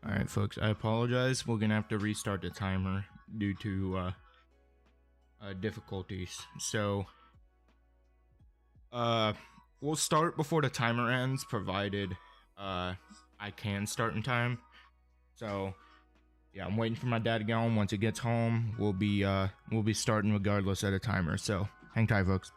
Alright folks, I apologize. We're gonna have to restart the timer due to difficulties. So we'll start before the timer ends, provided I can start in time. So yeah, I'm waiting for my dad to get home. Once he gets home, we'll be starting regardless of the timer. So hang tight folks.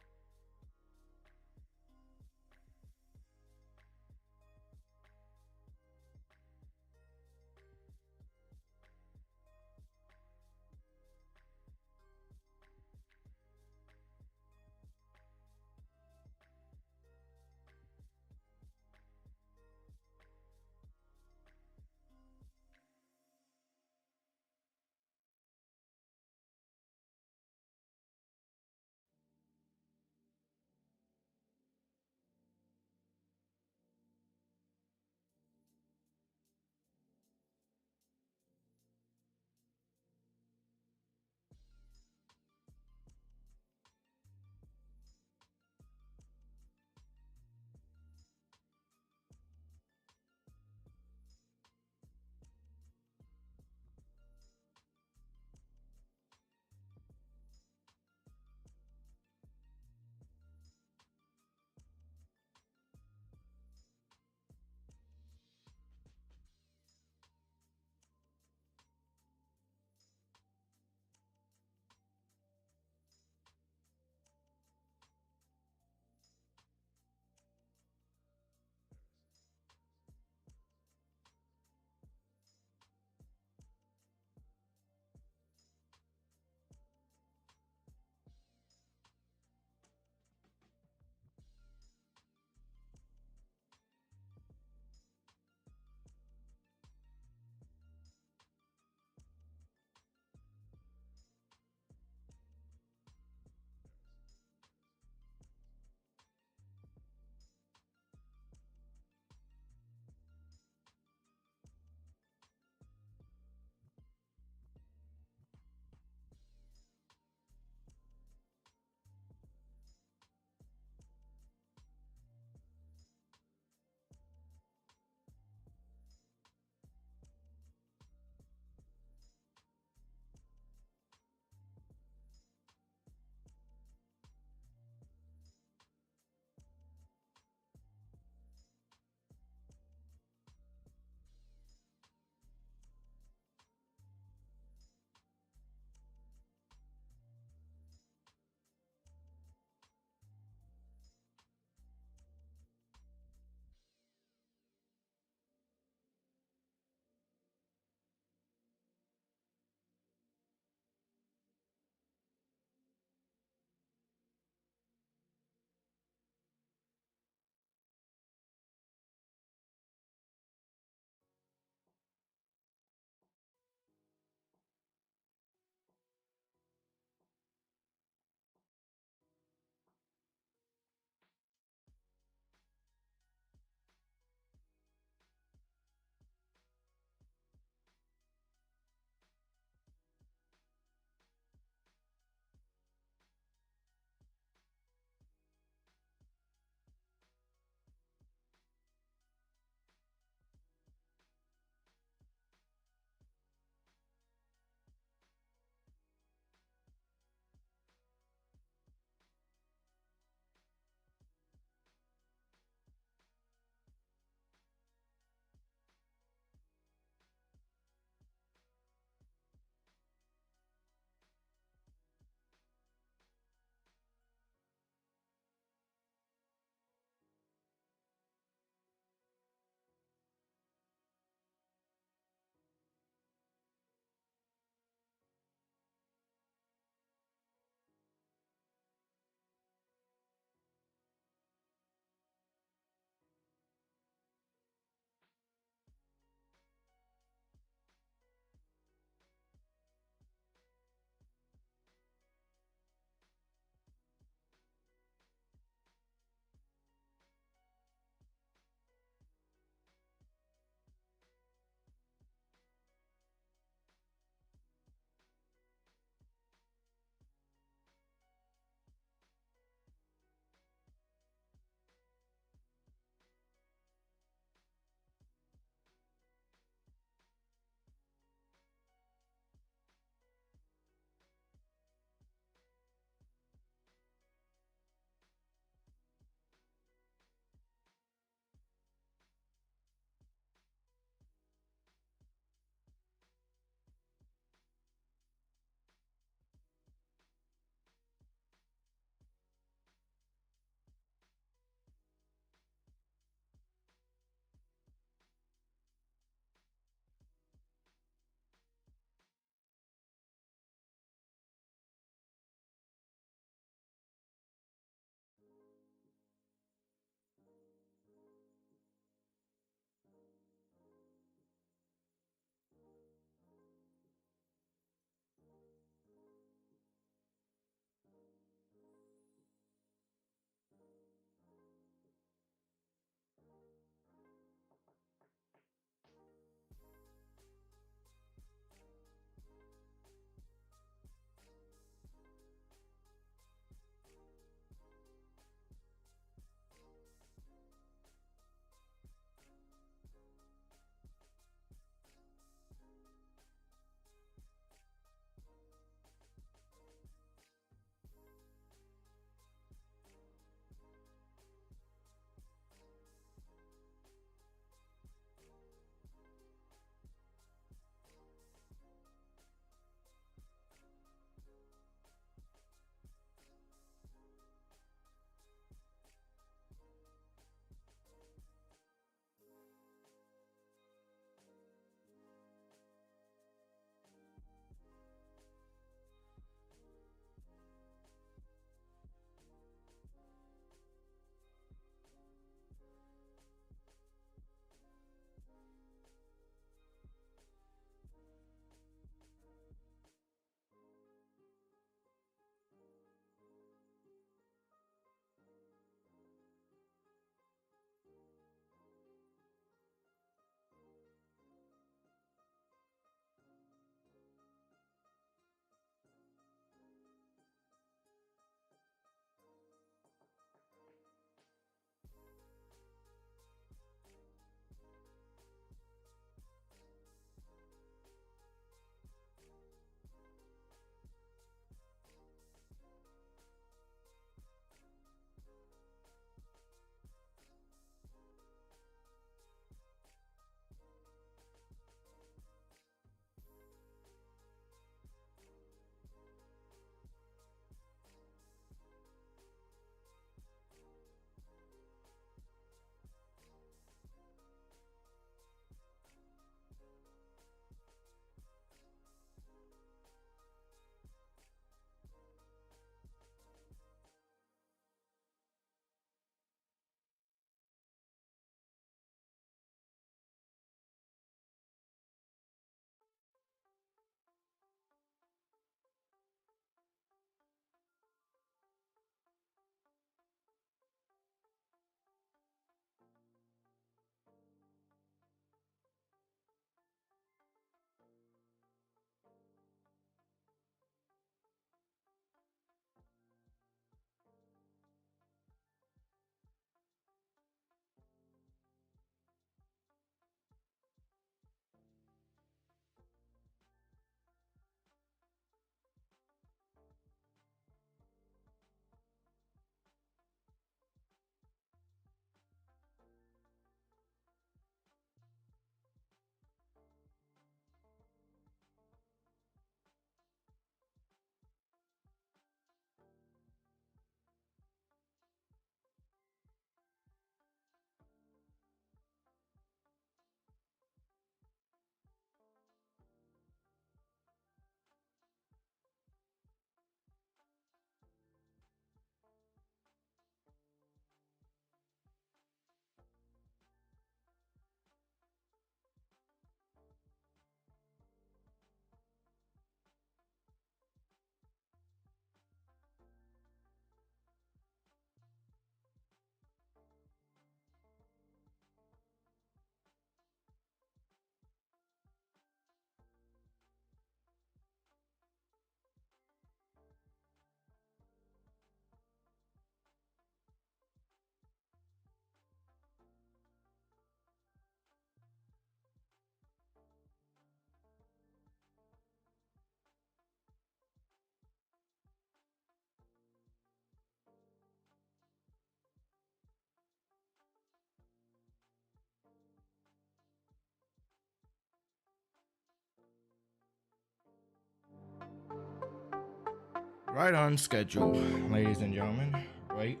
Right on schedule, ladies and gentlemen. Right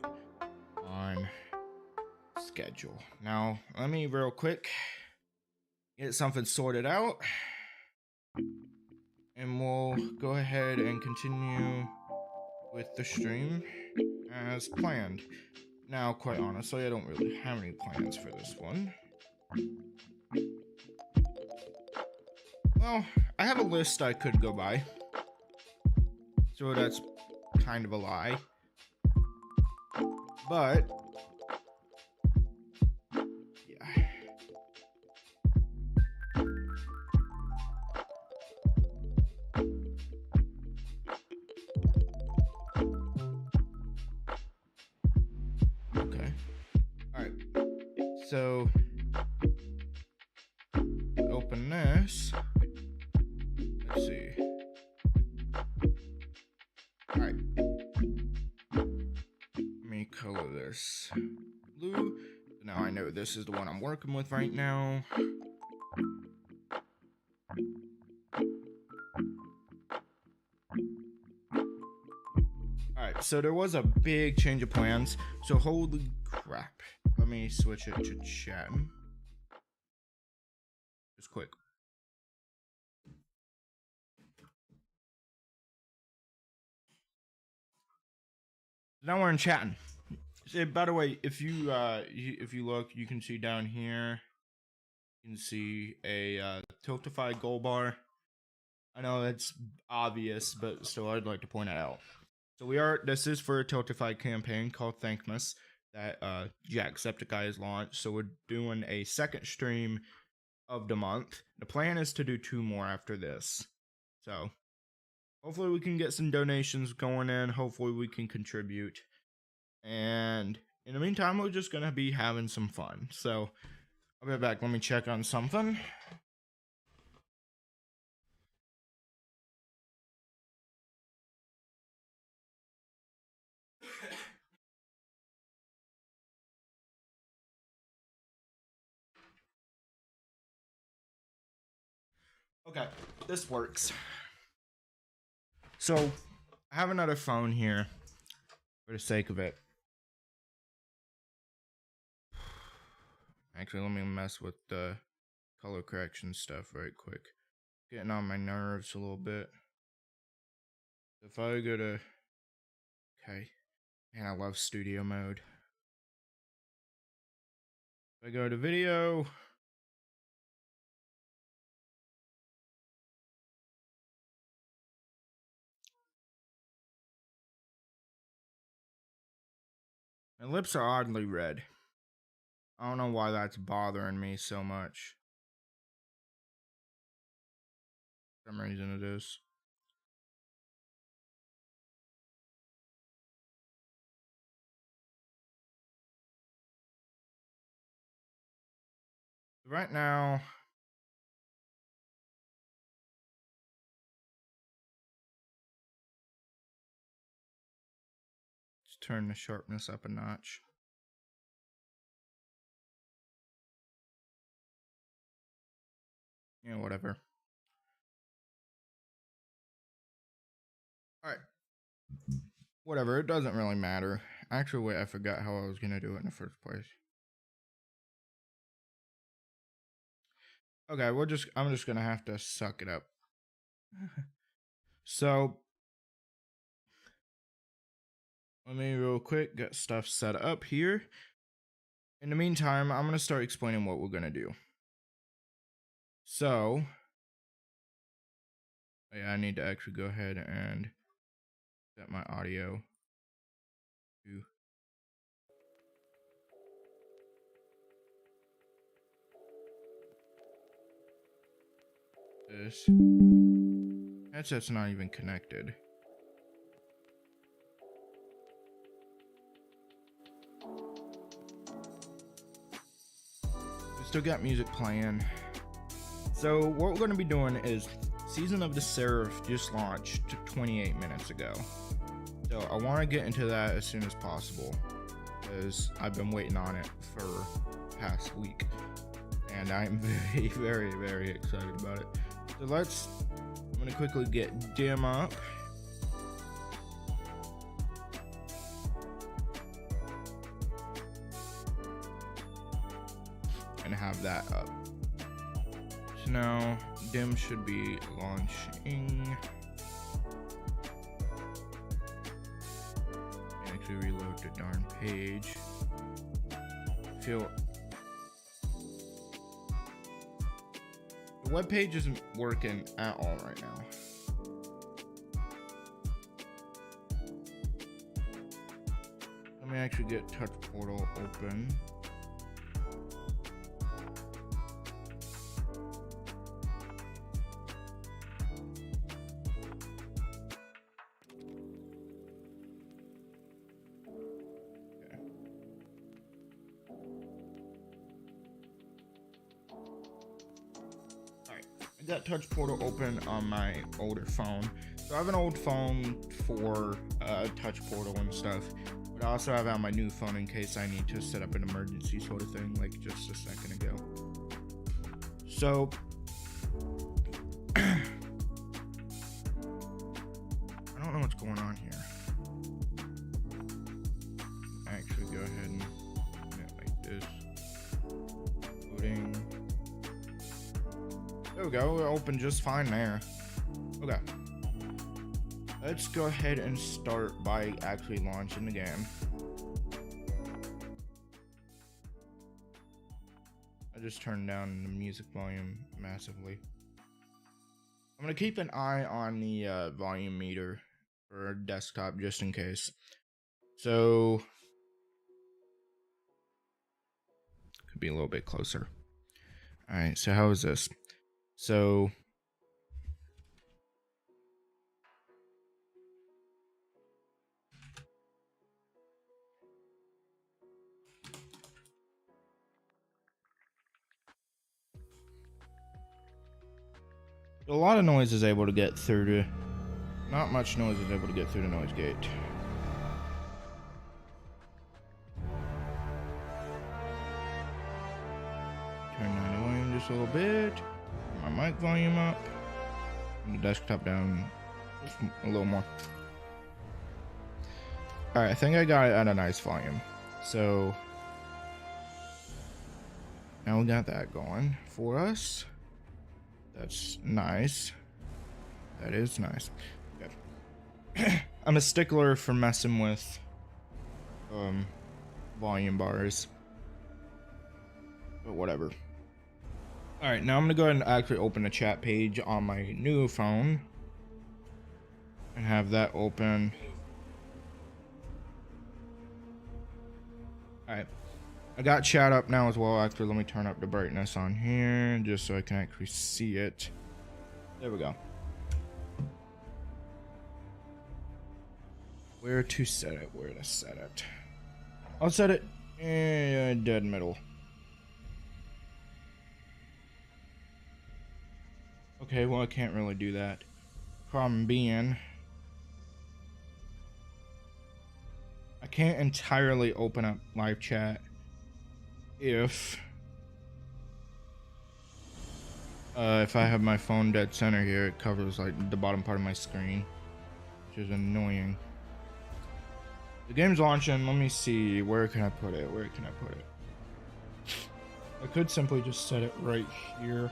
on schedule. Now, let me real quick get something sorted out, and we'll go ahead and continue with the stream as planned. Now, quite honestly, I don't really have any plans for this one. Well, I have a list I could go by, so that's kind of a lie. But yeah. Okay. All right. So open this. Let's see. All right. Let me color this blue. Now I know this is the one I'm working with right now. Alright, so there was a big change of plans. So holy crap. Let me switch it to chat. Just quick. Now we're in chatting. So, by the way, if you look, you can see down here. You can see a Tiltify gold bar. I know it's obvious, but still, I'd like to point it out. So this is for a Tiltify campaign called Thankmas that Jacksepticeye has launched. So we're doing a second stream of the month. The plan is to do 2 more after this. So hopefully we can get some donations going in. Hopefully we can contribute. And in the meantime, we're just going to be having some fun. So I'll be back. Let me check on something. Okay, this works. So I have another phone here for the sake of it. Actually, let me mess with the color correction stuff right quick. Getting on my nerves a little bit. If I go to... Okay. Man, I love studio mode. If I go to video... My lips are oddly red. I don't know why that's bothering me so much. For some reason it is. Right now... Let's turn the sharpness up a notch. Yeah, whatever. Alright. Whatever, it doesn't really matter. Actually, wait, I forgot how I was gonna do it in the first place. Okay, I'm just gonna have to suck it up. So, let me real quick get stuff set up here. In the meantime, I'm gonna start explaining what we're gonna do. So, yeah, I need to actually go ahead and set my audio to this. Headset's not even connected. We still got music playing. So what we're going to be doing is Season of the Seraph just launched 28 minutes ago. So I want to get into that as soon as possible because I've been waiting on it for the past week. And I'm very, very, very excited about it. So I'm going to quickly get dim up. have that up. So now dim should be launching. Actually reload the darn page. Feel the web page isn't working at all right now. Let me actually get touch portal open. Got touch portal open on my older phone. So I have an old phone for touch portal and stuff, but I also have it on my new phone in case I need to set up an emergency sort of thing, like just a second ago. So I don't know what's going on here. Actually go ahead and do it like this. Loading. There we go, we're open just fine there. Okay. Let's go ahead and start by actually launching the game. I just turned down the music volume massively. I'm gonna keep an eye on the volume meter for desktop just in case. So, could be a little bit closer. Alright, so how is this? So a lot of noise is able to get through to, not much noise is able to get through the noise gate. Turn down the volume just a little bit. My mic volume up, and the desktop down just a little more. Alright, I think I got it at a nice volume. So now we got that going for us. That's nice. That is nice. Okay. I'm a stickler for messing with volume bars, but whatever. Alright, now I'm gonna go ahead and actually open a chat page on my new phone and have that open. Alright, I got chat up now as well. Actually, let me turn up the brightness on here just so I can actually see it. There we go. Where to set it? Where to set it? I'll set it in dead middle. Okay, well, I can't really do that. Problem being, I can't entirely open up live chat if I have my phone dead center here. It covers like the bottom part of my screen, which is annoying. The game's launching. Let me see. Where can I put it? Where can I put it? I could simply just set it right here.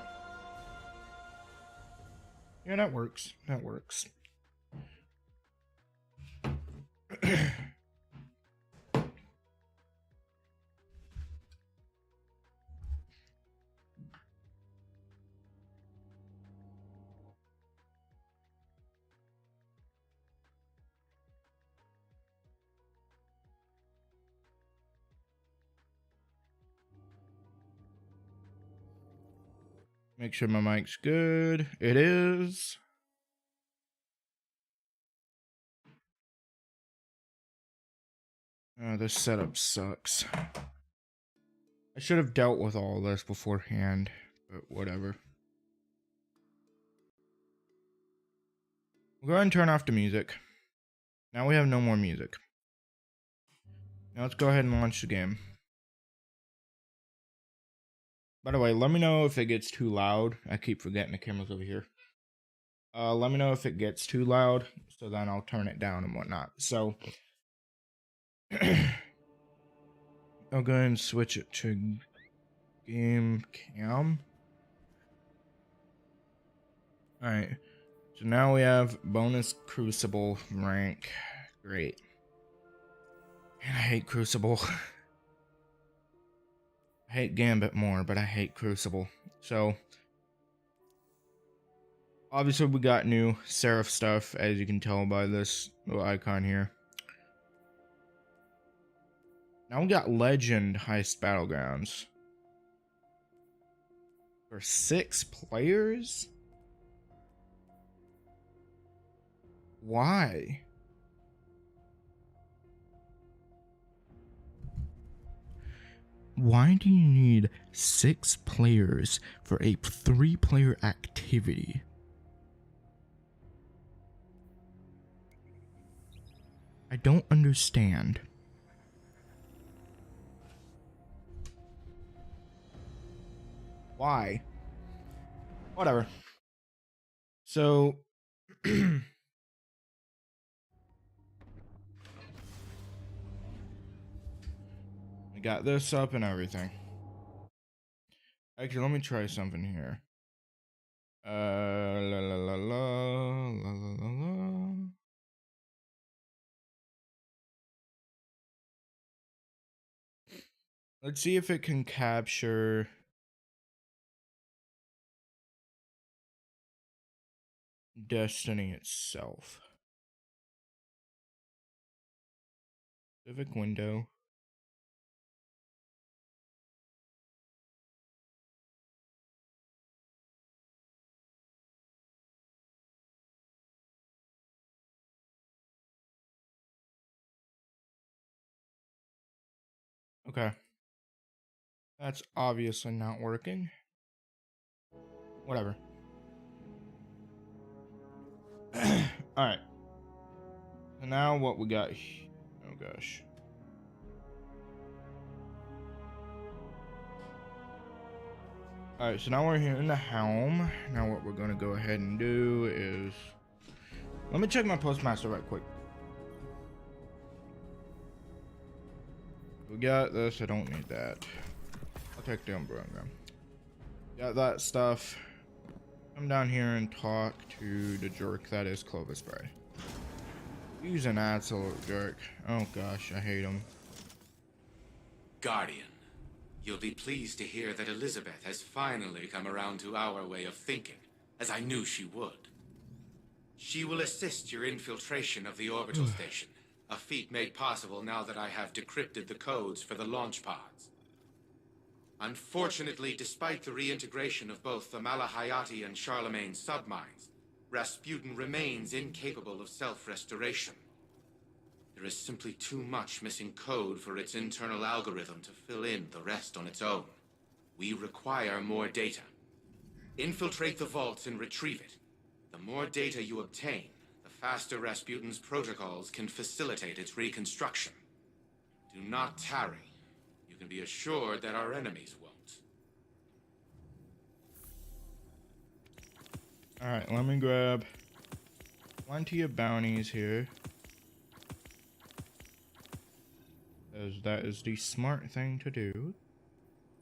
Yeah, that works. That works. Make sure my mic's good. It is. Oh, this setup sucks. I should have dealt with all this beforehand, but whatever. We'll go ahead and turn off the music. Now we have no more music. Now let's go ahead and launch the game. By the way, let me know if it gets too loud. I keep forgetting the camera's over here. Let me know if it gets too loud, so then I'll turn it down and whatnot. So I'll go ahead and switch it to Game cam. Alright. So now we have bonus Crucible rank. Great. And I hate Crucible. I hate Gambit more, but I hate Crucible. So obviously we got new Seraph stuff, as you can tell by this little icon here. Now we got Legend Heist Battlegrounds. For 6 players? Why? Why do you need 6 players for a 3-player activity? I don't understand. Why? Whatever. So we got this up and everything. Actually, let me try something here. La la la la la la la la. Let's see if it can capture Destiny itself. Specific window. Okay. That's obviously not working. Whatever. Alright. So now what we got. Oh gosh. Alright, so now we're here in the helm. Now what we're gonna go ahead and do is, let me check my postmaster right quick. We got this, I don't need that. I'll take the umbrella. Got that stuff. Come down here and talk to the jerk that is Clovis Spray. He's an absolute jerk. Oh gosh, I hate him. Guardian, you'll be pleased to hear that Elizabeth has finally come around to our way of thinking, as I knew she would. She will assist your infiltration of the orbital station, a feat made possible now that I have decrypted the codes for the launch pods. Unfortunately, despite the reintegration of both the Malahayati and Charlemagne submines, Rasputin remains incapable of self-restoration. There is simply too much missing code for its internal algorithm to fill in the rest on its own. We require more data. Infiltrate the vaults and retrieve it. The more data you obtain, the faster Rasputin's protocols can facilitate its reconstruction. Do not tarry. You can be assured that our enemies won't. Alright, let me grab plenty of bounties here, as that is the smart thing to do.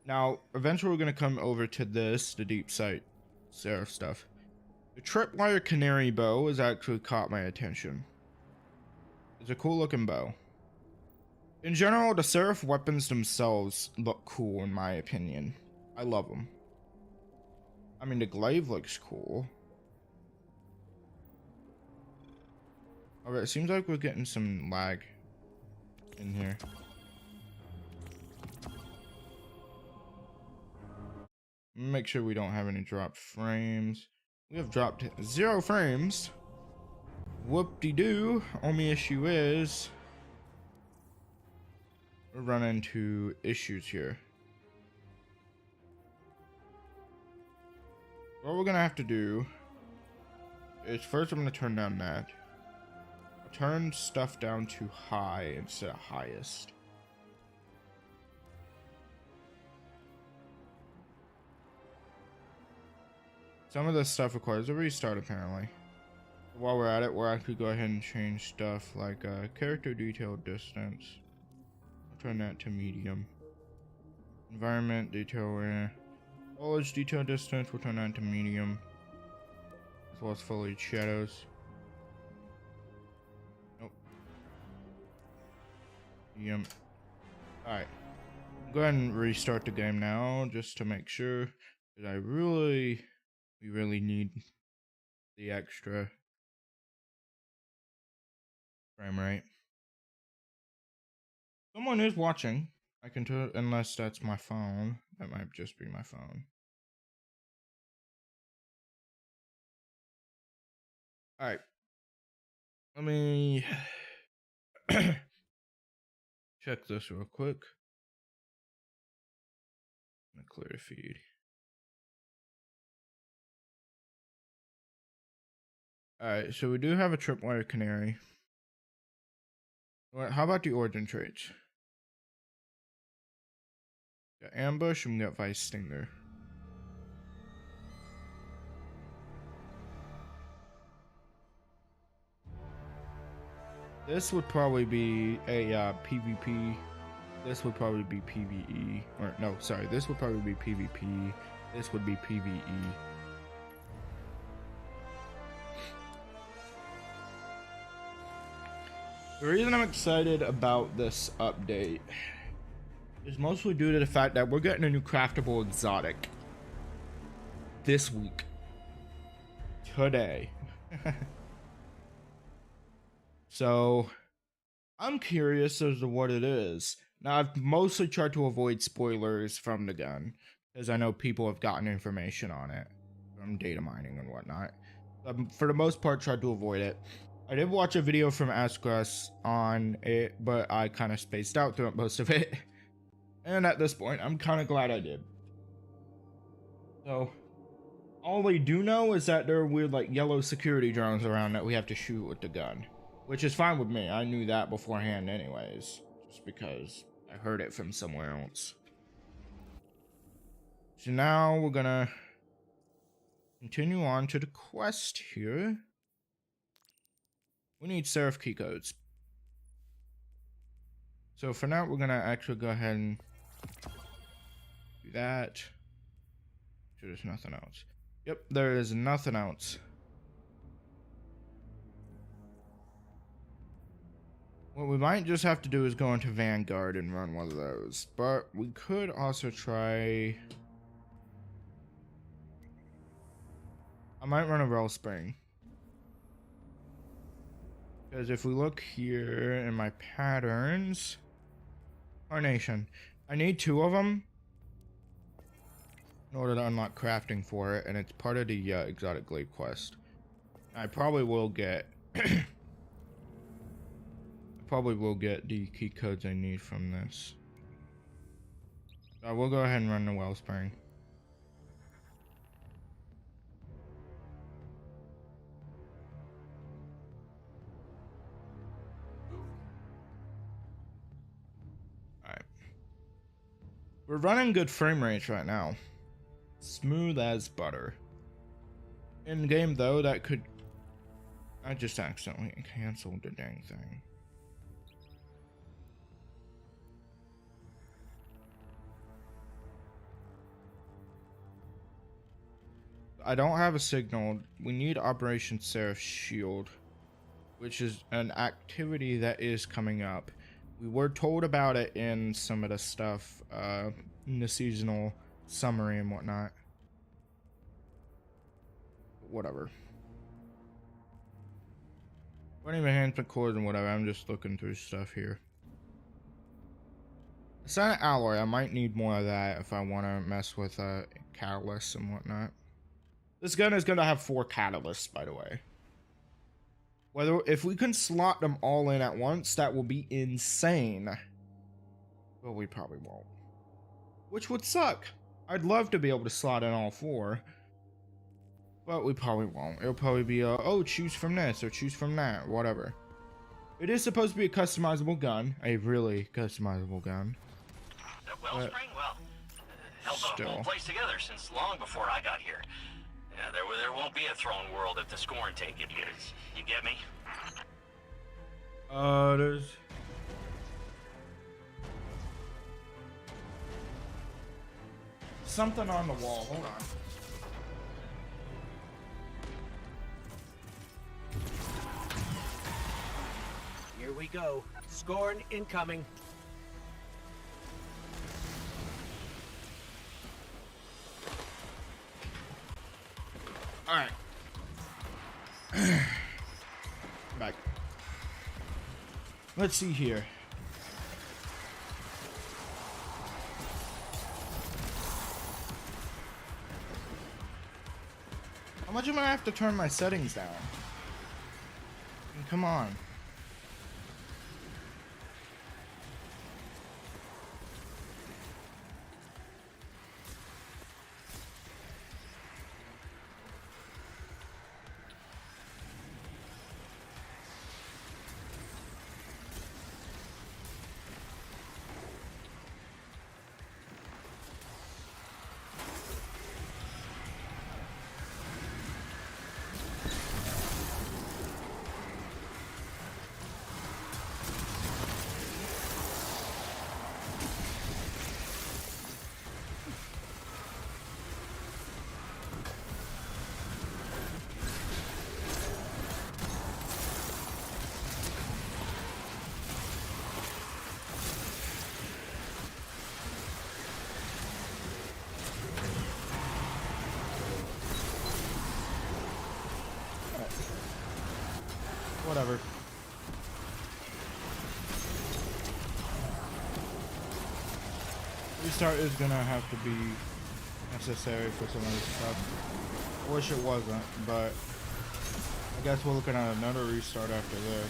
Now, eventually we're going to come over to this, the deep sight Seraph stuff. The tripwire canary bow has actually caught my attention. It's a cool looking bow. In general, the Seraph weapons themselves look cool in my opinion. I love them. I mean, the glaive looks cool. Alright, it seems like we're getting some lag in here. Make sure we don't have any dropped frames. We have dropped 0 frames. Whoop-de-doo. Only issue is we're running into issues here. What we're gonna have to do is first I'm gonna turn down that. I'll turn stuff down to high instead of highest. Some of this stuff requires a restart apparently. While we're at it, we'll actually go ahead and change stuff like character detail distance. I'll turn that to medium. Environment, detail, foliage, detail distance, will turn on to medium. As well as foliage shadows. Nope. Medium. Alright. Go ahead and restart the game now, just to make sure that we really need the extra frame rate. Someone is watching. I can tell, unless that's my phone. That might just be my phone. Alright. Let me check this real quick. I'm gonna clear the feed. Alright, so we do have a tripwire canary. How about the origin traits? Got ambush and we got vice stinger. This would probably be a PvP. This would probably be PvE. Or no, sorry, this would probably be PvP. This would be PvE. The reason I'm excited about this update is mostly due to the fact that we're getting a new craftable exotic this week. Today. So, I'm curious as to what it is. Now, I've mostly tried to avoid spoilers from the gun, because I know people have gotten information on it from data mining and whatnot. For the most part, tried to avoid it. I did watch a video from Asgras on it, but I kind of spaced out throughout most of it. And at this point, I'm kind of glad I did. So, all we do know is that there are weird, like, yellow security drones around that we have to shoot with the gun. Which is fine with me. I knew that beforehand anyways. Just because I heard it from somewhere else. So now we're gonna continue on to the quest here. We need Seraph key codes. So for now, we're gonna actually go ahead and do that. So there's nothing else. Yep, there is nothing else. What we might just have to do is go into Vanguard and run one of those. But we could also try... I might run a Wellspring. Because if we look here in my patterns... Carnation. I need 2 of them in order to unlock crafting for it. And it's part of the exotic glade quest. I probably will get... Probably will get the key codes I need from this. I will go ahead and run the Wellspring. Alright. We're running good frame rates right now. Smooth as butter. In game though, that could... I just accidentally canceled the dang thing. I don't have a signal. We need Operation Seraph Shield, which is an activity that is coming up. We were told about it in some of the stuff, in the seasonal summary and whatnot. Whatever. Running enhancement cores and whatever. I'm just looking through stuff here. Silent alloy. I might need more of that if I want to mess with catalysts and whatnot. This gun is going to have 4 catalysts, by the way. If we can slot them all in at once, that will be insane. But we probably won't. Which would suck. I'd love to be able to slot in all 4. But we probably won't. It'll probably be oh, choose from this or choose from that, whatever. It is supposed to be a customizable gun. A really customizable gun. The Wellspring? Well, held the whole place together since long before I got here. Yeah, there won't be a throne world if the Scorn take it. You get me? There's... something on the wall. Hold on. Here we go. Scorn incoming. Alright. Back. Let's see here. How much am I have to turn my settings down? I mean, come on. Whatever. Restart is gonna have to be necessary for some of this stuff. I wish it wasn't, but I guess we're looking at another restart after this.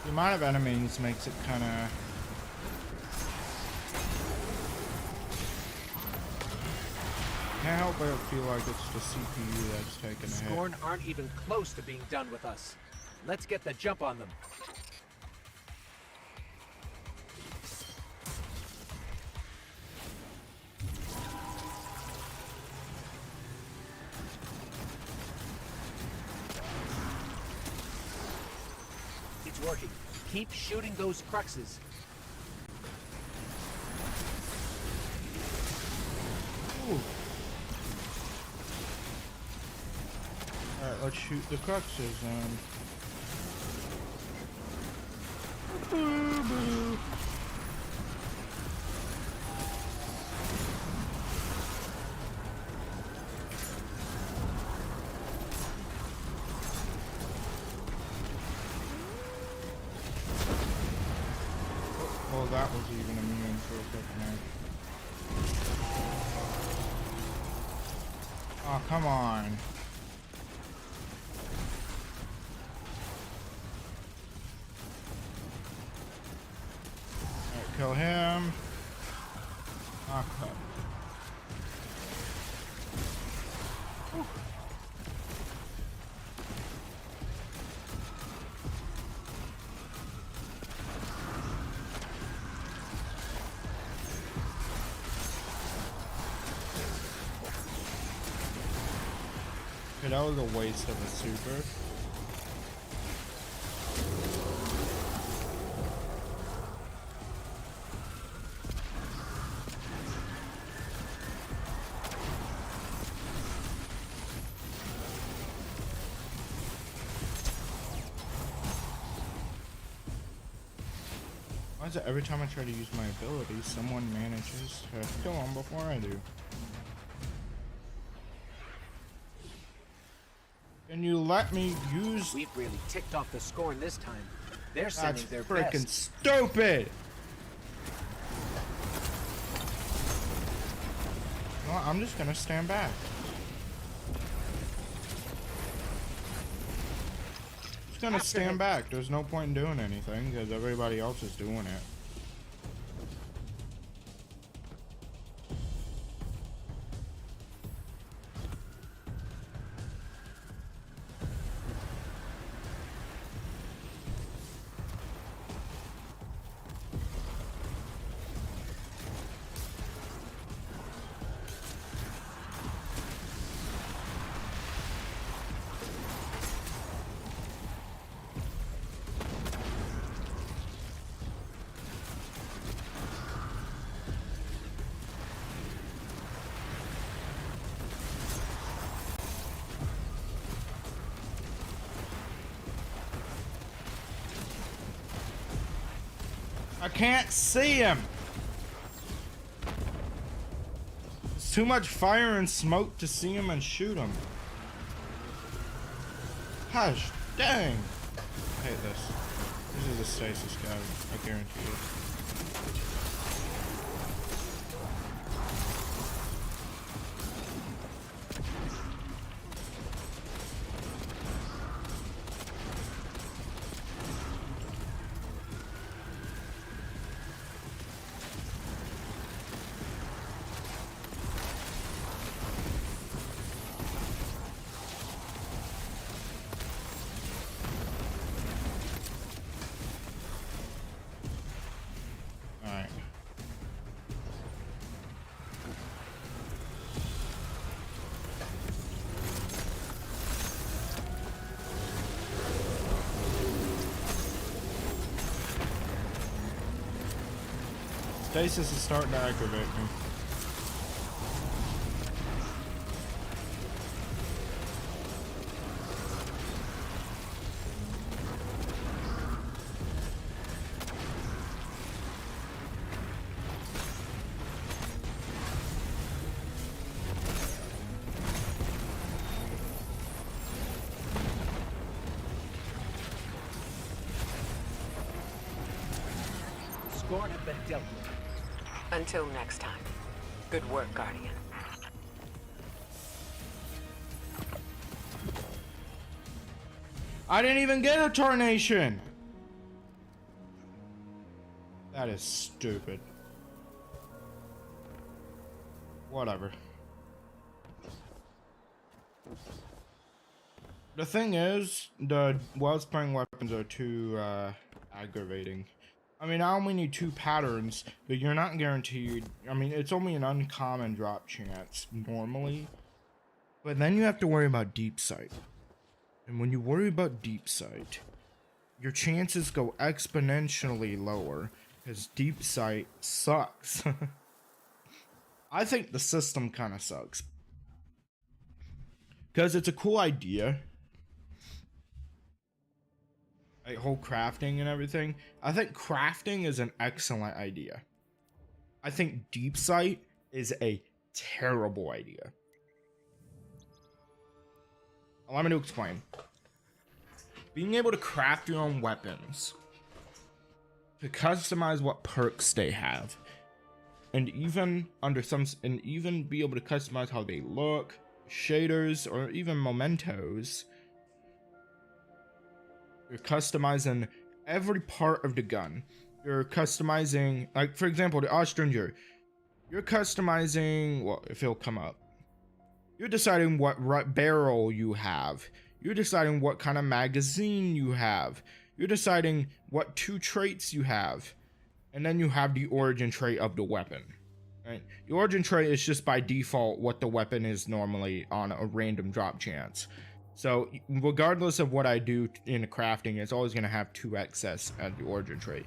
The amount of enemies makes it kind of... Can't help but feel like it's the CPU that's taking a hit. Scorn aren't even close to being done with us. Let's get the jump on them. It's working. Keep shooting those cruxes. Ooh. Alright, let's shoot the cruxes then. Boo-boo. Oh, that was even immune for a quick minute. Oh, come on. Alright, kill him. Ah, cut. Okay, that was a waste of a super. Why is it every time I try to use my abilities, someone manages to kill him before I do? Can you let me use... We've really ticked off the Scorn this time. They're sending That's their freaking best. stupid! You know what, I'm just gonna stand back. Just gonna stand back. There's no point in doing anything because everybody else is doing it. I can't see him. It's too much fire and smoke to see him and shoot him. Gosh, dang. I hate this. This is a stasis guy, I guarantee you. Stasis is starting to aggravate me. Scorn have been dealt with. Until next time. Good work, Guardian. I didn't even get a tarnation. That is stupid. Whatever. The thing is, the wellspring weapons are too aggravating. I mean, I only need 2 patterns, but you're not guaranteed. I mean, it's only an uncommon drop chance normally. But then you have to worry about deep sight. And when you worry about deep sight, your chances go exponentially lower because deep sight sucks. I think the system kind of sucks. Because it's a cool idea. Like whole crafting and everything. I think crafting is an excellent idea. I think deep sight is a terrible idea. Allow me to explain. Being able to craft your own weapons, to customize what perks they have, and even even be able to customize how they look, shaders, or even mementos. You're customizing every part of the gun. You're customizing, like for example, the Austringer. You're customizing, well, if it'll come up. You're deciding what barrel you have. You're deciding what kind of magazine you have. You're deciding what 2 traits you have. And then you have the origin trait of the weapon. Right? The origin trait is just by default what the weapon is normally on a random drop chance. So regardless of what I do in the crafting, it's always going to have 2 excess as the origin trait.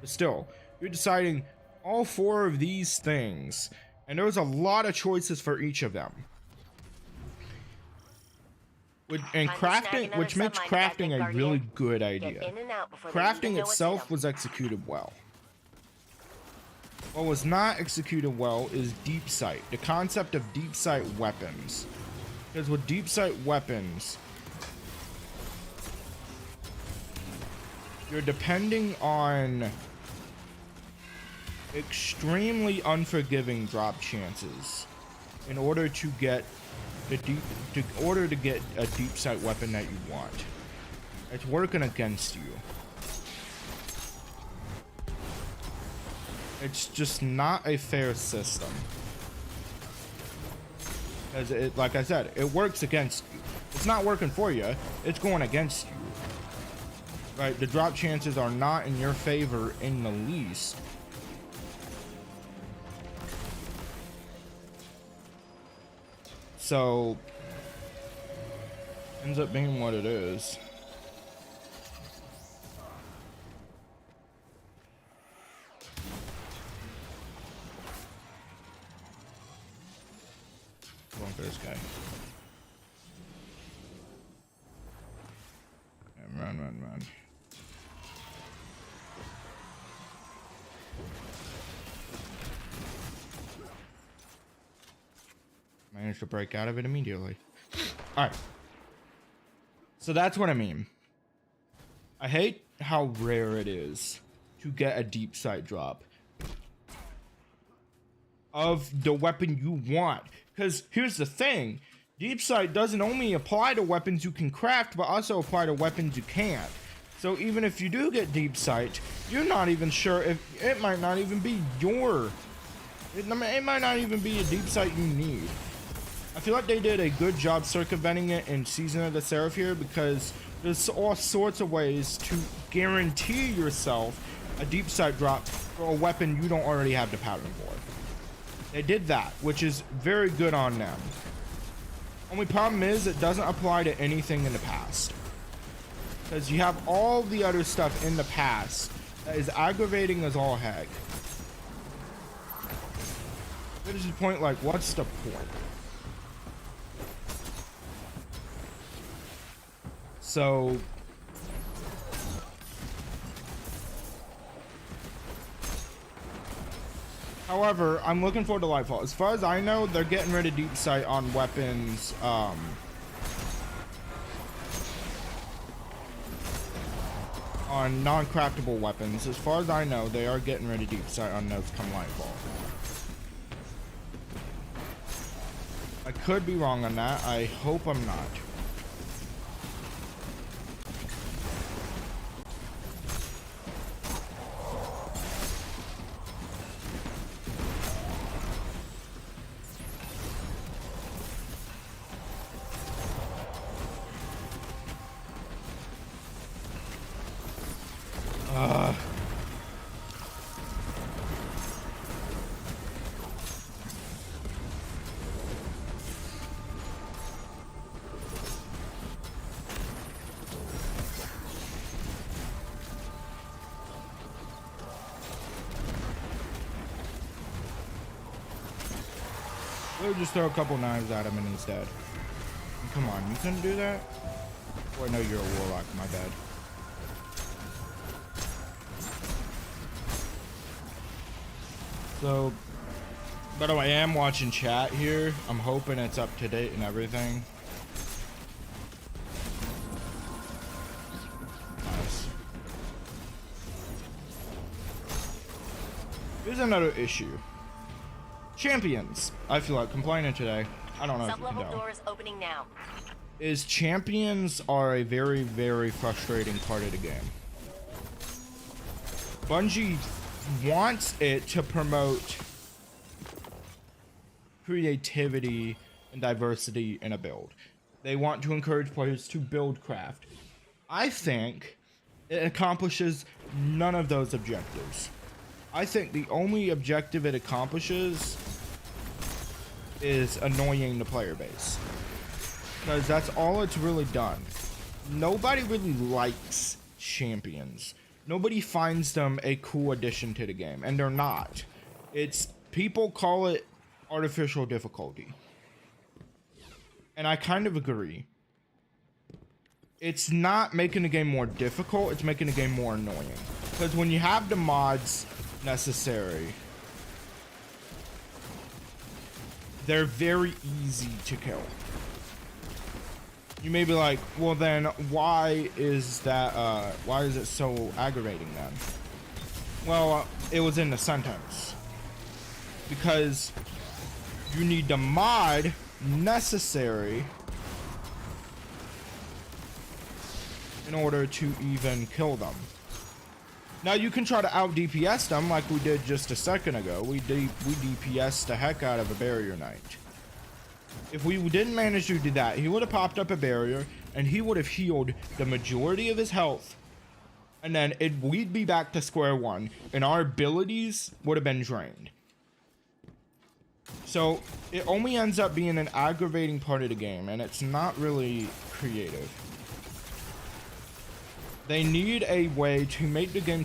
But still, you're deciding all 4 of these things, and there's a lot of choices for each of them. And crafting, which makes crafting a really good idea. Crafting itself was executed well. What was not executed well is deep sight. The concept of deep sight weapons. Because with deep sight weapons, you're depending on extremely unforgiving drop chances in order to get a deep sight weapon that you want. It's working against you. It's just not a fair system. As it, like I said, it works against you. It's not working for you, it's going against you. Right? The drop chances are not in your favor in the least. So, ends up being what it is. Going for this guy. And run. managed to break out of it immediately. Alright. So that's what I mean. I hate how rare it is to get a deep sight drop of the weapon you want. Because here's the thing. Deep sight doesn't only apply to weapons you can craft, but also apply to weapons you can't. So even if you do get deep sight, you're not even sure if it might not even be it might not even be a deep sight you need. I feel like they did a good job circumventing it in Season of the Seraph here, because there's all sorts of ways to guarantee yourself a deep sight drop for a weapon you don't already have the pattern for. They did that, which is very good on them. Only problem is it doesn't apply to anything in the past, because you have all the other stuff in the past that is aggravating as all heck. There's the point, like, what's the point? So however, I'm looking forward to Lightfall. As far as I know, they're getting rid of deep sight on weapons on non-craftable weapons. As far as I know, they are getting rid of deep sight on those come Lightfall. I could be wrong on that. I hope I'm not. We'll just throw a couple knives at him and he's dead. Come on, you couldn't do that? Oh, I know you're a warlock, my bad. So, by the way, I am watching chat here. I'm hoping it's up to date and everything. Nice. Here's another issue. Champions. I feel like complaining today. I don't know if you can tell. Doors opening now. Is champions are a very, very frustrating part of the game. Bungie wants it to promote creativity and diversity in a build. They want to encourage players to build craft. I think it accomplishes none of those objectives. I think the only objective it accomplishes is annoying the player base, because that's all it's really done. Nobody really likes champions. Nobody finds them a cool addition to the game, and they're not. It's, people call it artificial difficulty, and I kind of agree. It's not making the game more difficult, it's making the game more annoying, because when you have the mods necessary, they're very easy to kill. You may be like, well then why is that why is it so aggravating then? Well, it was in the sentence, because you need the mod necessary in order to even kill them. Now you can try to out DPS them like we did just a second ago. We DPS'd the heck out of a barrier knight. If we didn't manage to do that, he would have popped up a barrier and he would have healed the majority of his health, and then we'd be back to square one and our abilities would have been drained. So it only ends up being an aggravating part of the game, and it's not really creative. They need a way to make the game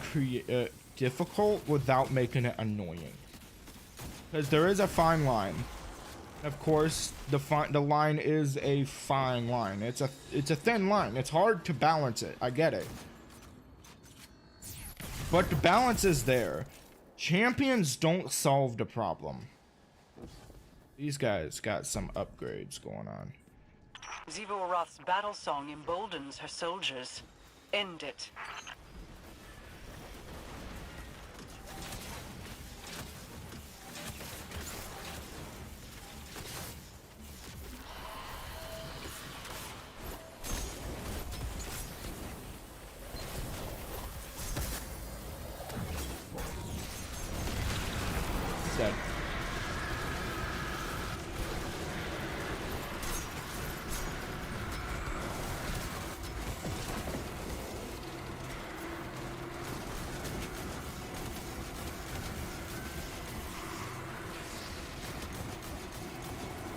difficult without making it annoying, because there is a fine line. Of course, the line is a fine line. It's a thin line. It's hard to balance it. I get it, but the balance is there. Champions don't solve the problem. These guys got some upgrades going on. Zivoroth's battle song emboldens her soldiers. End it. Dead.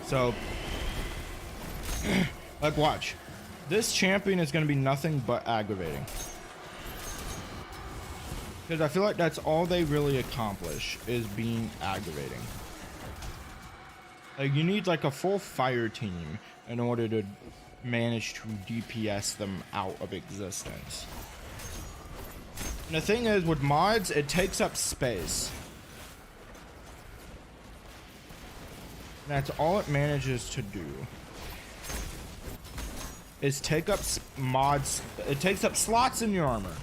So, like, watch. This champion is going to be nothing but aggravating. Because I feel like that's all they really accomplish, is being aggravating. Like, you need, like, a full fire team in order to manage to DPS them out of existence. And the thing is, with mods, it takes up space. That's all it manages to do. Is take up mods. It takes up slots in your armor.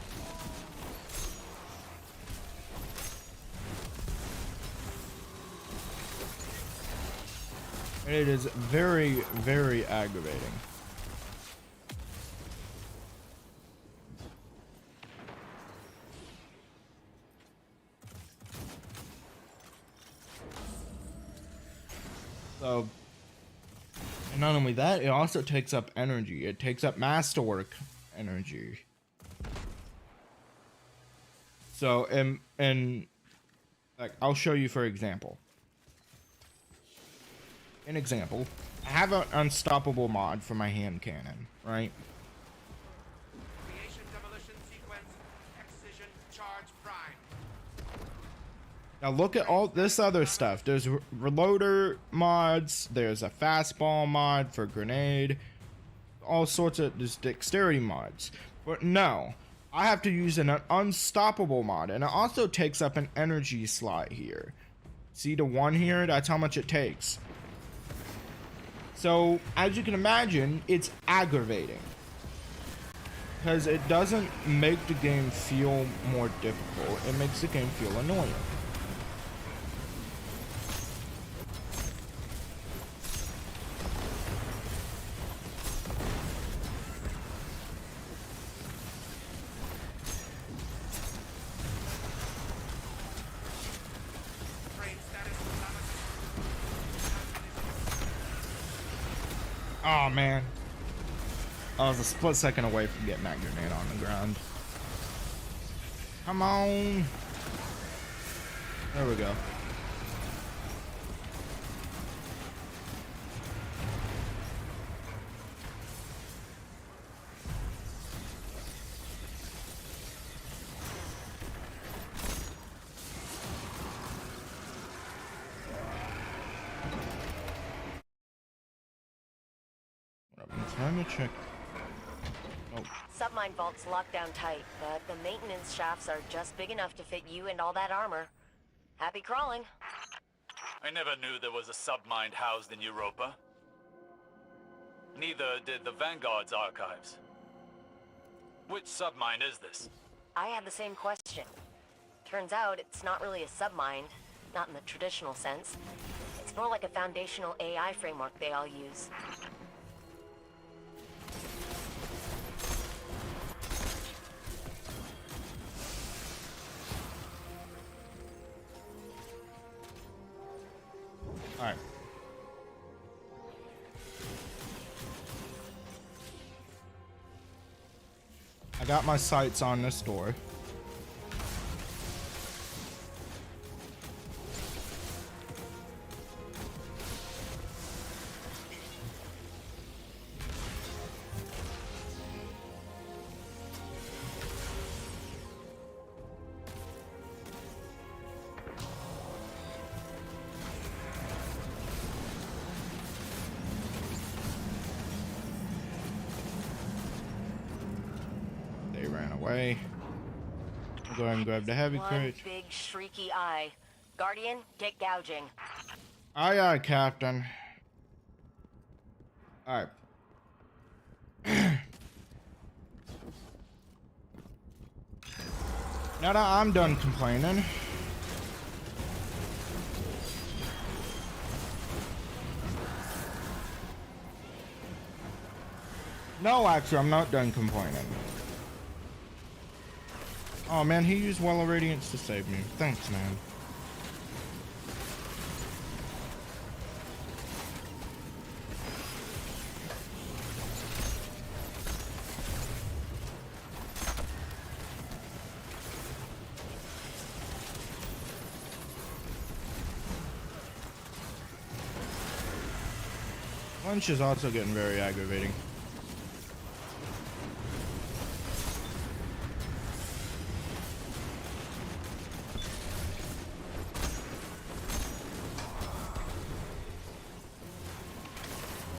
And it is very, very aggravating. So, and not only that, it also takes up energy. It takes up masterwork energy. So, and like, I'll show you for example. An example, I have an unstoppable mod for my hand cannon, right? Creation demolition sequence, excision charge prime. Now look at all this other stuff. There's reloader mods, there's a fastball mod for grenade, all sorts of there's dexterity mods. But no, I have to use an unstoppable mod, and it also takes up an energy slot here. See the one here? That's how much it takes. So, as you can imagine, it's aggravating. Because it doesn't make the game feel more difficult, it makes the game feel annoying. Oh man, I was a split second away from getting that grenade on the ground. Come on. There we go. I'm trying to check. Oh. Submine vault's locked down tight, but the maintenance shafts are just big enough to fit you and all that armor. Happy crawling. I never knew there was a submind housed in Europa. Neither did the Vanguard's archives. Which submind is this? I had the same question. Turns out it's not really a submind, not in the traditional sense. It's more like a foundational AI framework they all use. Alright. I got my sights on this door. Away. I'll go ahead and grab the heavy crate. Big shrieky eye. Guardian, get gouging. Aye, aye, Captain. Alright. Now that I'm done complaining. No, actually, I'm not done complaining. Oh man, he used Well of Radiance to save me. Thanks, man. Lunch is also getting very aggravating.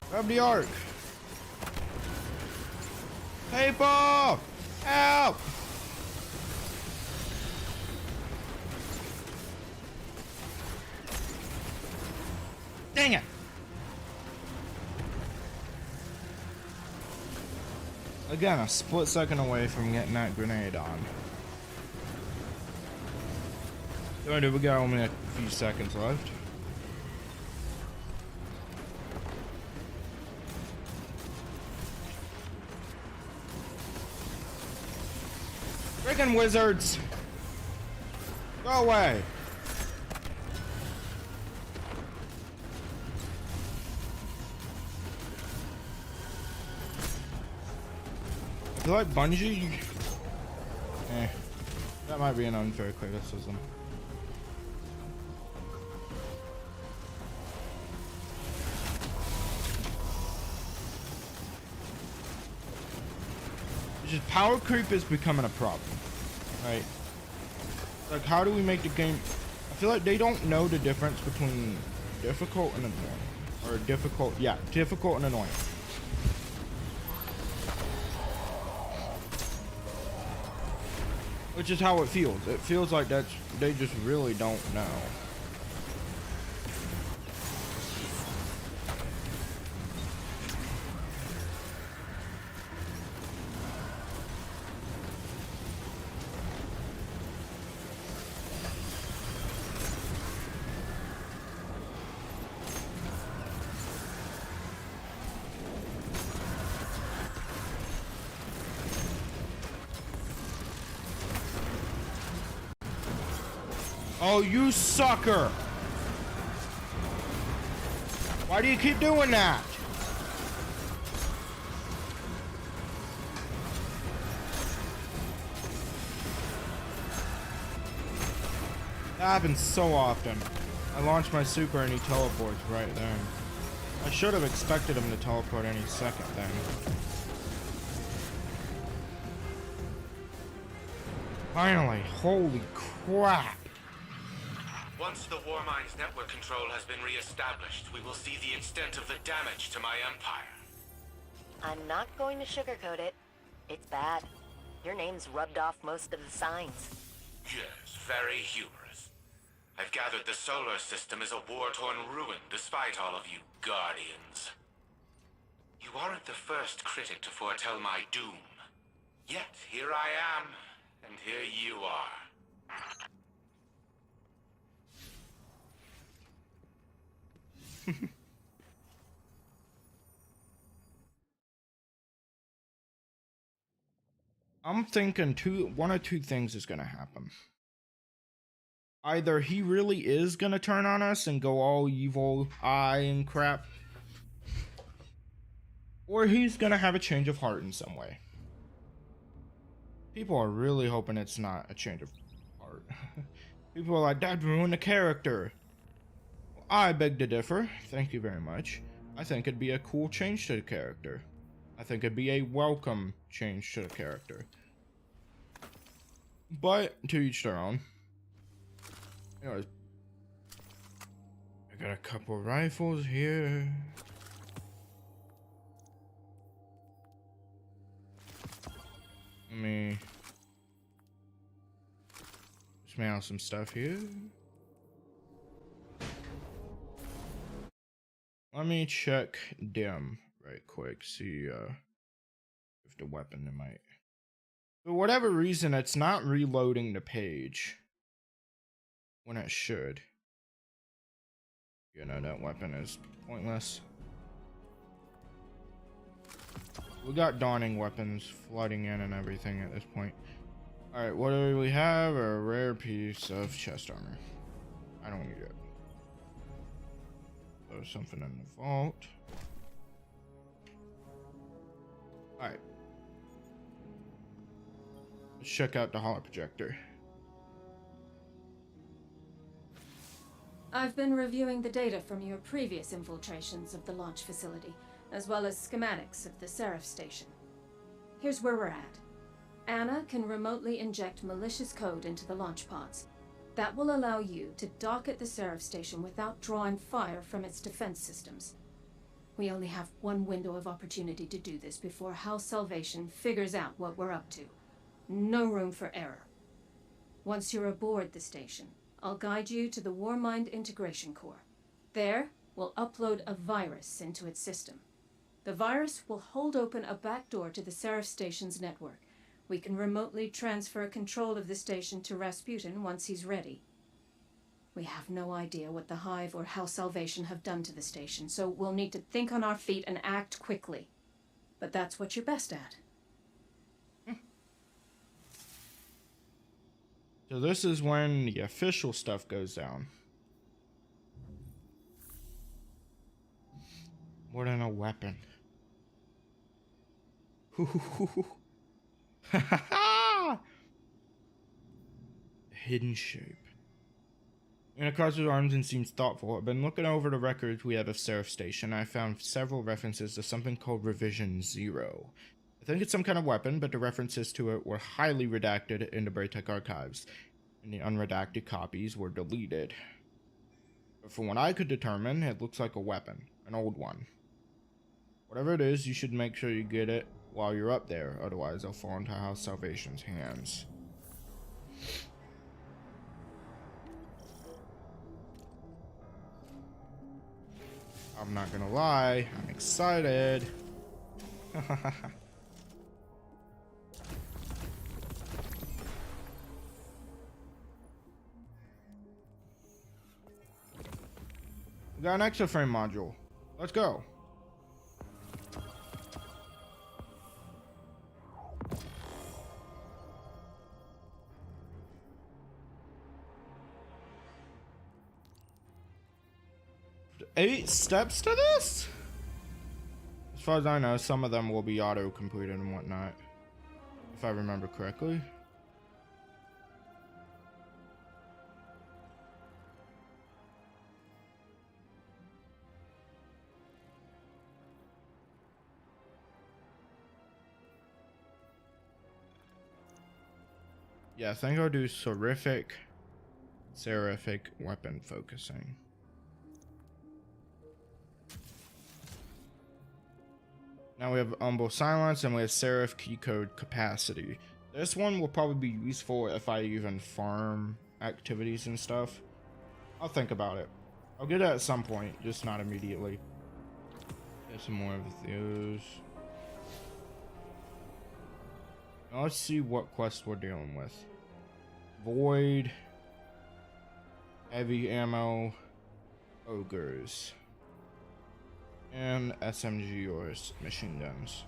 Grab the arc. People! Help! Dang it! Again, a split second away from getting that grenade on. Alright, we got only a few seconds left. Freaking wizards! Go away! I feel like Bungie... that might be an unfair criticism. Just power creep is becoming a problem, right? Like, how do we make the game... I feel like they don't know the difference between difficult and annoying. Or difficult, yeah, difficult and annoying. Which is how it feels. It feels like they just really don't know. Oh, you sucker! Why do you keep doing that? That happens so often. I launch my super and he teleports right there. I should have expected him to teleport any second then. Finally, holy crap. Once the Warmind's network control has been re-established, we will see the extent of the damage to my empire. I'm not going to sugarcoat it. It's bad. Your name's rubbed off most of the signs. Yes, very humorous. I've gathered the solar system is a war-torn ruin despite all of you Guardians. You aren't the first critic to foretell my doom. Yet, here I am, and here you are. I'm thinking one or two things is gonna happen. Either he really is gonna turn on us and go all evil eye and crap, or he's gonna have a change of heart in some way. People are really hoping it's not a change of heart. People are like, that ruined the character. I beg to differ. Thank you very much. I think it'd be a cool change to the character. I think it'd be a welcome change to the character. But to each their own. Anyways, I got a couple of rifles here. Let me smell some stuff here. Let me check dim right quick. See if the weapon might. For whatever reason, it's not reloading the page when it should. You know, that weapon is pointless. We got dawning weapons flooding in and everything at this point. Alright, what do we have? A rare piece of chest armor. I don't need it. There's something in the vault. Alright. Let's check out the holo projector. I've been reviewing the data from your previous infiltrations of the launch facility, as well as schematics of the Seraph station. Here's where we're at. Anna can remotely inject malicious code into the launch pods. That will allow you to dock at the Seraph station without drawing fire from its defense systems. We only have one window of opportunity to do this before House Salvation figures out what we're up to. No room for error. Once you're aboard the station, I'll guide you to the Warmind Integration Core. There, we'll upload a virus into its system. The virus will hold open a backdoor to the Seraph Station's network. We can remotely transfer control of the station to Rasputin once he's ready. We have no idea what the Hive or House Salvation have done to the station, so we'll need to think on our feet and act quickly. But that's what you're best at. So this is when the official stuff goes down. More than a weapon. Hidden shape. Anna crosses her arms and seems thoughtful. I've been looking over the records we have of Seraph Station. I found several references to something called Revision Zero. I think it's some kind of weapon, but the references to it were highly redacted in the Braytech archives, and the unredacted copies were deleted. But from what I could determine, it looks like a weapon, an old one. Whatever it is, you should make sure you get it while you're up there, otherwise they'll fall into House Salvation's hands. I'm not gonna lie, I'm excited. We got an extra frame module. Let's go. Eight steps to this? As far as I know, some of them will be auto-completed and whatnot, if I remember correctly. Yeah, I think I'll do seraphic weapon focusing. Now we have Humble Silence and we have Seraph Key Code Capacity. This one will probably be useful if I even farm activities and stuff. I'll think about it. I'll get it at some point, just not immediately. Get some more of those. Now let's see what quest we're dealing with. Void, heavy ammo, ogres, and SMG or machine guns.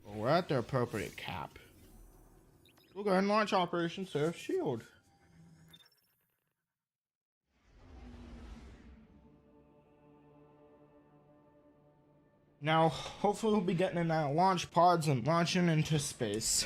Well, we're at the appropriate cap. We'll go ahead and launch Operation Seraph Shield. Now, hopefully we'll be getting in our launch pods and launching into space.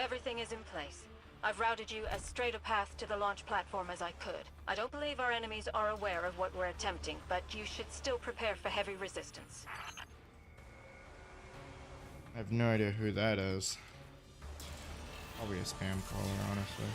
Everything is in place. I've routed you as straight a path to the launch platform as I could. I don't believe our enemies are aware of what we're attempting, but you should still prepare for heavy resistance. I have no idea who that is. Probably a spam caller, honestly.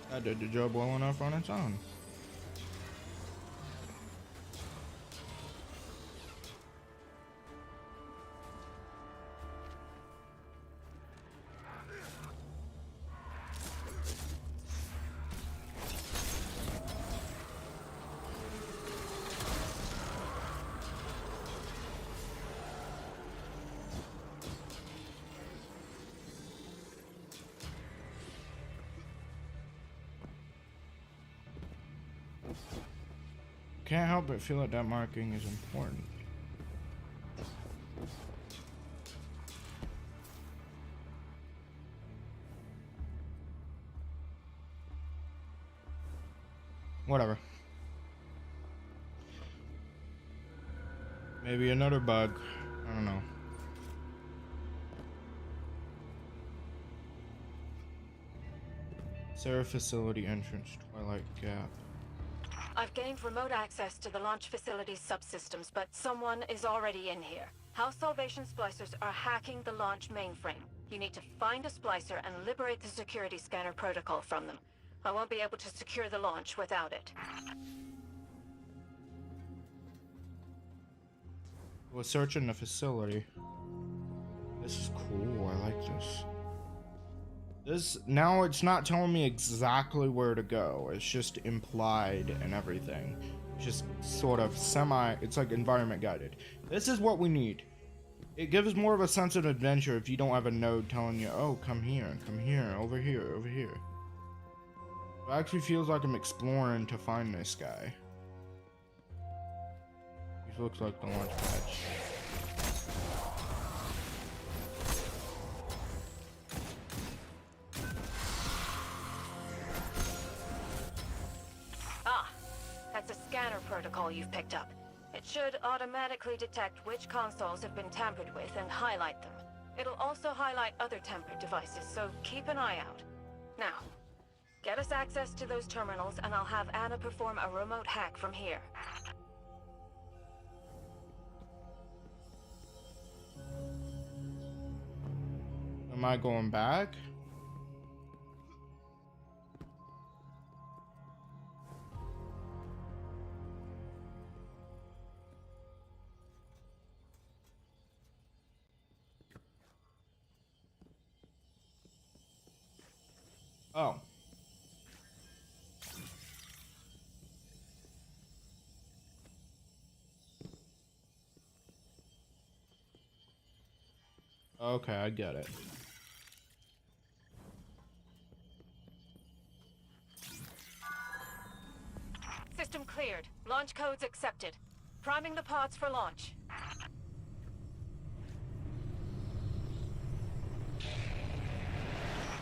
That did the job well enough on its own. Can't help but feel like that marking is important. Whatever. Maybe another bug. I don't know. Sarah facility entrance, Twilight Gap. I've gained remote access to the launch facility's subsystems, but someone is already in here. House Salvation splicers are hacking the launch mainframe. You need to find a splicer and liberate the security scanner protocol from them. I won't be able to secure the launch without it. We're searching the facility. This is cool. I like this. Now it's not telling me exactly where to go. It's just implied and everything. It's just sort of it's like environment guided. This is what we need. It gives more of a sense of adventure if you don't have a node telling you, oh, come here, over here, over here. It actually feels like I'm exploring to find this guy. He looks like the launch pad. Protocol you've picked up. It should automatically detect which consoles have been tampered with and highlight them. It'll also highlight other tampered devices, so keep an eye out. Now, get us access to those terminals and I'll have Anna perform a remote hack from here. Am I going back? Oh. Okay, I get it. System cleared. Launch codes accepted. Priming the pods for launch.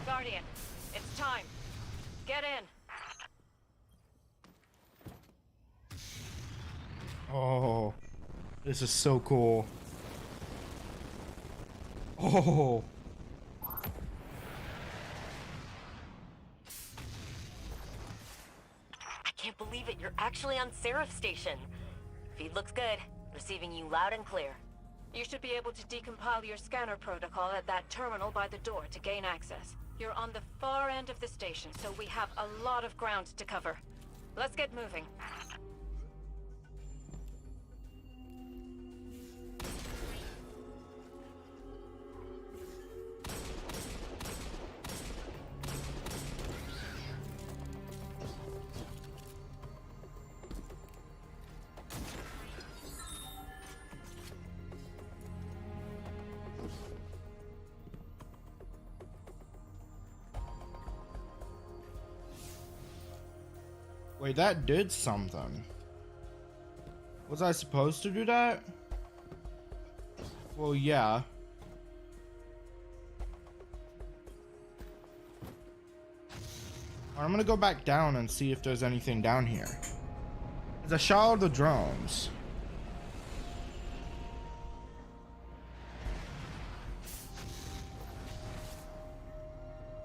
Guardian, it's time. Get in. Oh, this is so cool. Oh. I can't believe it. You're actually on Seraph Station. Feed looks good. Receiving you loud and clear. You should be able to decompile your scanner protocol at that terminal by the door to gain access. You're on the far end of the station, so we have a lot of ground to cover. Let's get moving. Wait, that did something. Was I supposed to do that? Well, yeah. I'm gonna go back down and see if there's anything down here. Because I shot all the drones.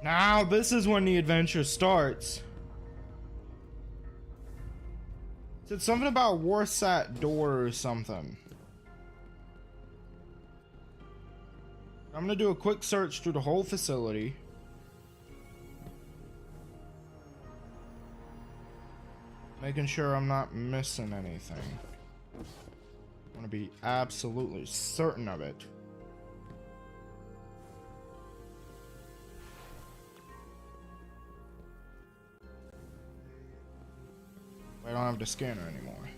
Now, this is when the adventure starts. It said something about Warsat door or something. I'm gonna do a quick search through the whole facility. Making sure I'm not missing anything. I want to be absolutely certain of it. I don't have the scanner anymore.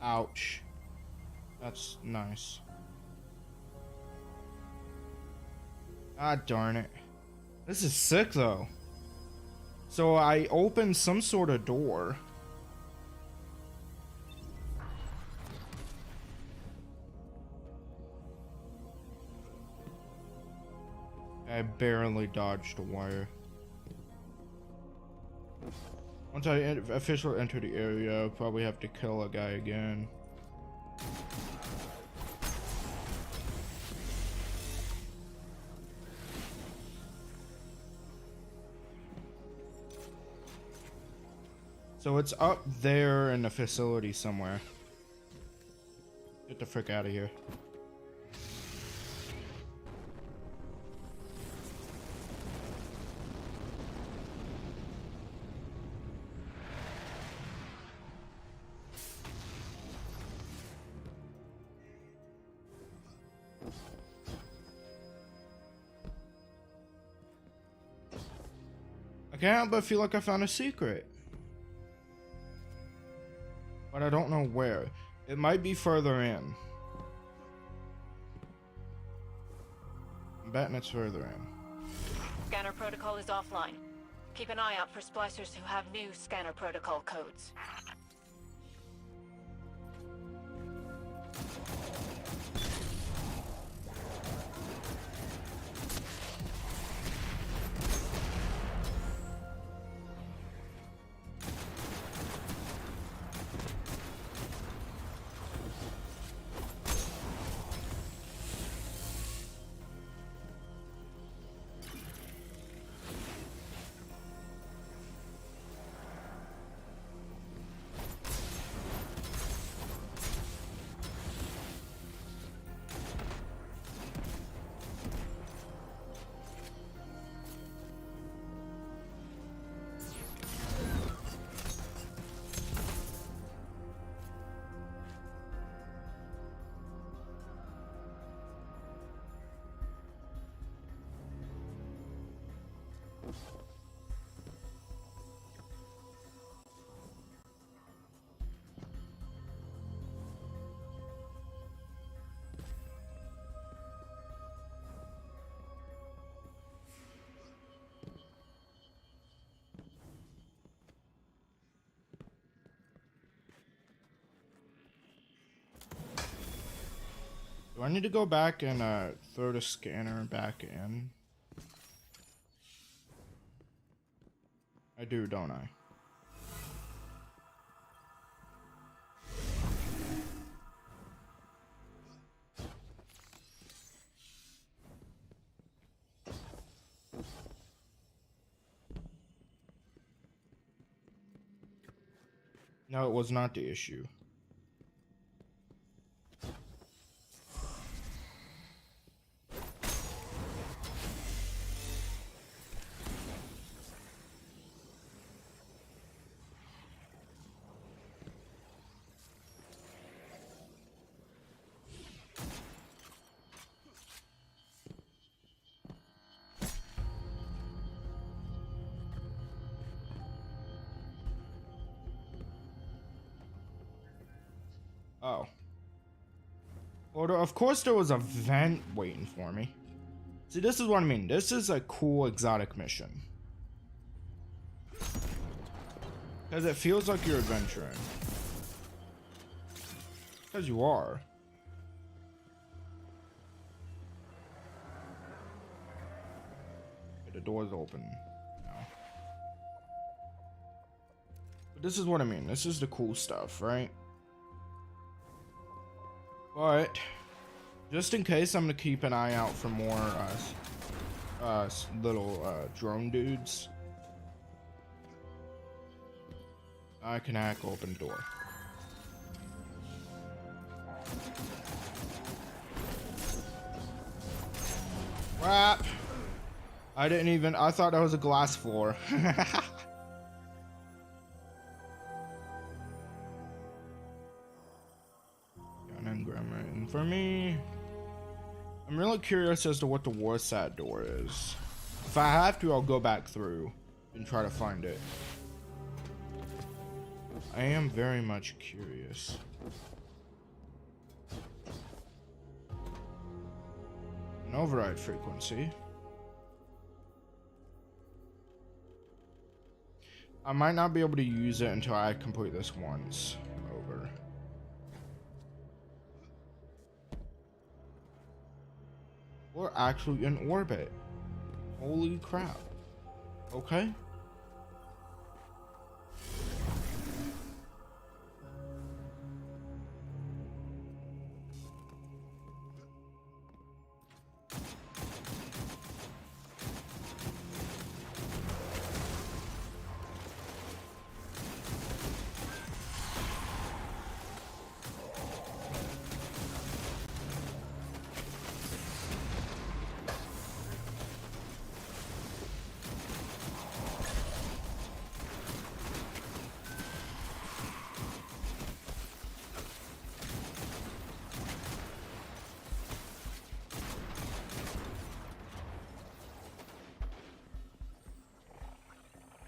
Ouch. That's nice. God darn it. This is sick though. So I opened some sort of door. I barely dodged a wire. Once I officially enter the area, I'll probably have to kill a guy again. So it's up there in the facility somewhere. Get the frick out of here. I can't help but feel like I found a secret. But I don't know where. It might be further in. I'm betting it's further in. Scanner protocol is offline. Keep an eye out for splicers who have new scanner protocol codes. Do I need to go back and throw the scanner back in? I do, don't I? No, it was not the issue. Oh. Well, of course there was a vent waiting for me. See, this is what I mean. This is a cool exotic mission. Because it feels like you're adventuring. Because you are. Okay, the door's open now. But this is what I mean. This is the cool stuff, right? But just in case, I'm gonna keep an eye out for more little drone dudes. I can hack open door. Crap! I thought that was a glass floor. And for me, I'm really curious as to what the Warsat door is. If I have to, I'll go back through and try to find it. I am very much curious. An override frequency. I might not be able to use it until I complete this once over. We're actually in orbit. Holy crap. Okay.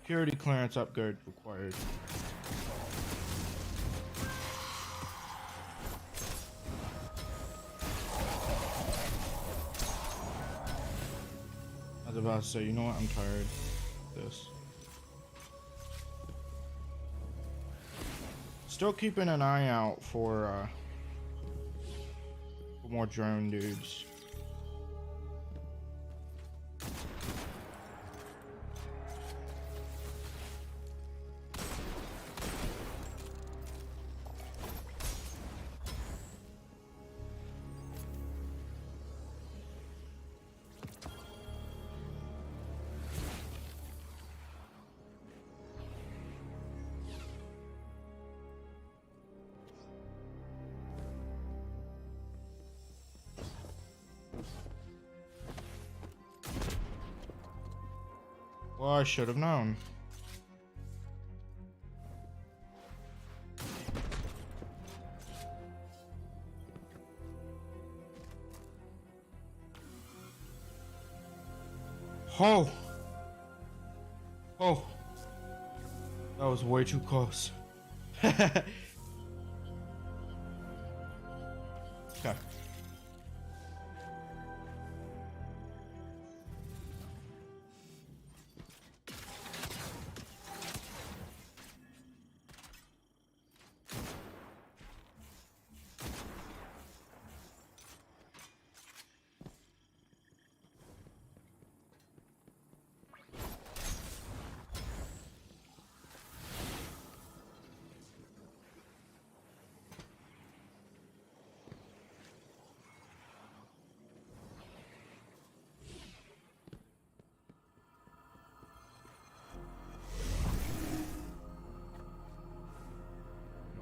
Security clearance upgrade required. I was about to say, you know what? I'm tired of this. Still keeping an eye out for more drone dudes. Well, I should have known. Oh! Oh! That was way too close. Okay.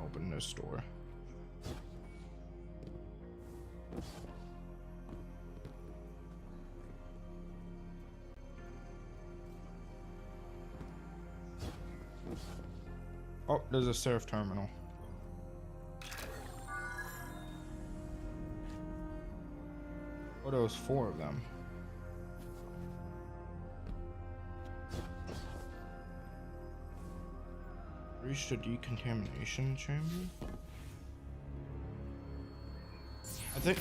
Open this door. Oh, there's a surf terminal. Oh, there was 4 of them. Reach the decontamination chamber? I think...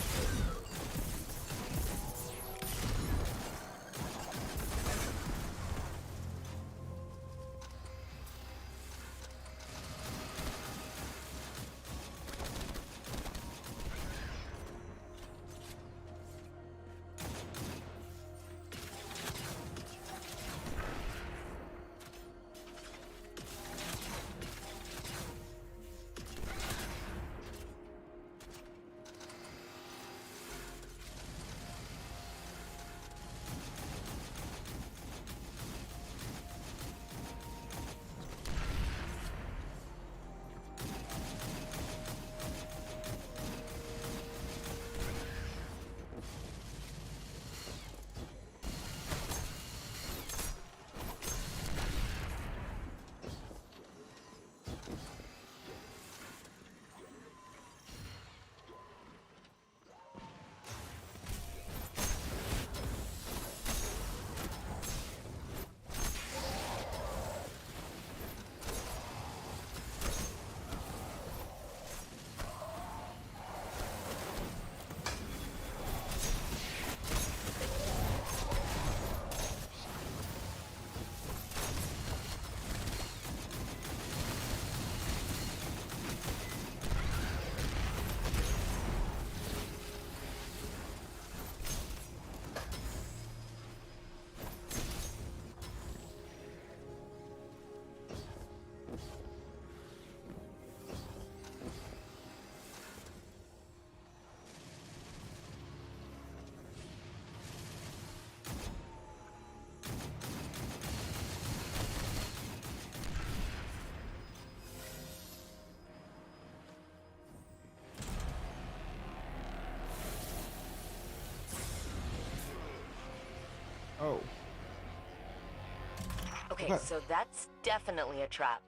Okay, so that's definitely a trap.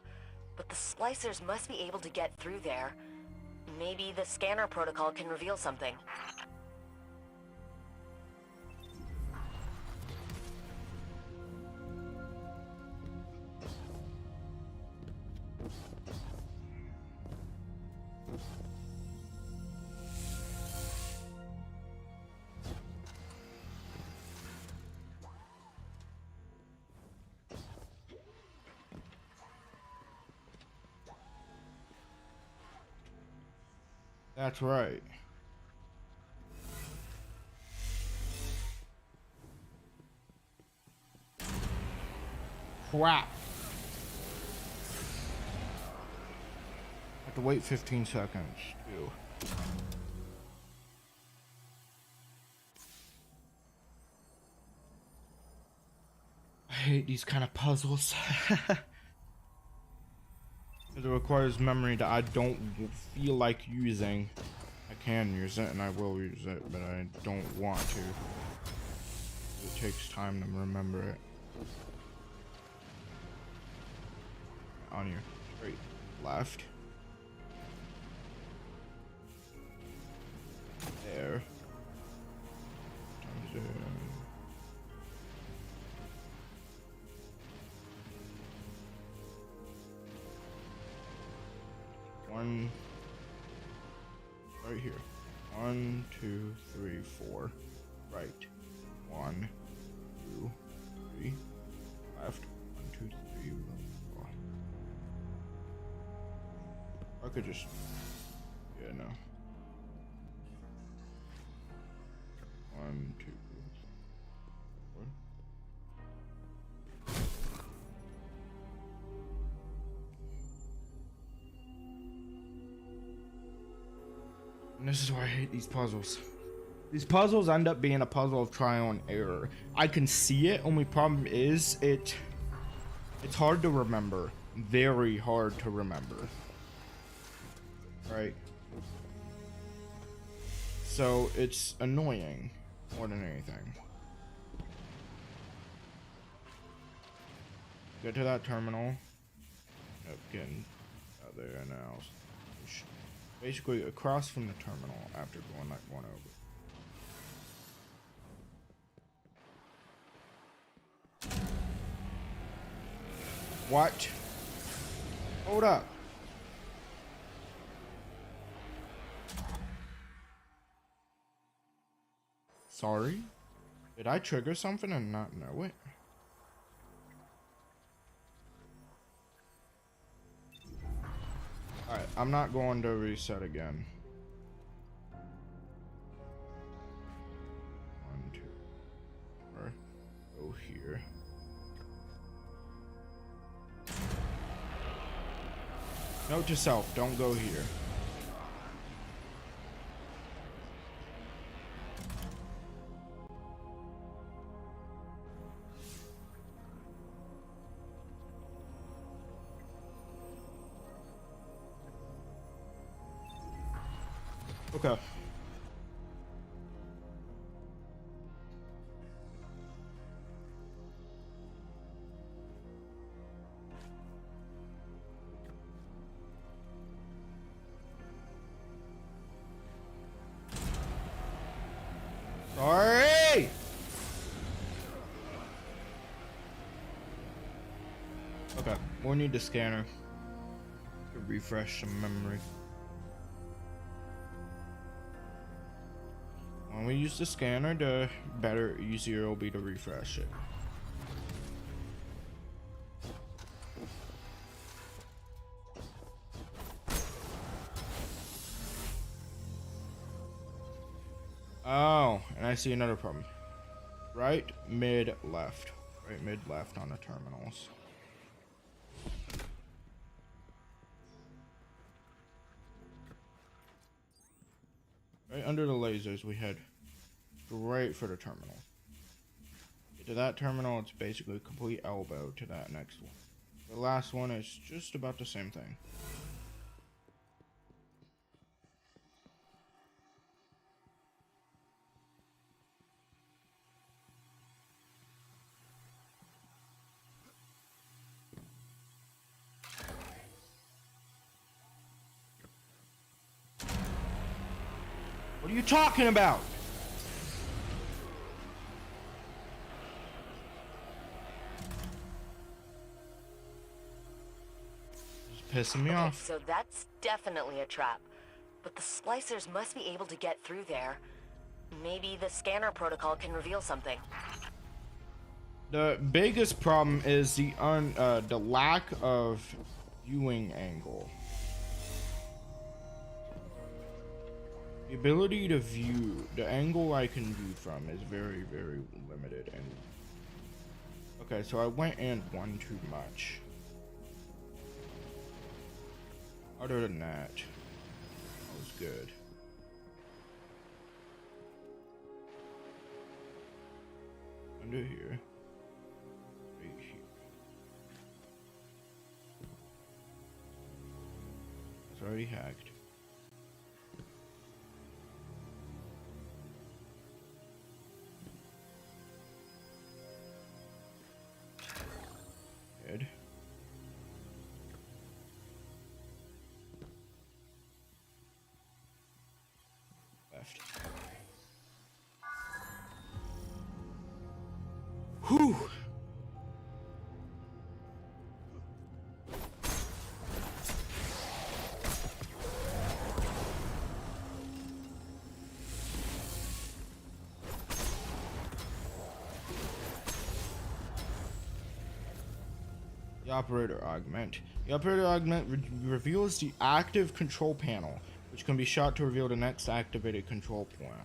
But the splicers must be able to get through there. Maybe the scanner protocol can reveal something. That's right. Crap. Have to wait 15 seconds, too. I hate these kind of puzzles. It requires memory that I don't feel like using. I can use it and I will use it, but I don't want to. It takes time to remember it. On your straight left. There. Times it. One. Right here. 1, 2, 3, 4. Right. 1, 2, 3. Left. 1, 2, 3, 4. I could just. Yeah, no. 1, 2, 4. And this is why I hate these puzzles. These puzzles end up being a puzzle of trial and error. I can see it, only problem is it's hard to remember. Very hard to remember. Right? So it's annoying more than anything. Get to that terminal. Yep, getting out there now. Basically across from the terminal after going like one over. What? Hold up. Sorry? Did I trigger something and not know it? Alright, I'm not going to reset again. 1, 2, 4. Go here. Note to self, don't go here. Okay. Sorry! Okay, we'll need the scanner to refresh some memory. When we use the scanner, the easier it'll be to refresh it. Oh, and I see another problem. Right, mid, left. Right, mid, left on the terminals. Right under the lasers, we head straight for the terminal. Get to that terminal, it's basically a complete elbow to that next one. The last one is just about the same thing. What are you talking about? Just pissing me off. So that's definitely a trap. But the splicers must be able to get through there. Maybe the scanner protocol can reveal something. The biggest problem is the lack of viewing angle. The ability to view, the angle I can view from is very, very limited. And okay, so I went in one too much. Other than that, that was good. Under here. Right here. It's already hacked. Good. Left. Whew. The operator augment. The operator augment reveals the active control panel, which can be shot to reveal the next activated control panel.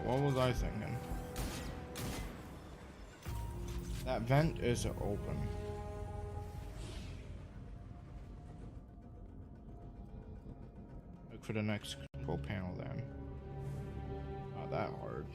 What was I thinking? That vent is open. Look for the next control panel then. Not that hard.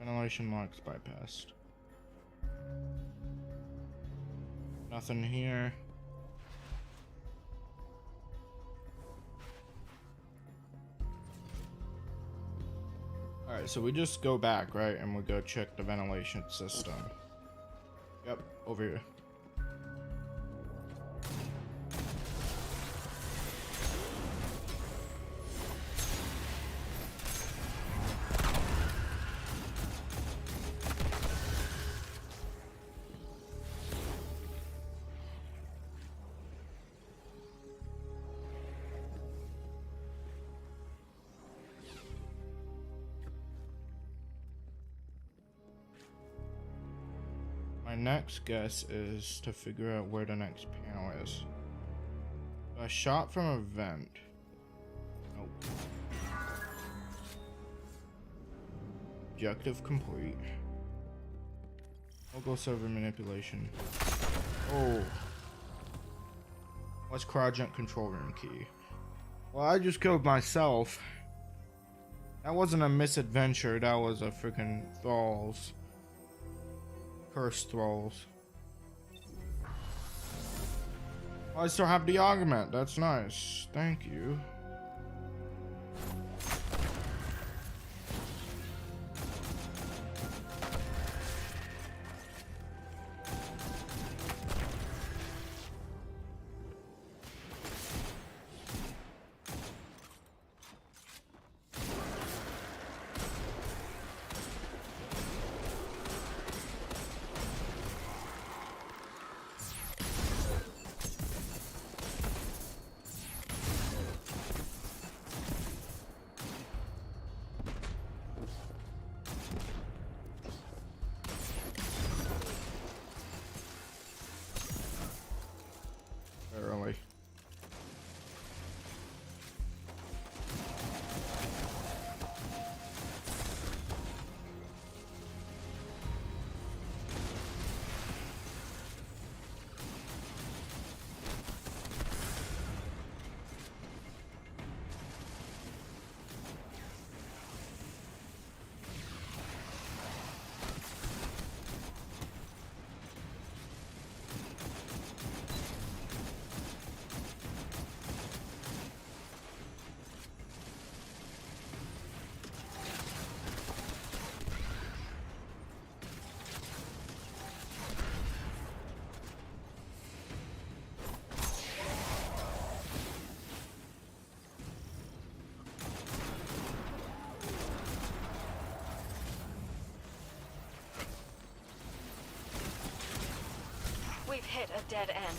Ventilation locks bypassed. Nothing here. Alright, so we just go back, right? And we go check the ventilation system. Yep, over here. My next guess is to figure out where the next panel is. A shot from a vent. Nope. Objective complete. Local server manipulation. Oh. What's cryogenic control room key? Well, I just killed myself. That wasn't a misadventure, that was a freaking thralls. Cursed thralls. I still have the augment. That's nice. Thank you. Barely. We've hit a dead end.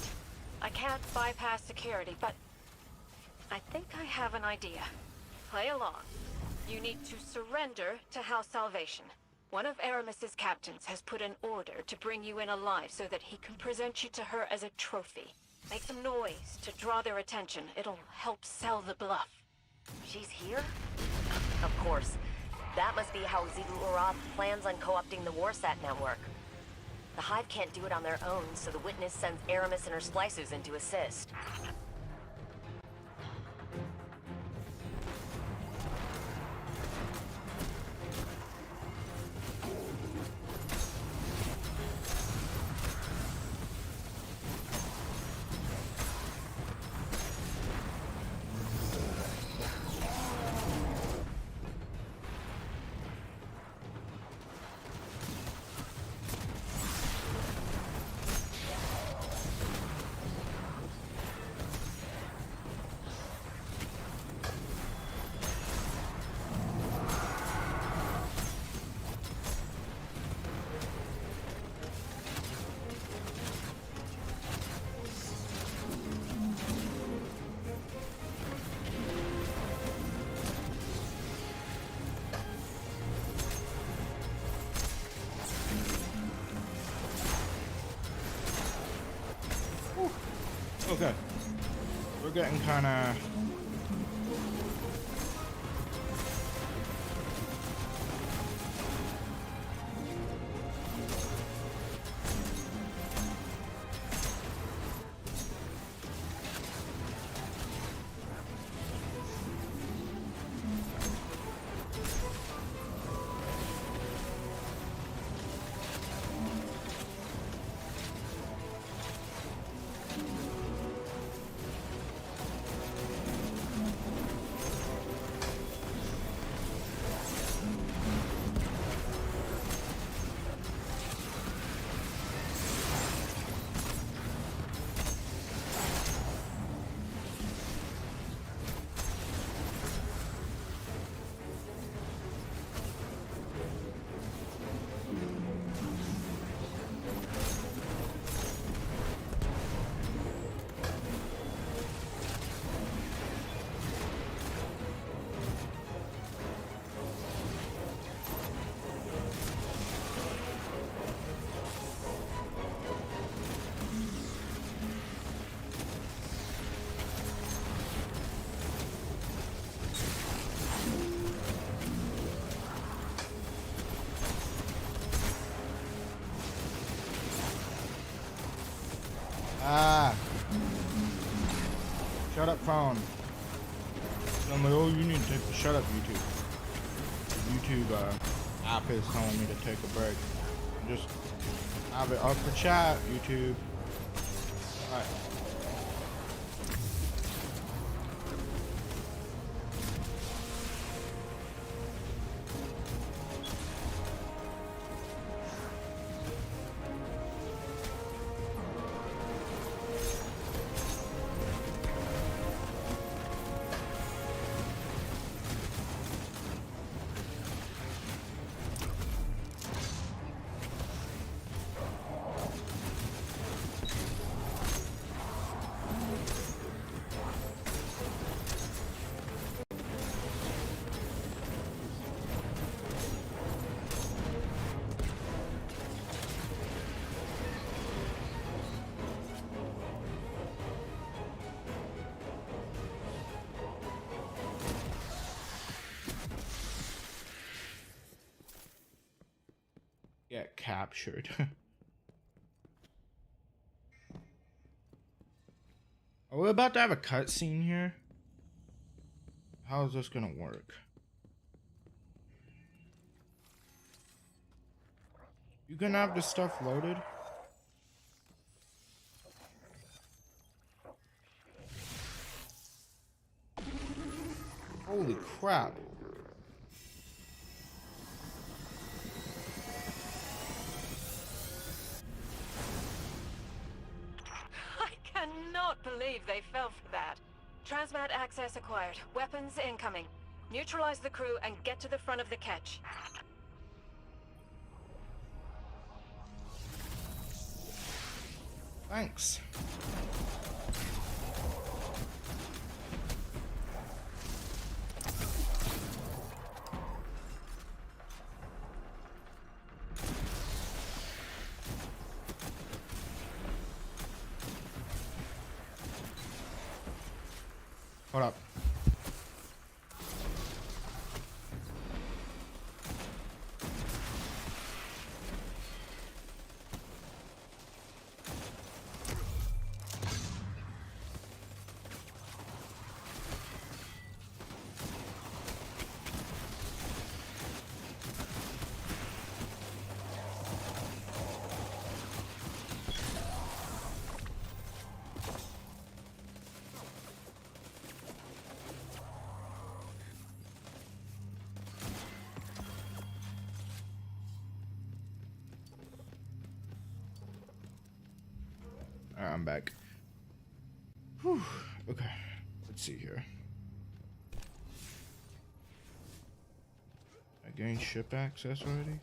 I can't bypass security, but I think I have an idea. Play along. You need to surrender to House Salvation. One of Aramis's captains has put an order to bring you in alive so that he can present you to her as a trophy. Make some noise to draw their attention. It'll help sell the bluff. She's here? Of course. That must be how Xivu Arath plans on co-opting the Warsat network. The Hive can't do it on their own, so the Witness sends Aramis and her splicers in to assist. Okay. We're getting kind of... Ah. Shut up, phone. I'm like, oh, you need to take the shut up, YouTube. YouTube app is telling me to take a break. Just have it up for chat, YouTube. Alright. captured. Are we about to have a cutscene here? How is this gonna work? You gonna have the stuff loaded? Holy crap. I cannot believe they fell for that. Transmat access acquired. Weapons incoming. Neutralize the crew and get to the front of the catch. Thanks. Hold up. Alright, I'm back. Whew. Okay, let's see here. I gained ship access already?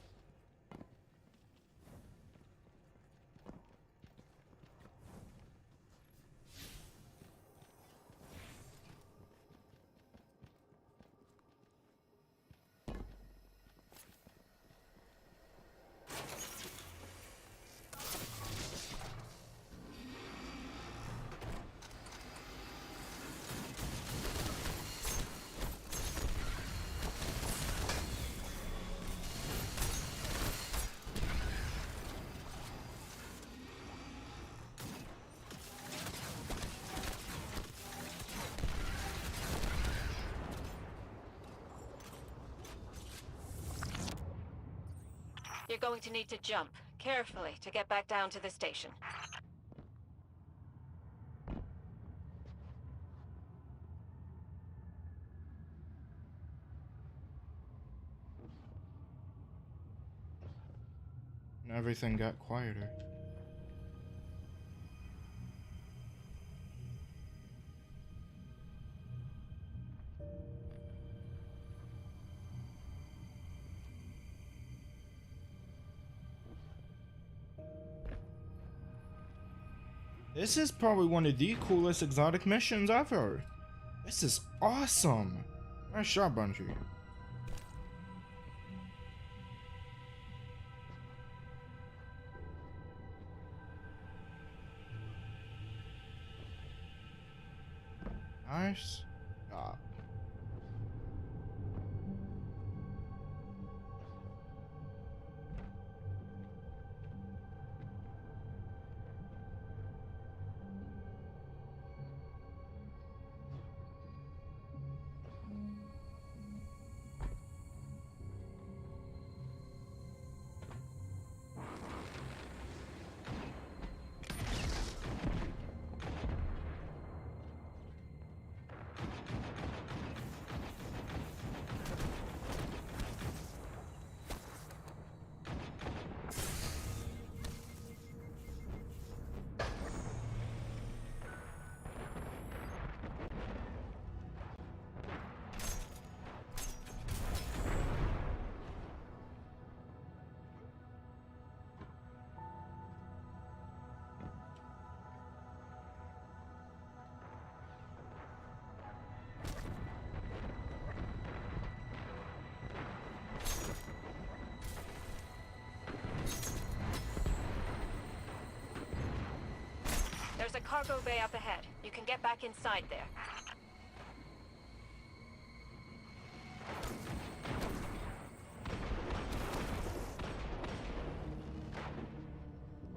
You're going to need to jump carefully to get back down to the station. And everything got quieter. This is probably one of the coolest exotic missions ever. This is awesome. Nice shot, Bungie. Nice job. There's a cargo bay up ahead. You can get back inside there.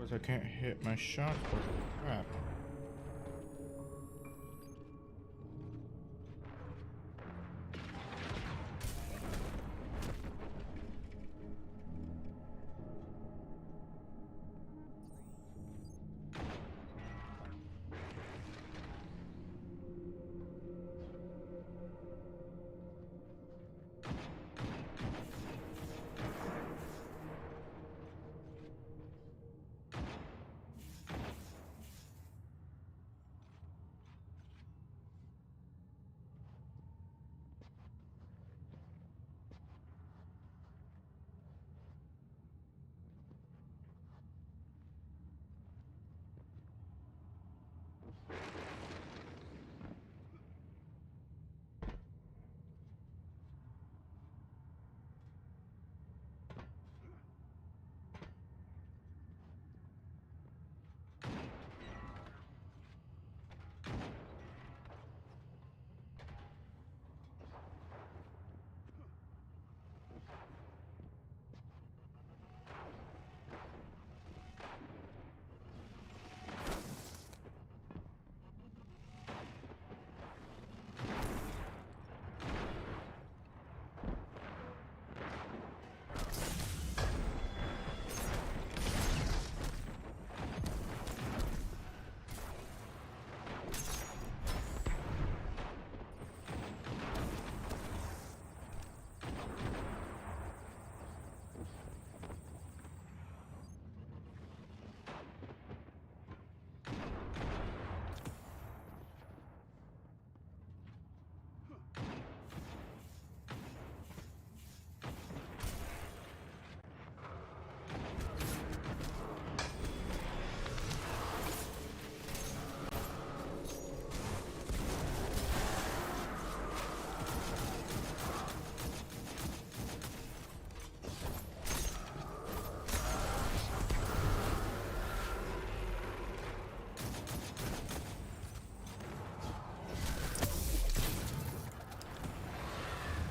Because I can't hit my shot. Crap.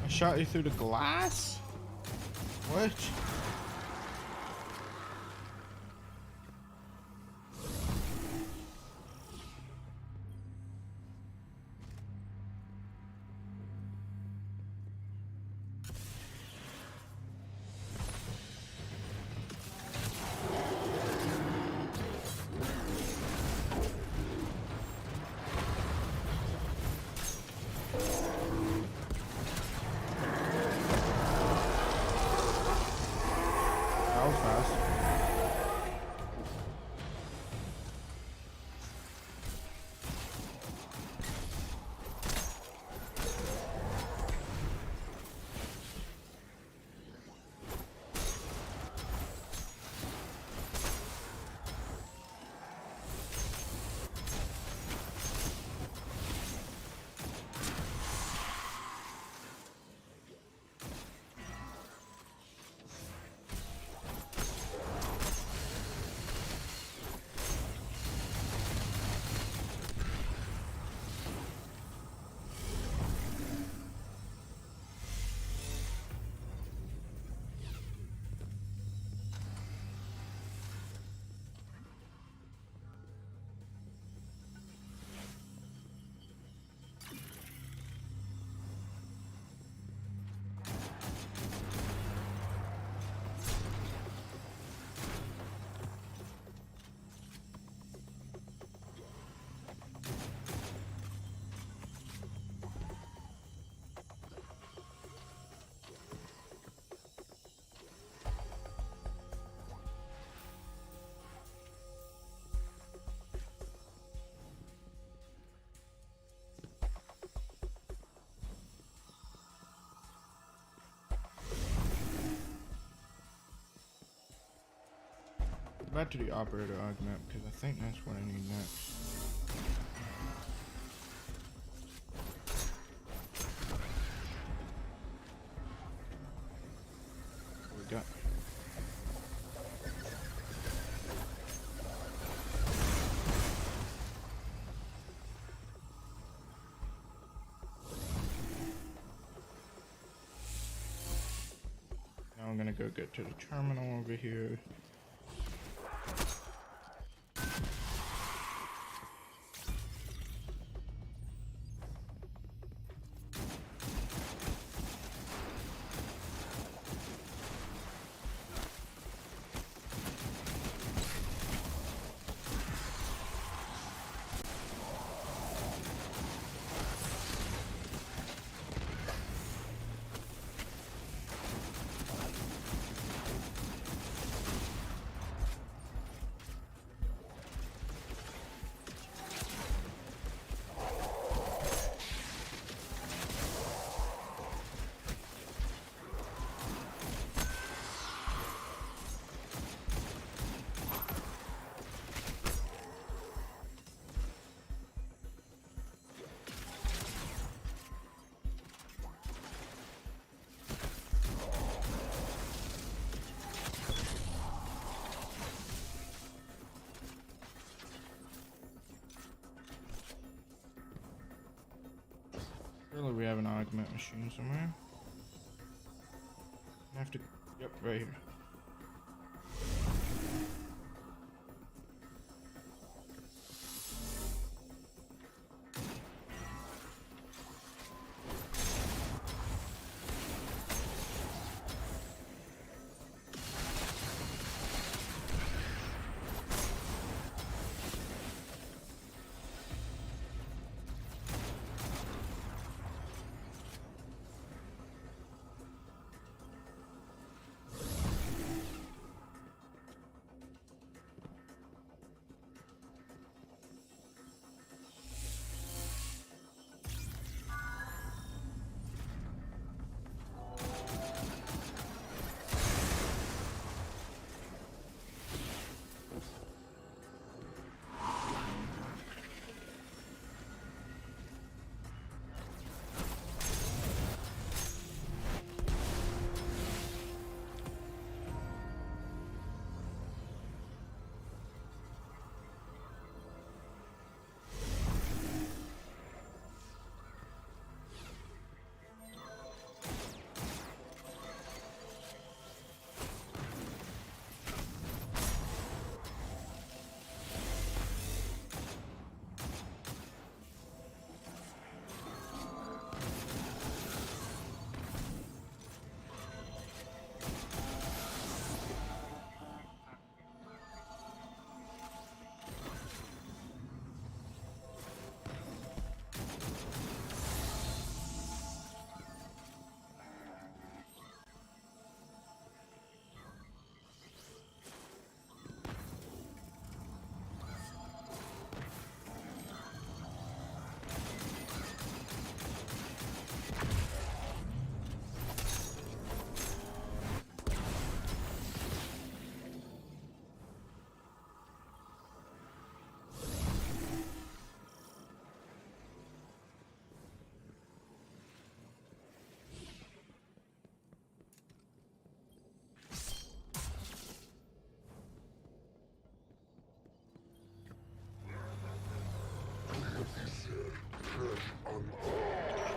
Shot you through the glass? What? That was fast. Back to the operator augment because I think that's what I need next. What we got? Now I'm gonna go get to the terminal over here. Know that we have an augment machine somewhere. I have to. Yep, right here.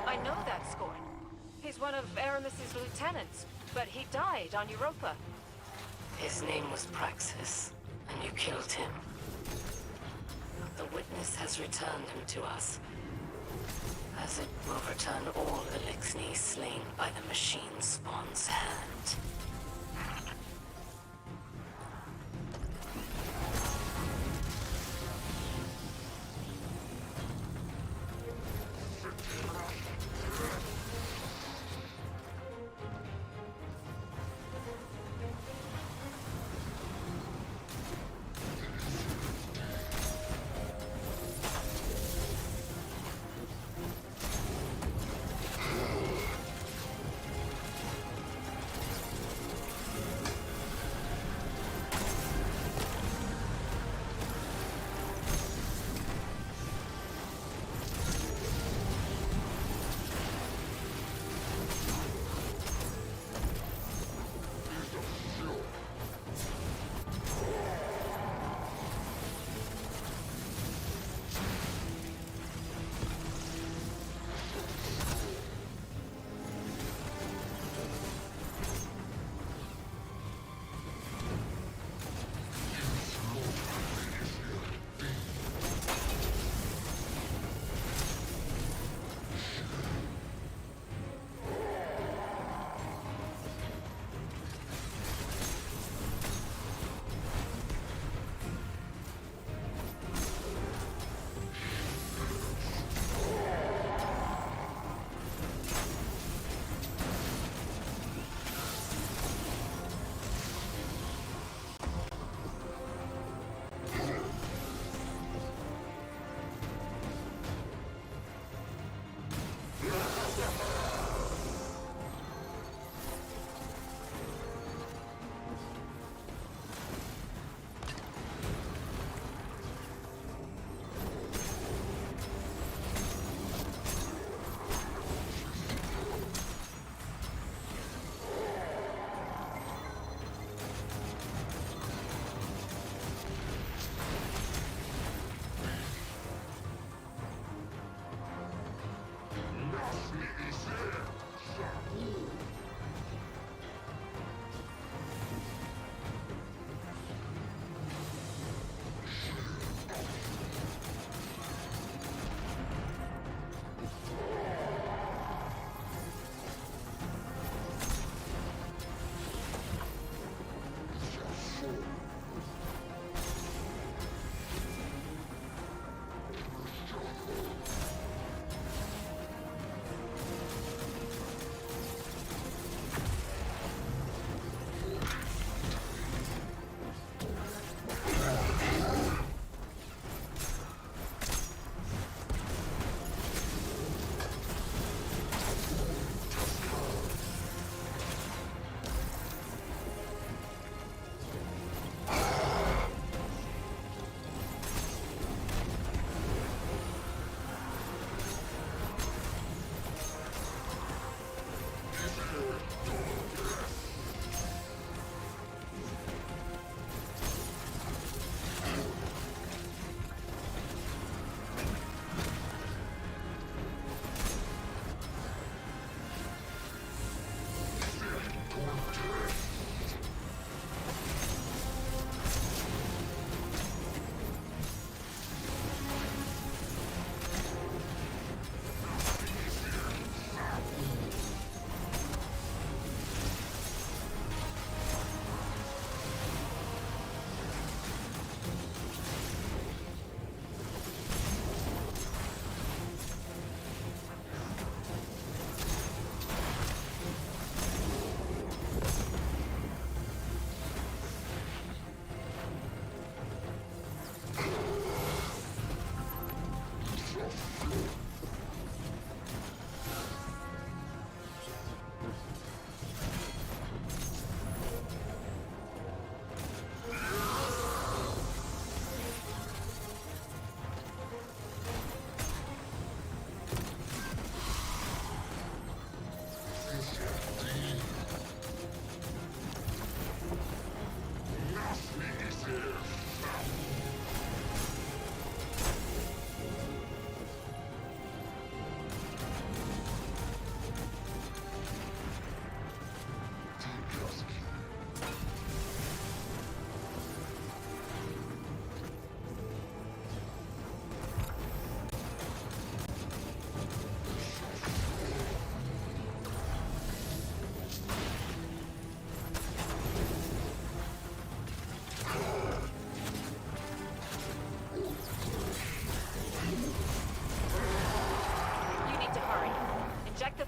I know that Scorn. He's one of Aramis's lieutenants, but he died on Europa. His name was Praxis, and you killed him. The witness has returned him to us, as it will return all Elixni slain by the machine spawn's hand.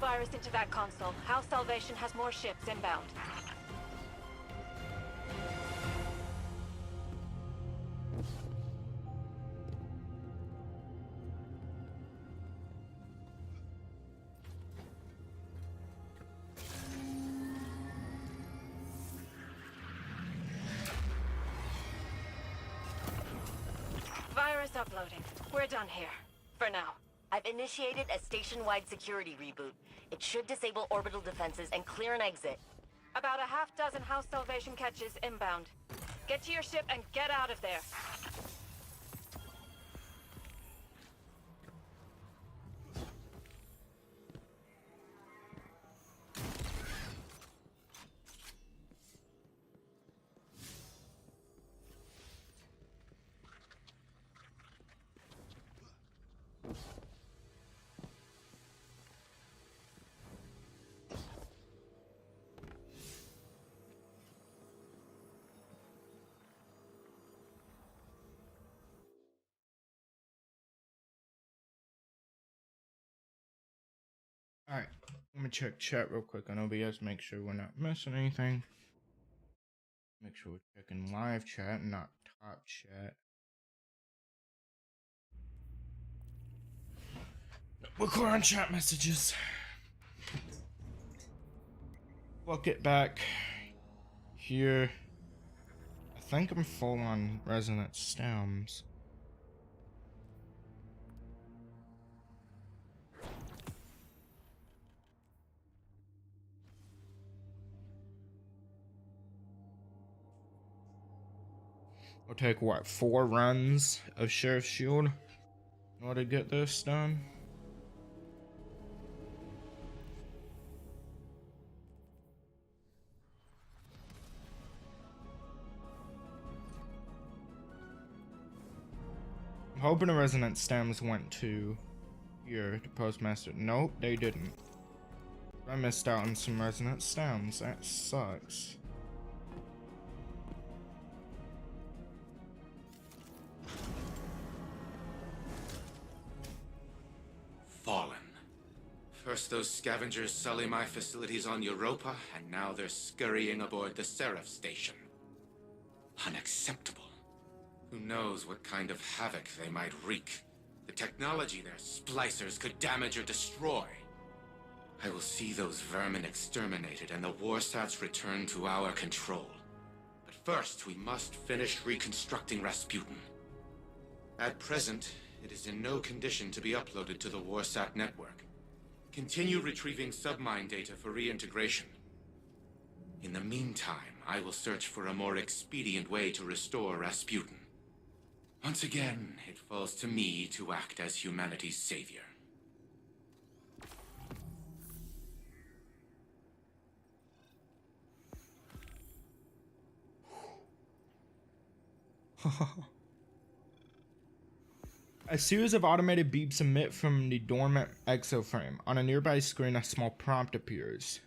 virus into that console. House Salvation has more ships inbound. Virus uploading. We're done here. For now. I've initiated a station-wide security reboot. It should disable orbital defenses and clear an exit. About a half dozen House Salvation catches inbound. Get to your ship and get out of there. Alright, let me check chat real quick on OBS, make sure we're not missing anything. Make sure we're checking live chat, not top chat. We're clear on chat messages. We'll get back here. I think I'm full on resonant stems. We'll take what, 4 runs of Sheriff's Shield in order to get this done. I'm hoping the resonant stems went to here to Postmaster. Nope, they didn't. I missed out on some resonant stems. That sucks. Fallen. First those scavengers sully my facilities on Europa, and now they're scurrying aboard the Seraph station. Unacceptable. Who knows what kind of havoc they might wreak. The technology their splicers could damage or destroy. I will see those vermin exterminated and the Warsats returned to our control. But first, we must finish reconstructing Rasputin. At present, it is in no condition to be uploaded to the Warsat network. Continue retrieving submine data for reintegration. In the meantime, I will search for a more expedient way to restore Rasputin. Once again, it falls to me to act as humanity's savior. A series of automated beeps emit from the dormant exoframe. On a nearby screen, a small prompt appears.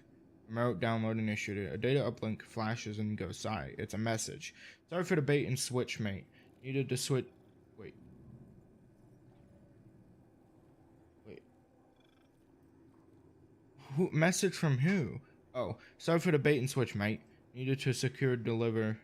Remote download initiated. A data uplink flashes and goes silent. It's a message. Sorry for the bait and switch, mate. Needed to switch. Wait. Who? Message from who? Oh, sorry for the bait and switch, mate. Needed to secure deliver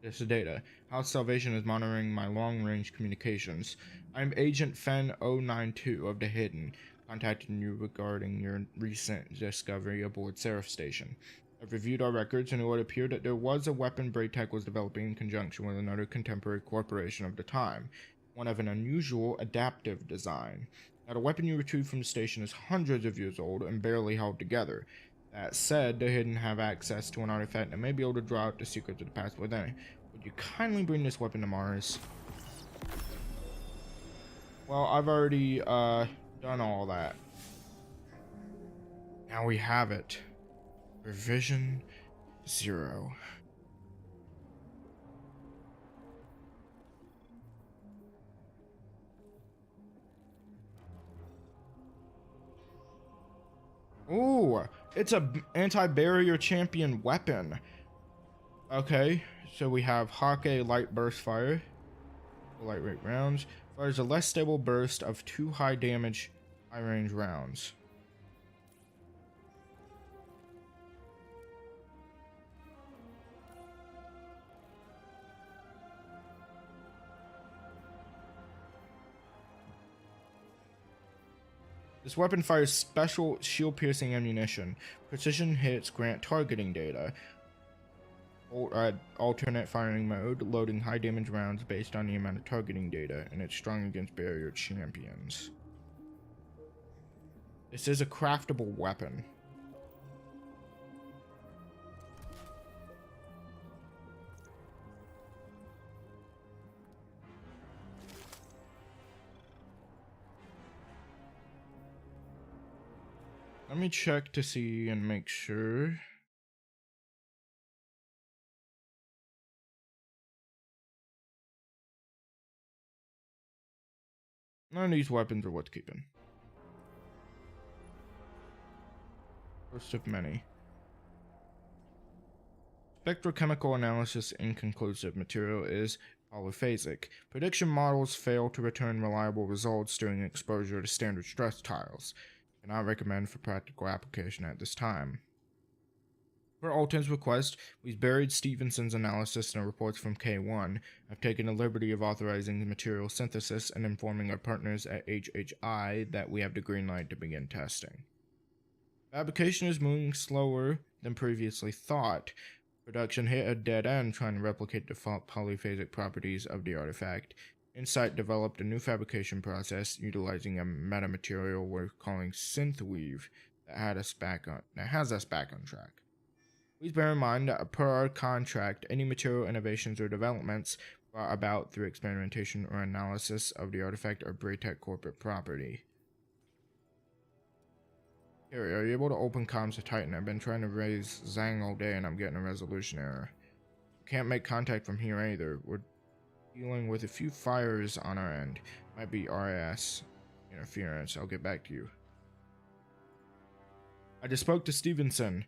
this data. House Salvation is monitoring my long-range communications. I'm Agent Fen 092 of the Hidden, contacting you regarding your recent discovery aboard Seraph Station. I've reviewed our records, and it would appear that there was a weapon Braytech was developing in conjunction with another contemporary corporation of the time, one of an unusual adaptive design. Now, the weapon you retrieved from the station is hundreds of years old and barely held together. That said, the Hidden have access to an artifact that may be able to draw out the secrets of the past within it. Would you kindly bring this weapon to Mars? Well, I've already done all that. Now we have it. Revision 0. Ooh, it's a anti-barrier champion weapon. Okay, so we have Hawkeye light burst fire. Light rate rounds. Fires a less stable burst of 2 high damage, high range rounds. This weapon fires special shield-piercing ammunition. Precision hits grant targeting data. Alternate firing mode, loading high damage rounds based on the amount of targeting data, and it's strong against barrier champions. This is a craftable weapon. Let me check to see and make sure. None of these weapons are worth keeping. First of many. Spectrochemical analysis inconclusive. Material is polyphasic. Prediction models fail to return reliable results during exposure to standard stress tiles. Cannot recommend for practical application at this time. Per Alton's request, we've buried Stevenson's analysis in our reports from K1. I've taken the liberty of authorizing the material synthesis and informing our partners at HHI that we have the green light to begin testing. Fabrication is moving slower than previously thought. Production hit a dead end trying to replicate the polyphasic properties of the artifact. Insight developed a new fabrication process utilizing a metamaterial we're calling synthweave that has us back on track. Please bear in mind that per our contract, any material innovations or developments brought about through experimentation or analysis of the artifact are Braytech corporate property. Harry, are you able to open comms to Titan? I've been trying to raise Zhang all day and I'm getting a resolution error. Can't make contact from here either. We're dealing with a few fires on our end. Might be RAS interference. I'll get back to you. I just spoke to Stevenson.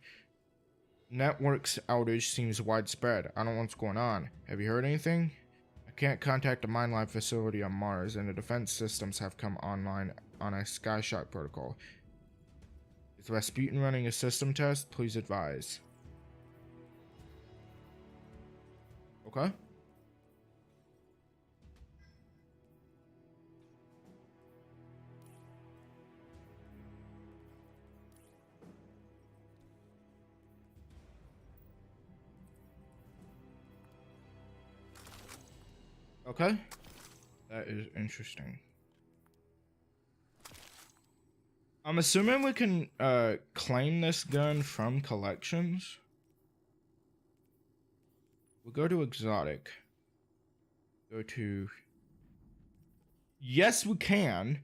Network's outage seems widespread. I don't know what's going on. Have you heard anything? I can't contact the mine life facility on Mars, and the defense systems have come online on a Skyshock protocol. Is Rasputin running a system test? Please advise. Okay. Okay. That is interesting. I'm assuming we can claim this gun from collections. We'll go to exotic. Go to... Yes, we can,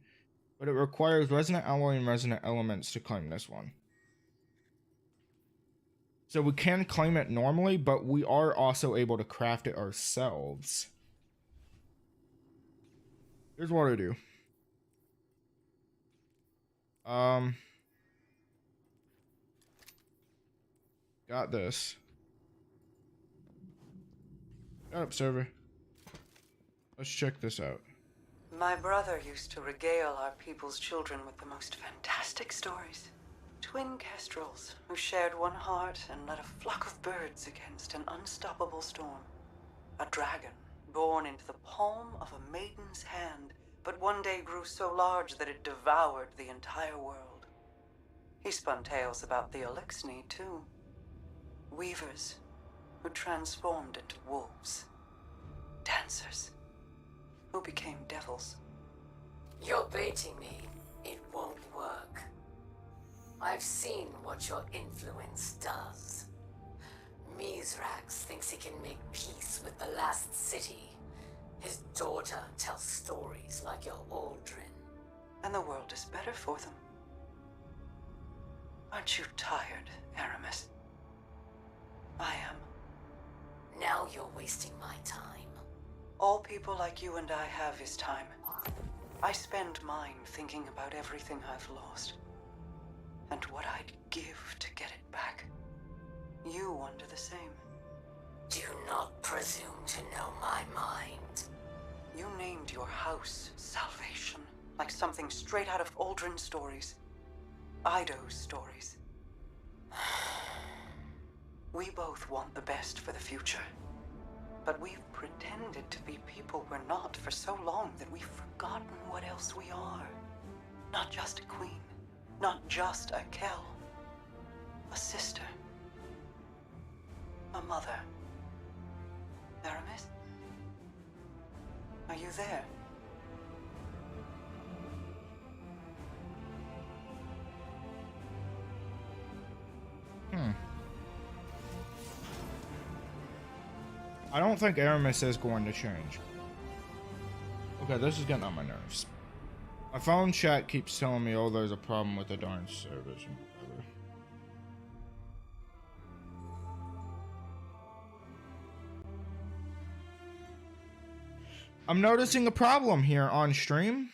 but it requires resonant alloy and resonant elements to claim this one. So we can claim it normally, but we are also able to craft it ourselves. Here's what I do. Got this. Got up, server. Let's check this out. My brother used to regale our people's children with the most fantastic stories. Twin kestrels who shared one heart and led a flock of birds against an unstoppable storm. A dragon born into the palm of a maiden's hand, but one day grew so large that it devoured the entire world. He spun tales about the Elixni, too. Weavers who transformed into wolves. Dancers who became devils. You're baiting me. It won't work. I've seen what your influence does. Mizrax thinks he can make peace with the last city. His daughter tells stories like your Aldrin. And the world is better for them. Aren't you tired, Aramis? I am. Now you're wasting my time. All people like you and I have is time. I spend mine thinking about everything I've lost. And what I'd give to get it back. You wonder the same. Do not presume to know my mind. You named your house Salvation, like something straight out of Aldrin stories. Ido's stories. We both want the best for the future. But we've pretended to be people we're not for so long that we've forgotten what else we are. Not just a queen, not just a Kel. A sister. A mother. Aramis? Are you there? I don't think Aramis is going to change. Okay, this is getting on my nerves. My phone chat keeps telling me, oh, there's a problem with the darn service and whatever. I'm noticing a problem here on stream.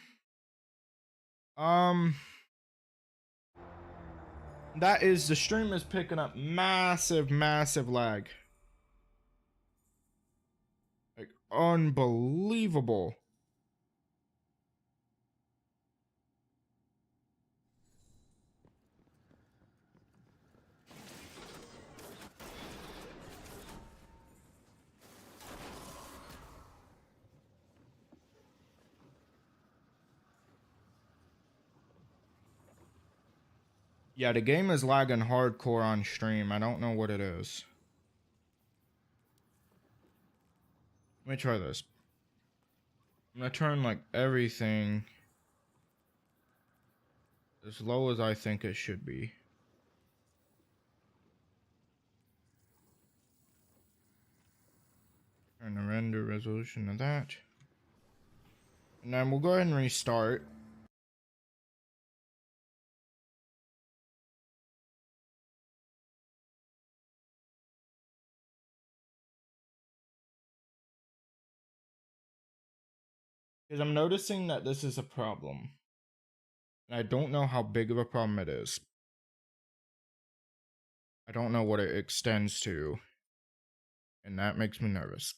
That is, the stream is picking up massive lag. Like, unbelievable. Yeah, the game is lagging hardcore on stream. I don't know what it is. Let me try this. I'm gonna turn like everything as low as I think it should be. Turn the render resolution of that. And then we'll go ahead and restart. Because I'm noticing that this is a problem. And I don't know how big of a problem it is. I don't know what it extends to. And that makes me nervous.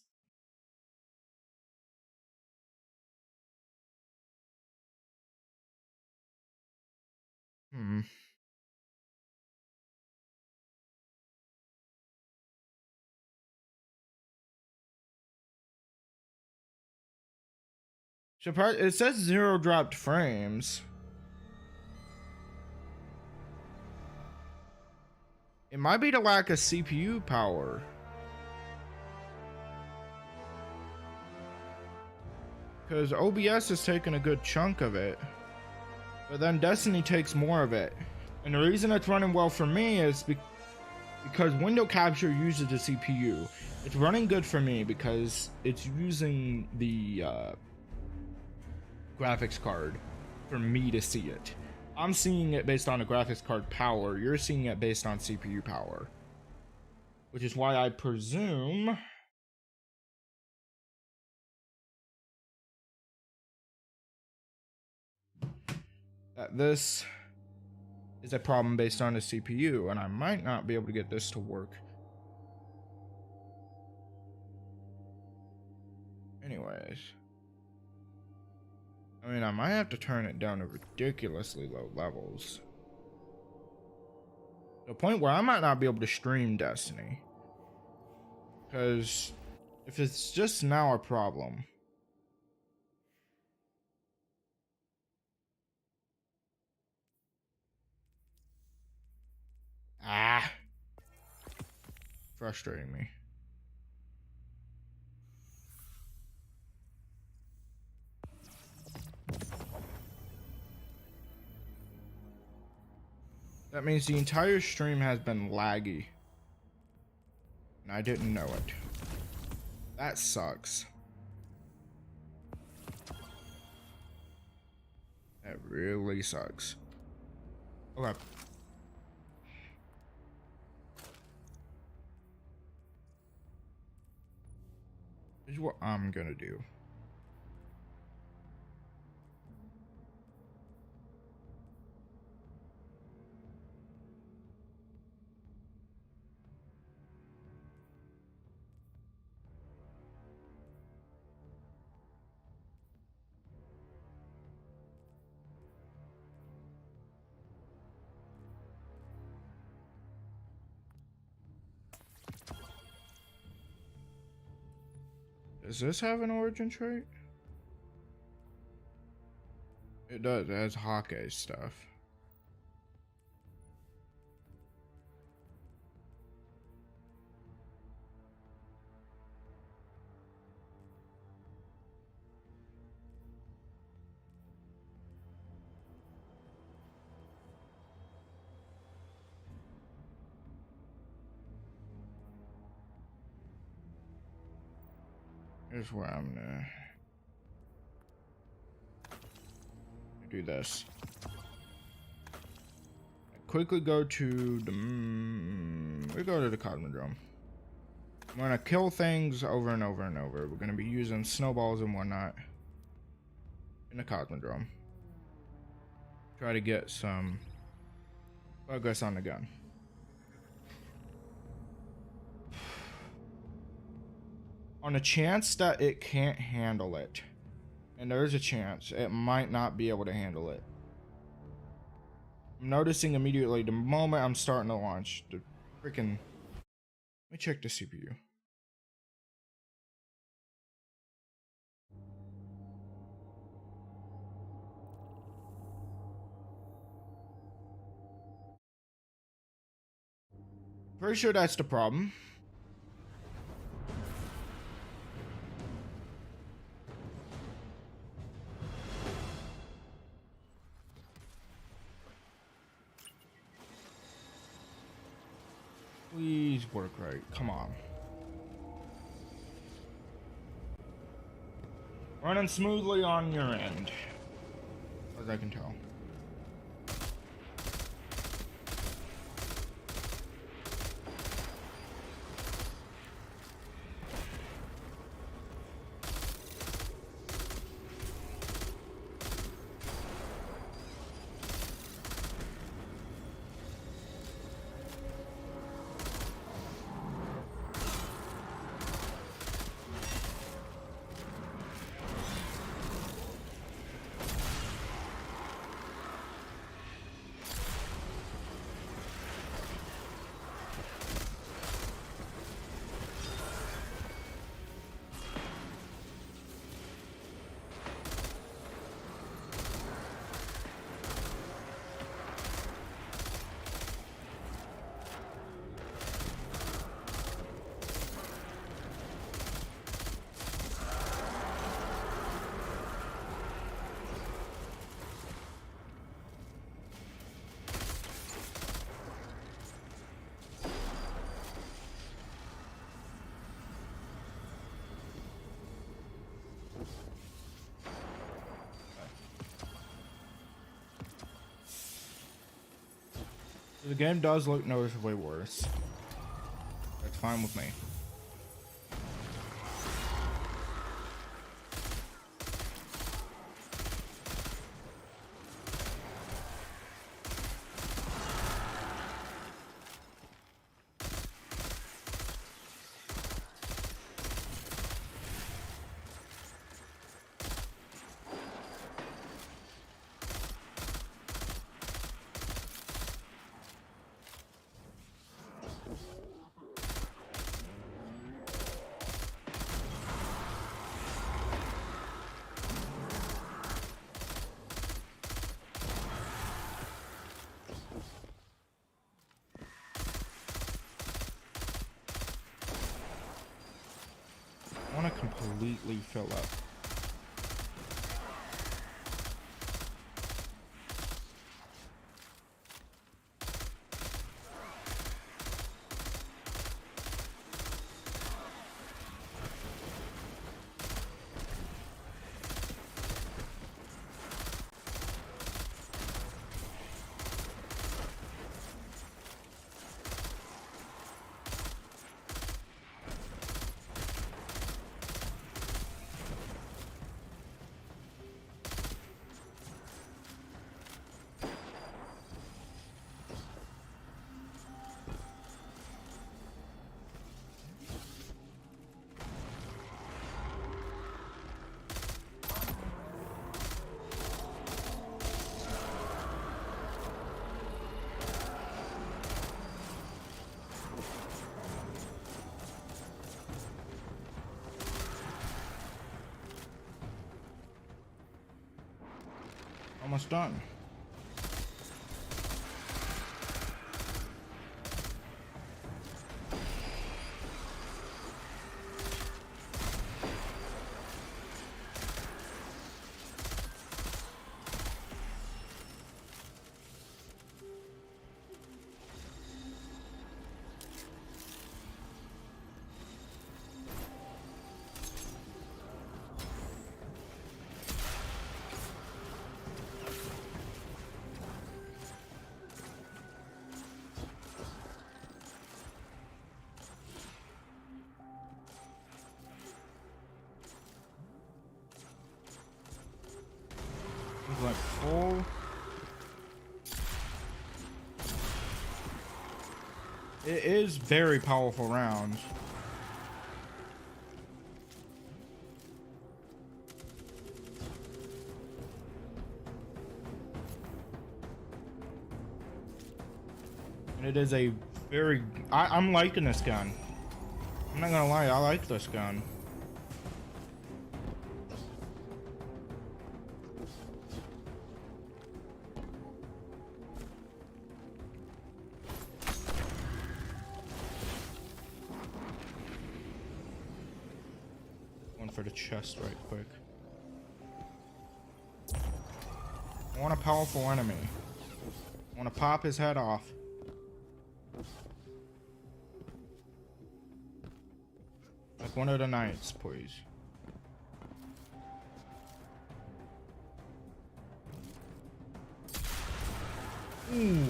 It says 0 dropped frames. It might be the lack of CPU power. Because OBS is taking a good chunk of it. But then Destiny takes more of it. And the reason it's running well for me is because window capture uses the CPU. It's running good for me because it's using the graphics card for me to see it. I'm seeing it based on the graphics card power. You're seeing it based on CPU power. Which is why I presume that this is a problem based on the CPU, and I might not be able to get this to work. Anyways. I mean, I might have to turn it down to ridiculously low levels. To the point where I might not be able to stream Destiny. Because if it's just now a problem. Frustrating me. That means the entire stream has been laggy. And I didn't know it. That sucks. That really sucks. Okay. Here's what I'm gonna do. Does this have an origin trait? It does. It has Hawkeye stuff. Here's where I'm gonna do this. Quickly go to the we go to the Cosmodrome. I'm gonna kill things over and over and over. We're gonna be using snowballs and whatnot in the Cosmodrome. Try to get some progress on the gun. On a chance that it can't handle it, and there's a chance it might not be able to handle it. I'm noticing immediately the moment I'm starting to launch the freaking. Let me check the CPU. Pretty sure that's the problem. Please work right. Come on. Running smoothly on your end, as I can tell. The game does look noticeably worse. That's fine with me. I want to completely fill up. Almost done. Like full. It is very powerful rounds. And it is a very I'm liking this gun. I'm not gonna lie, I like this gun. For the chest right quick. I want a powerful enemy. I want to pop his head off. Like one of the knights, please. Ooh.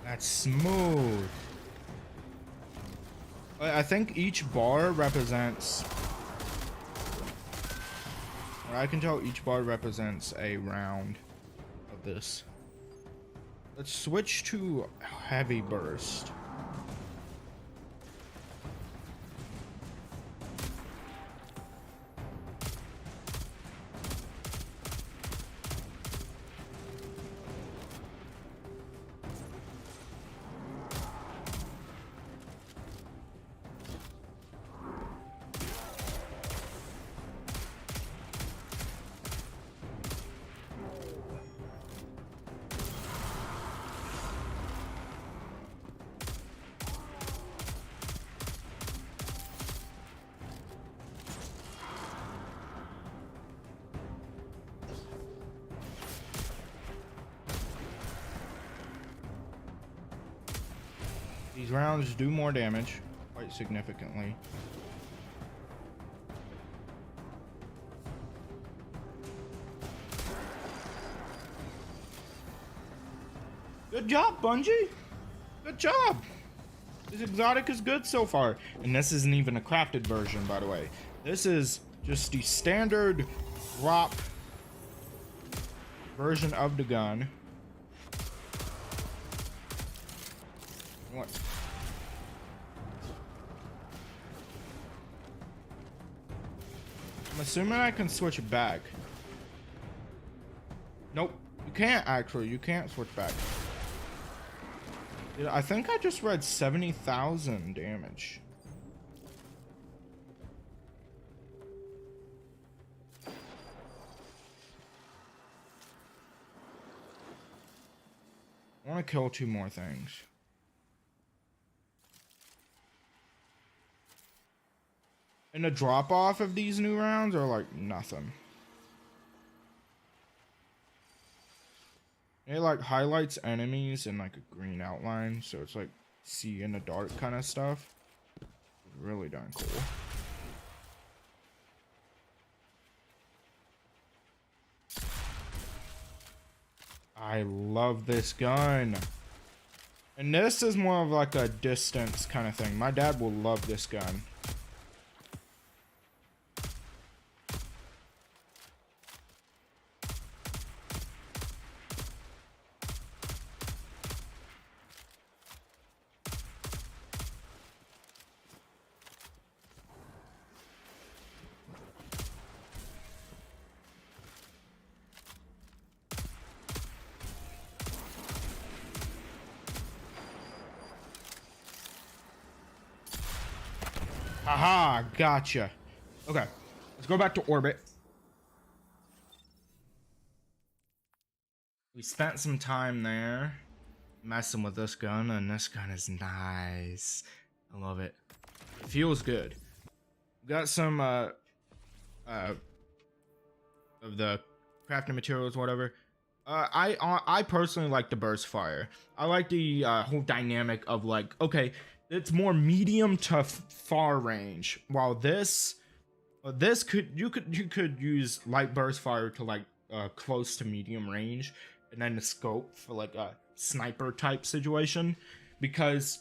That's smooth. I think each bar represents... I can tell each bar represents a round of this. Let's switch to heavy burst. These rounds do more damage, quite significantly. Good job, Bungie! Good job! This exotic is good so far. And this isn't even a crafted version, by the way. This is just the standard drop version of the gun. What? I'm assuming I can switch it back. Nope. You can't actually. You can't switch back. Yeah, I think I just read 70,000 damage. I want to kill two more things. And the drop off of these new rounds are like nothing. It like highlights enemies in like a green outline, so it's like see in the dark kind of stuff. Really darn cool. I love this gun. And this is more of like a distance kind of thing. My dad will love this gun. Aha, gotcha. Okay, let's go back to orbit. we spent some time there messing with this gun, and this gun is nice. I love it. It feels good. We got some of the crafting materials, whatever. I personally like the burst fire. I like the whole dynamic of like, okay, it's more medium to far range, while this you could use light burst fire to like close to medium range, and then the scope for like a sniper type situation, because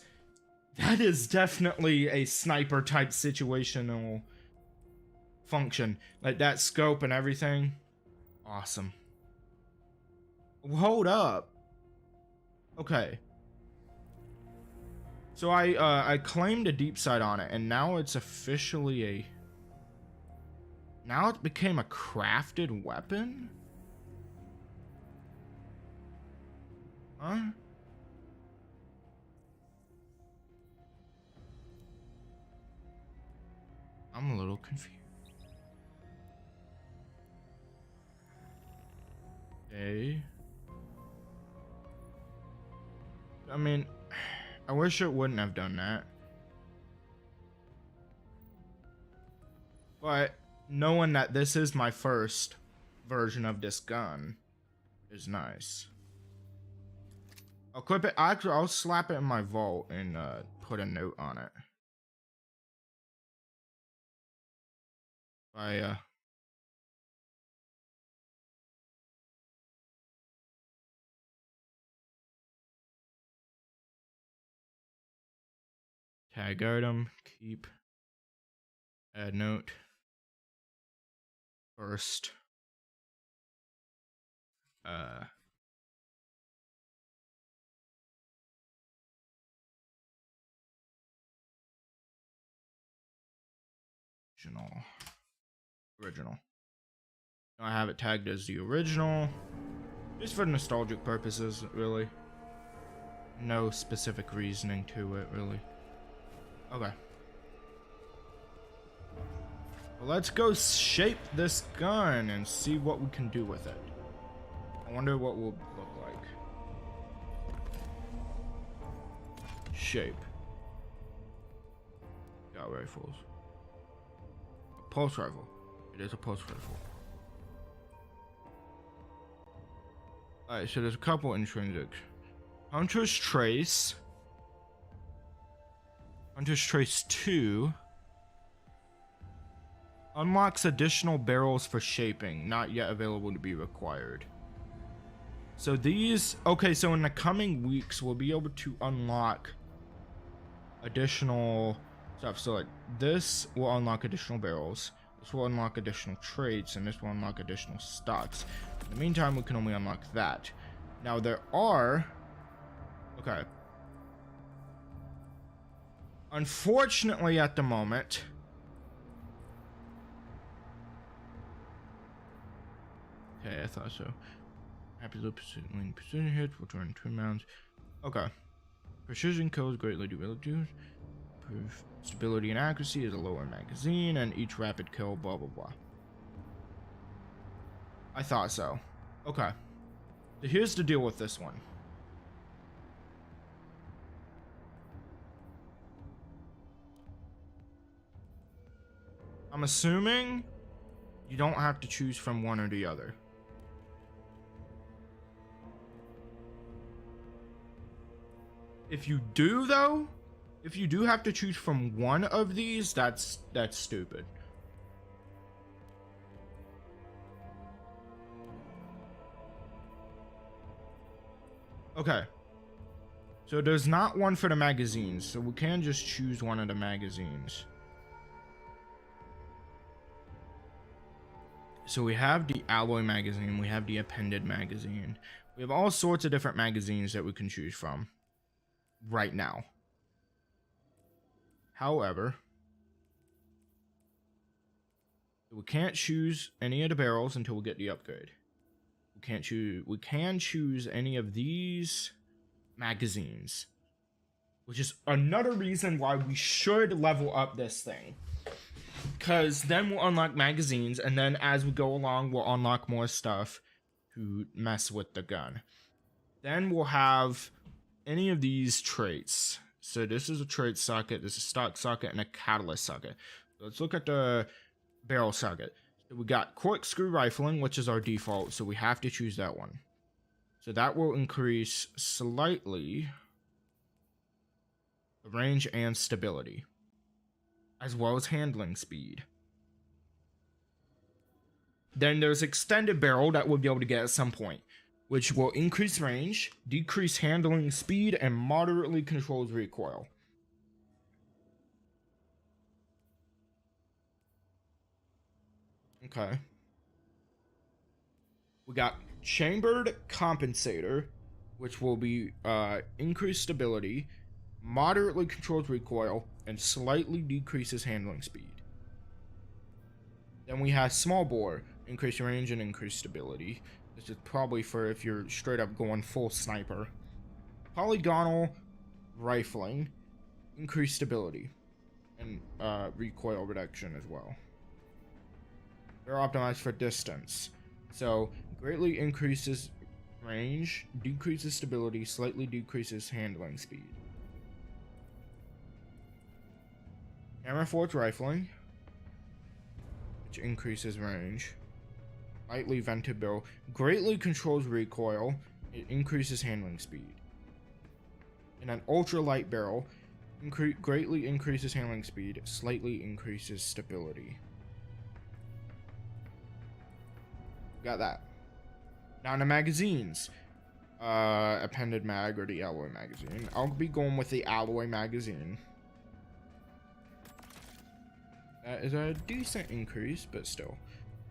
that is definitely a sniper type situational function. Like that scope and everything, awesome. Hold up. Okay. So I claimed a deep sight on it, and now it's officially a... Now it became a crafted weapon? Huh? I'm a little confused. Okay. I mean, I wish it wouldn't have done that. But knowing that this is my first version of this gun is nice. I'll clip it. Actually, I'll slap it in my vault and put a note on it. Tag item, keep, add note, first, original. Now I have it tagged as the original, just for nostalgic purposes, really. No specific reasoning to it, really. Okay. Well, let's go shape this gun and see what we can do with it. I wonder what will look like. Shape. Got rifles. A pulse rifle. It is a pulse rifle. Alright, so there's a couple intrinsics. Hunter's Trace. Hunter's Trace 2 unlocks additional barrels for shaping, not yet available to be required. So these, okay, so in the coming weeks we'll be able to unlock additional stuff. So like this will unlock additional barrels, this will unlock additional traits, and this will unlock additional stocks. In the meantime, we can only unlock that. Now there are, okay, unfortunately at the moment, okay, I thought so. Happy loop precision hits, return 2 rounds. Okay. Precision kills greatly reduced. Improve stability and accuracy is a lower magazine, and each rapid kill, blah blah blah. I thought so. Okay. So here's the deal with this one. I'm assuming you don't have to choose from one or the other. If you do, though, if you do have to choose from one of these, that's stupid. Okay. So there's not one for the magazines, so we can just choose one of the magazines. So we have the alloy magazine, we have the appended magazine. We have all sorts of different magazines that we can choose from right now. However, we can't choose any of the barrels until we get the upgrade. We can choose any of these magazines, which is another reason why we should level up this thing. Because then we'll unlock magazines, and then as we go along, we'll unlock more stuff. to mess with the gun. Then we'll have any of these traits. So this is a trait socket, this is a stock socket, and a catalyst socket. So let's look at the barrel socket. So we got corkscrew rifling, which is our default, so we have to choose that one. So that will increase slightly the range and stability, as well as handling speed. Then there's extended barrel that we'll be able to get at some point, which will increase range, decrease handling speed, and moderately controls recoil. Okay. We got chambered compensator, which will be increased stability, moderately controls recoil, and slightly decreases handling speed. Then we have small bore, increased range and increased stability. This is probably for if you're straight up going full sniper. Polygonal rifling, increased stability, and recoil reduction as well. They're optimized for distance, so greatly increases range, decreases stability, slightly decreases handling speed. Hammer forged rifling, which increases range. Lightly vented barrel greatly controls recoil, it increases handling speed. And an ultralight barrel greatly increases handling speed, slightly increases stability. Got that. Now the magazines. Appended mag or the alloy magazine. I'll be going with the alloy magazine. That is a decent increase, but still.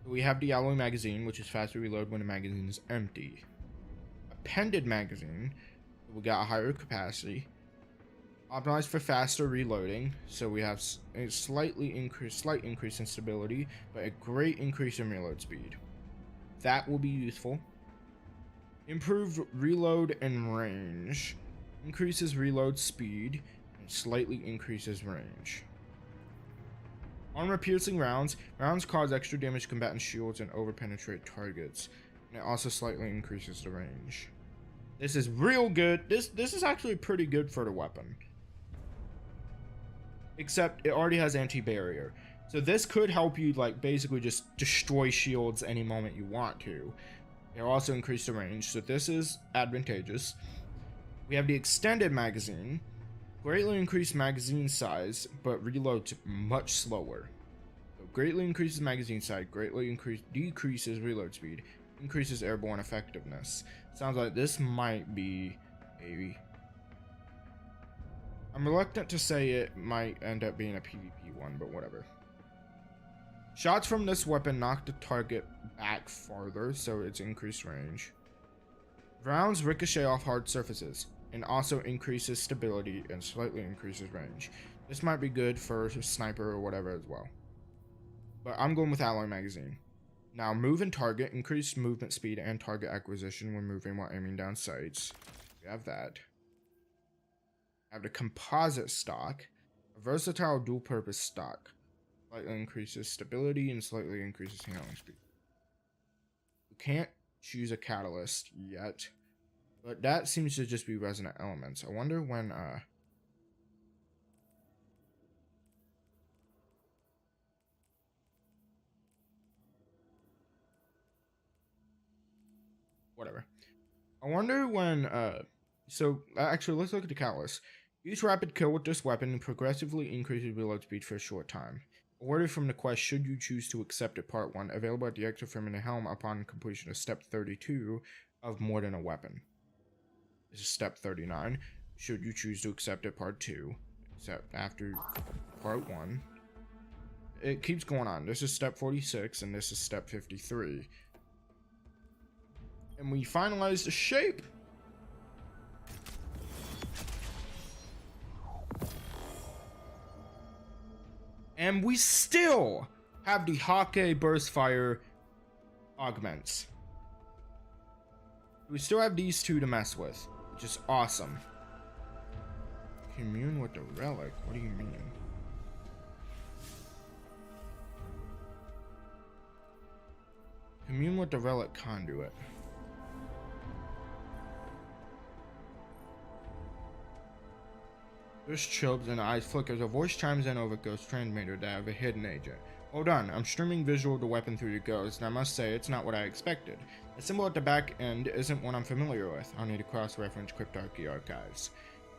We have the alloy magazine, which is faster reload when the magazine is empty. Appended magazine, we got a higher capacity. Optimized for faster reloading, so we have a slight increase in stability, but a great increase in reload speed. That will be useful. Improved reload and range. Increases reload speed and slightly increases range. Armor-piercing rounds. Rounds cause extra damage to combatant shields and over-penetrate targets. And it also slightly increases the range. This is real good. This is actually pretty good for the weapon. Except it already has anti-barrier. So this could help you, like, basically just destroy shields any moment you want to. It'll also increase the range, so this is advantageous. We have the extended magazine. Greatly increased magazine size, but reloads much slower. So greatly increases magazine size, greatly decreases reload speed, increases airborne effectiveness. Sounds like this might be a... I'm reluctant to say it might end up being a PvP one, but whatever. Shots from this weapon knock the target back farther, so it's increased range. Rounds ricochet off hard surfaces, and also increases stability and slightly increases range. This might be good for a sniper or whatever as well. But I'm going with alloy magazine. Now move and target, increased movement speed and target acquisition when moving while aiming down sights. We have that. I have the composite stock, a versatile dual purpose stock. Slightly increases stability and slightly increases handling speed. We can't choose a catalyst yet, but that seems to just be resonant elements. I wonder when whatever. I wonder when so actually let's look at the catalyst. Use rapid kill with this weapon and progressively increases reload speed for a short time. Awarded from the quest should you choose to accept it, part 1, available at the extra frame in the helm upon completion of step 32 of more than a weapon. This is step 39. Should you choose to accept it, part 2, except after part 1. It keeps going on. This is step 46 and this is step 53. And we finalize the shape. And we still have the Hake burst fire augments. We still have these two to mess with, which is awesome. Commune with the relic? What do you mean? Commune with the relic conduit. Ghost chirps and the eyes flicker as a voice chimes in over Ghost transmitter that I have a hidden agent. Well done, I'm streaming visual of the weapon through your Ghost, and I must say, it's not what I expected. The symbol at the back end isn't one I'm familiar with. I'll need to cross-reference Cryptarchy archives.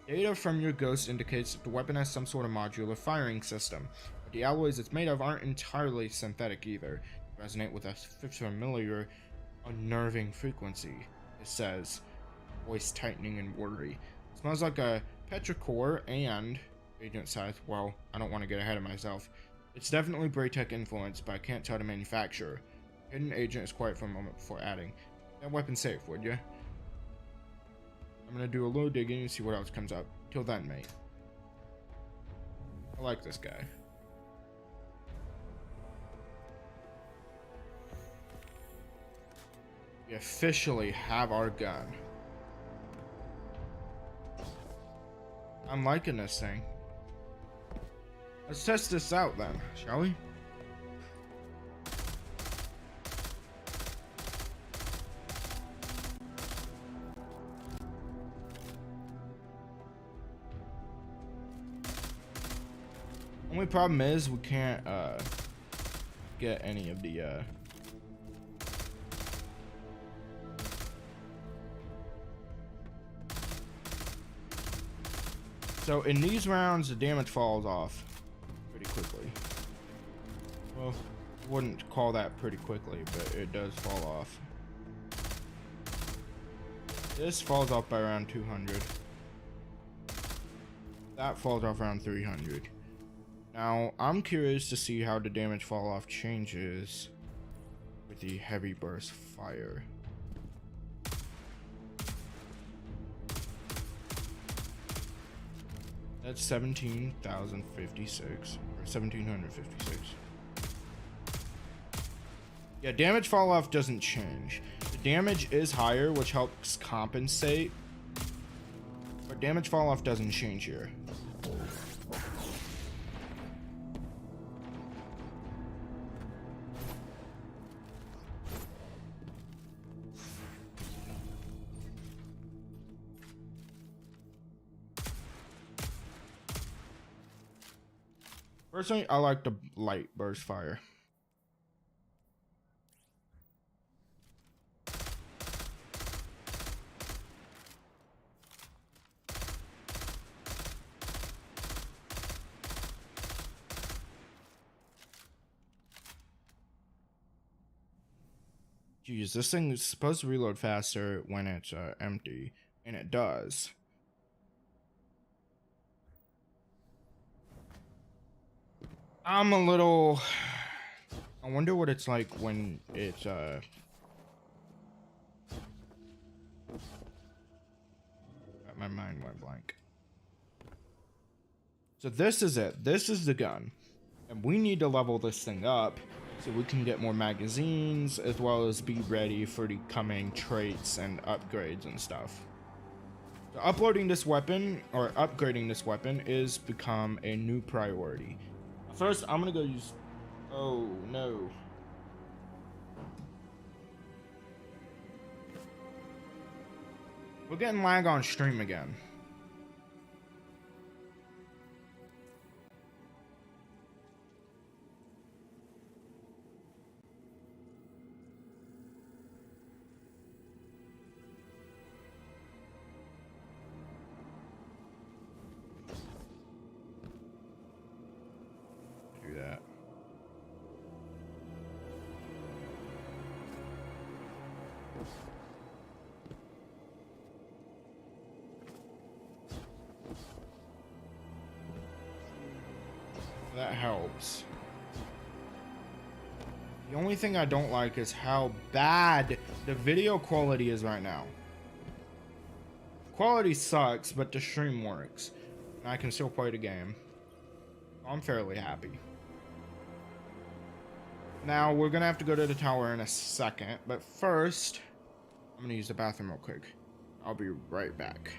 Data from your Ghost indicates that the weapon has some sort of modular firing system, but the alloys it's made of aren't entirely synthetic either. They resonate with a familiar, unnerving frequency, it says, voice tightening in worry. It smells like a petrichor and agent size. Well, I don't want to get ahead of myself. It's definitely Braytech influenced, but I can't tell the manufacturer. Hidden agent is quiet for a moment before adding, that weapon safe, would you? I'm gonna do a little digging and see what else comes up. Till then, mate. I like this guy. We officially have our gun. I'm liking this thing. Let's test this out then, shall we? Only problem is we can't get any of the so in these rounds the damage falls off pretty quickly. Well, wouldn't call that pretty quickly, but it does fall off. This falls off by around 200. That falls off around 300. Now, I'm curious to see how the damage fall off changes with the heavy burst fire. That's 17,056 or 1,756. Yeah, damage fall off doesn't change. The damage is higher, which helps compensate, but damage fall off doesn't change here. Personally, I like the light burst fire. Jeez, this thing is supposed to reload faster when it's empty, and it does. I'm a little... I wonder what it's like when it's, my mind went blank. So this is it. This is the gun. And we need to level this thing up so we can get more magazines, as well as be ready for the coming traits and upgrades and stuff. So uploading this weapon, or upgrading this weapon, is become a new priority. First, I'm gonna go use... Oh, no. We're getting lag on stream again. Do that. That helps. The only thing I don't like is how bad the video quality is right now. Quality sucks, but the stream works. And I can still play the game. I'm fairly happy. Now, we're gonna have to go to the tower in a second, but first, I'm gonna use the bathroom real quick. I'll be right back.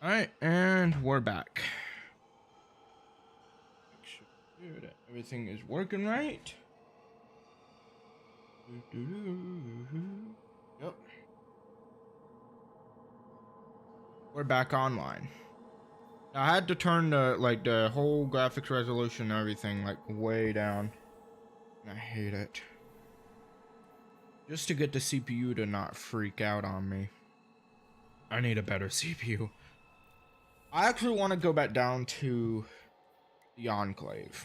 Alright, and we're back. Make sure that everything is working right. Yep. We're back online. Now, I had to turn the whole graphics resolution and everything like way down. And I hate it. Just to get the CPU to not freak out on me. I need a better CPU. I actually want to go back down to the Enclave.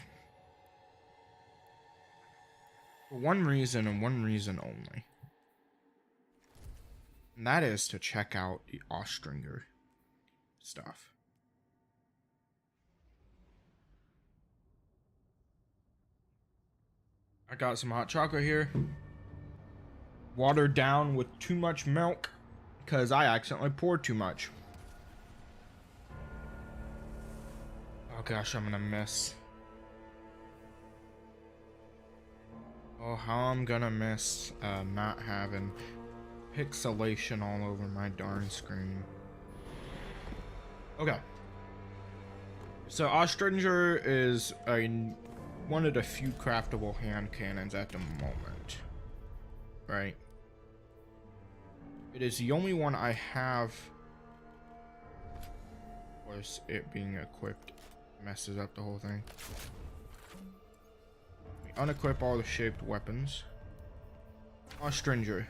For one reason and one reason only. And that is to check out the Ostringer stuff. I got some hot chocolate here. Watered down with too much milk because I accidentally poured too much. Oh gosh, I'm gonna miss. Oh, how I'm gonna miss not having pixelation all over my darn screen. Okay. So Ostringer is one of the few craftable hand cannons at the moment. Right? It is the only one I have. Of course, it being equipped messes up the whole thing. We unequip all the shaped weapons. Ostringer.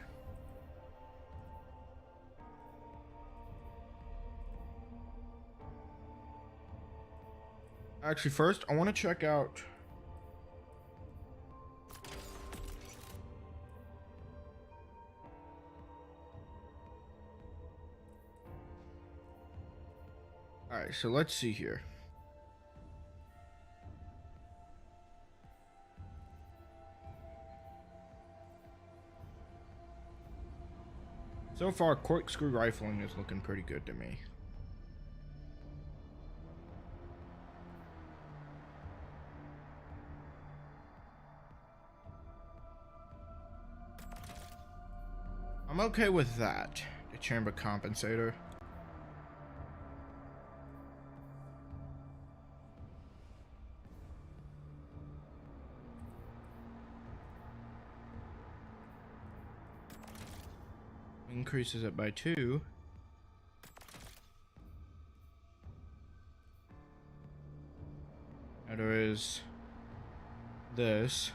Actually, first, I want to check out... Alright, so let's see here. So far, corkscrew rifling is looking pretty good to me. I'm okay with that. The chamber compensator. Increases it by 2. Now there is this.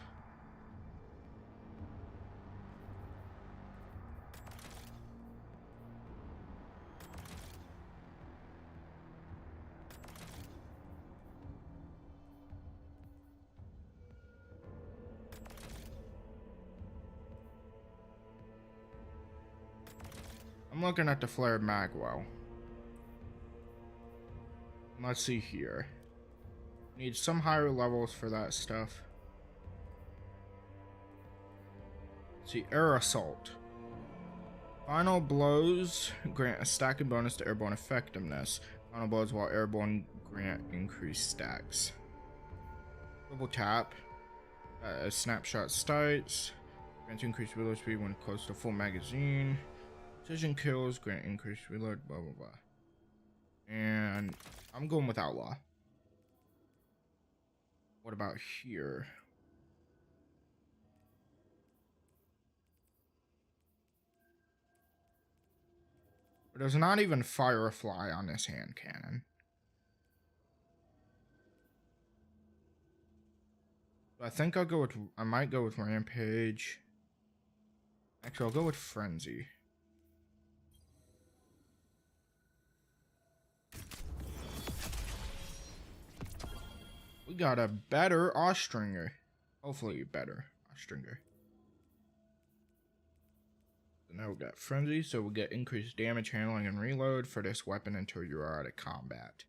I'm looking at the flared magwell. Let's see here. Need some higher levels for that stuff. Let's see, air assault. Final blows grant a stacking bonus to airborne effectiveness. Final blows while airborne grant increased stacks. Double tap. Snapshot starts. Grants increased reload speed when close to full magazine. Precision kills grant increased reload, blah blah blah. And I'm going with outlaw. What about here? There's not even firefly on this hand cannon. I think I'll go with, I might go with rampage. Actually, I'll go with frenzy. We got a better Ostringer. Hopefully better Ostringer. So now we got Frenzy, so we'll get increased damage handling and reload for this weapon until you are out of combat.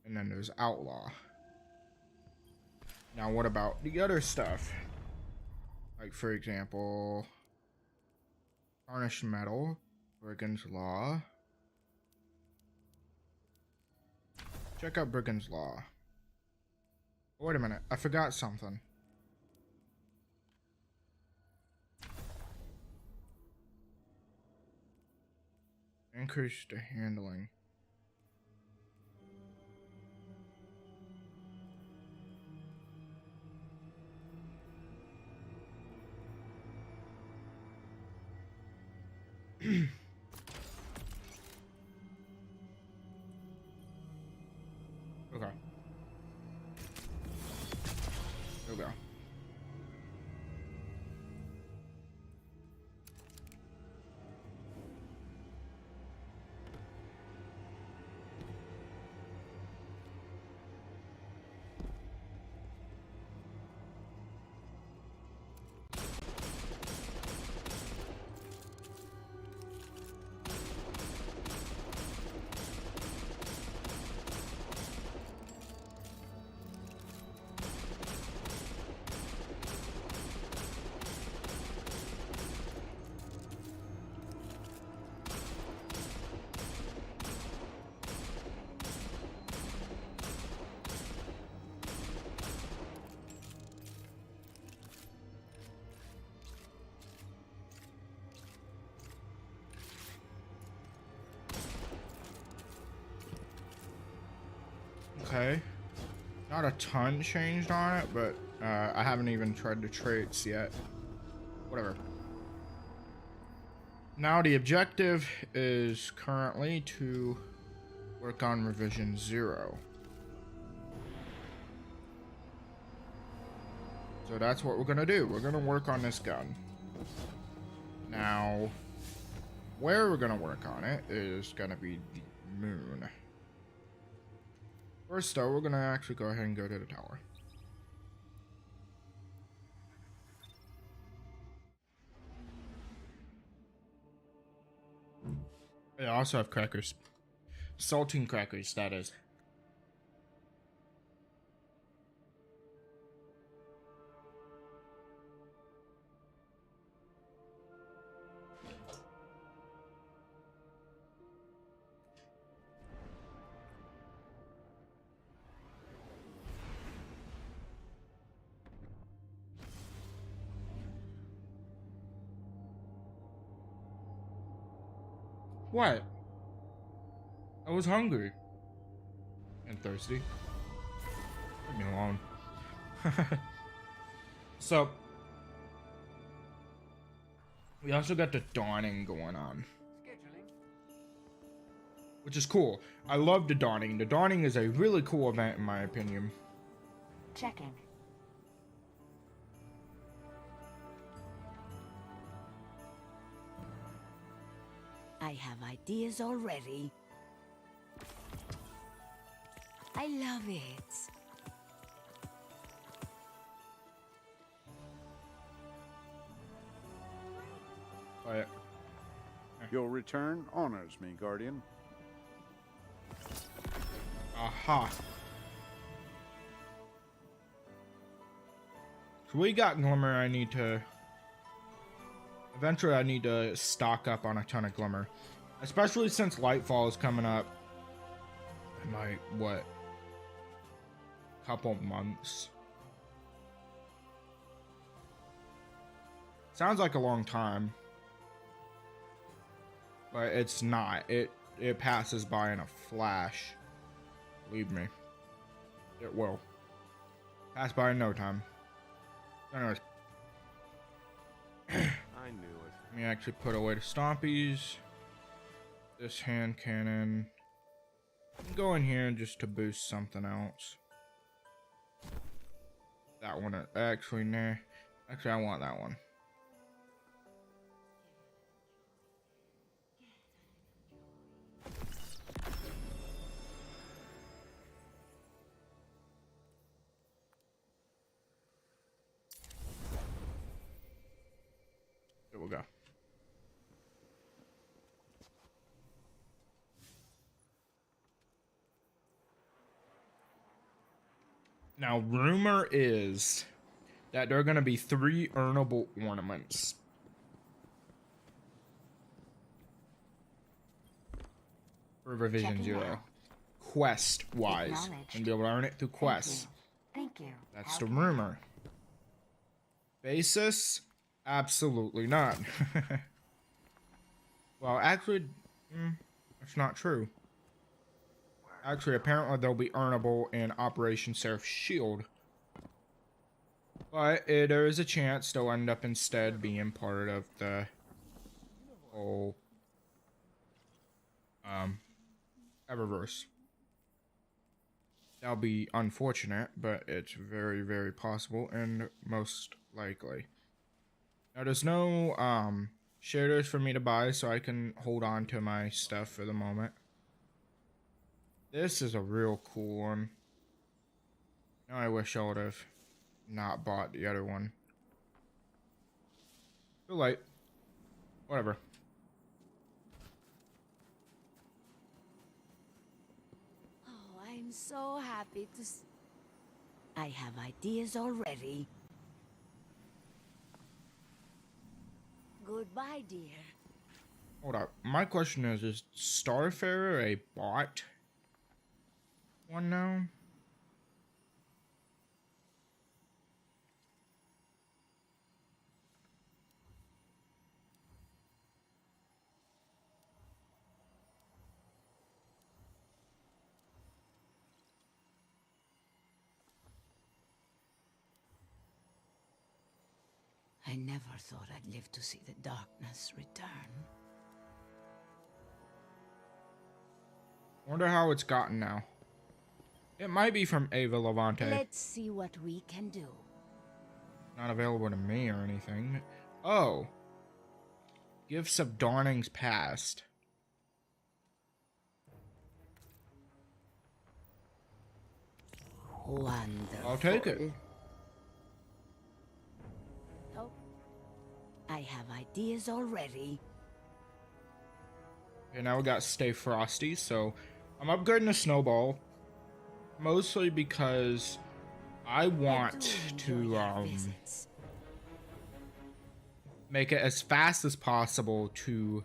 And then there's Outlaw. Now what about the other stuff? Like for example, Tarnished Metal. Brigand's Law. Check out Brigand's Law. Wait a minute, I forgot something. Increase the handling. Okay. There we go. Okay. Not a ton changed on it, but I haven't even tried the traits yet. Whatever. Now the objective is currently to work on revision 0. So that's what we're gonna do. We're gonna work on this gun. Now, where we're gonna work on it is gonna be the moon. First though, we're gonna actually go ahead and go to the tower. I also have crackers. Saltine crackers, that is. What? I was hungry. And thirsty. Leave me alone. So, we also got the dawning going on. Which is cool. I love the dawning. The dawning is a really cool event in my opinion. Checking. I have ideas already. I love it. But Your return honors me, Guardian. aha. So we got Glimmer. I need to... Eventually I need to stock up on a ton of Glimmer. Especially since Lightfall is coming up in like, what? Couple months. Sounds like a long time. But it's not. It passes by in a flash. Believe me. It will. Pass by in no time. Anyways. I knew it. Let me actually put away the stompies. This hand cannon. Go in here just to boost something else. That one, actually, nah. Actually, I want that one. There we go. Now, rumor is that there are going to be 3 earnable ornaments. For Revision Checking 0. out. Quest-wise. And be able to earn it through quests. Thank you. That's the rumor. Basis? Absolutely not. Well, actually, That's not true. Actually, apparently they'll be earnable in Operation Seraph Shield. But there is a chance they'll end up instead being part of the whole Eververse. That'll be unfortunate, but it's very, very possible and most likely. Now there's no shaders for me to buy, so I can hold on to my stuff for the moment. This is a real cool one. Now I wish I would have not bought the other one. Too late. Whatever. Oh, I'm so happy to I have ideas already. Goodbye, dear. Hold up. My question is Starfarer a bot one now? I never thought I'd live to see the darkness return. Wonder how it's gotten now. It might be from Ava Levante. Let's see what we can do. Not available to me or anything. Oh. Gifts of Dawning's Past. Wonderful. I'll take it. Oh, I have ideas already. Okay, now we got Stay Frosty, so I'm upgrading the Snowball. Mostly because I want to make it as fast as possible to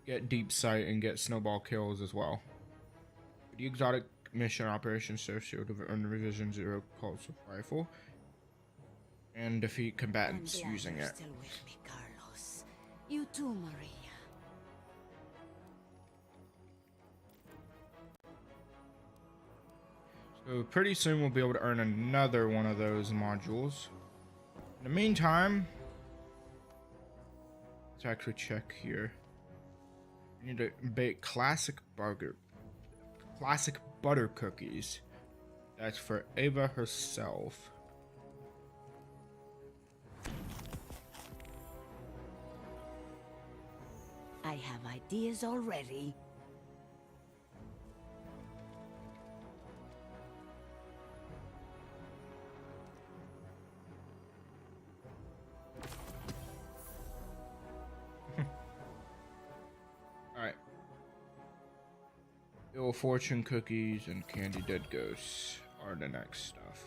get Deep Sight and get Snowball kills as well. The exotic mission Operation Surf Shield of Revision 0 Pulse Rifle. And defeat combatants using it. Still with me, Carlos. You too, Maria. So pretty soon we'll be able to earn another one of those modules. In the meantime, let's actually check here. We need to bake classic butter cookies. That's for Ava herself. I have ideas already. Alright. Ill Fortune cookies and Candy Dead Ghosts are the next stuff.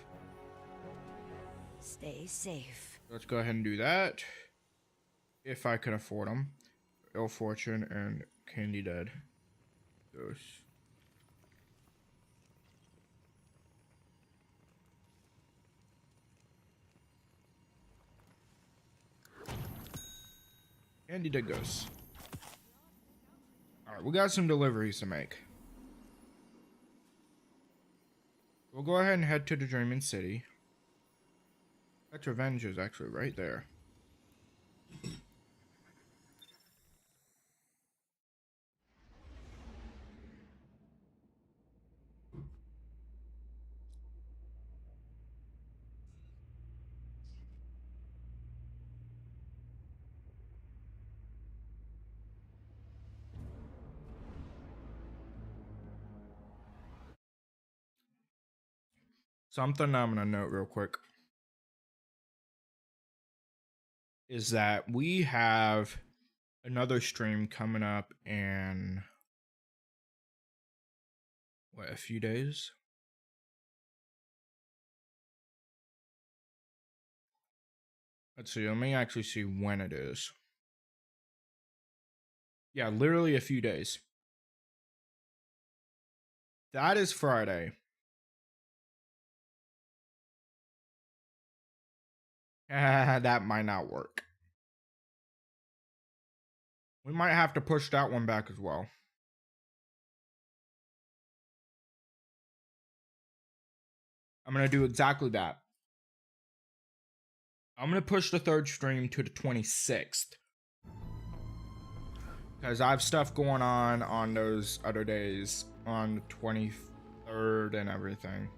Stay safe. Let's go ahead and do that. If I can afford them. Ill Fortune and Candy Dead Ghosts. Candy Dead Ghosts. Alright, we got some deliveries to make. We'll go ahead and head to the Dreaming City. That's Revenge is actually right there. Something I'm gonna note real quick is that we have another stream coming up in what, a few days? Let's see, let me actually see when it is. Yeah, literally a few days. That is Friday. That might not work. We might have to push that one back as well. I'm going to do exactly that. I'm going to push the third stream to the 26th. Because I have stuff going on those other days. On the 23rd and everything.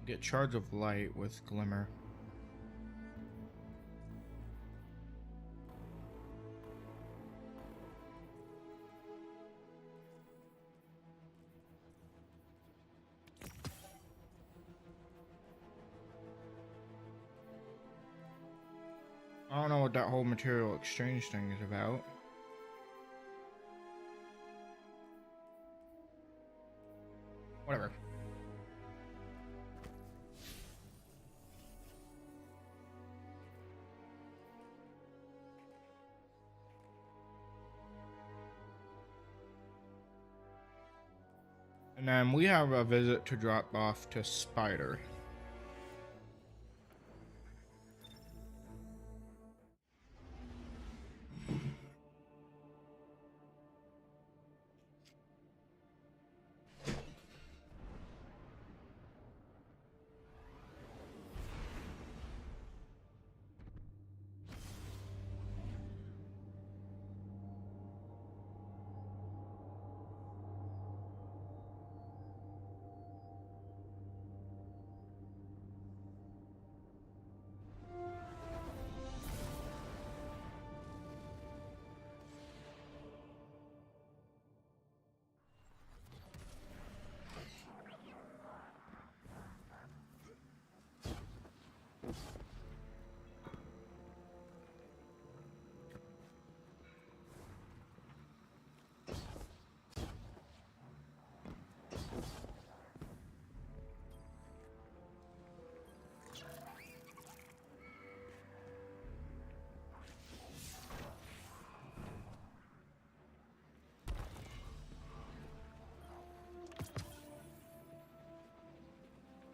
Get Charge of Light with Glimmer. I don't know what that whole material exchange thing is about. Whatever. And then we have a visit to drop off to Spider.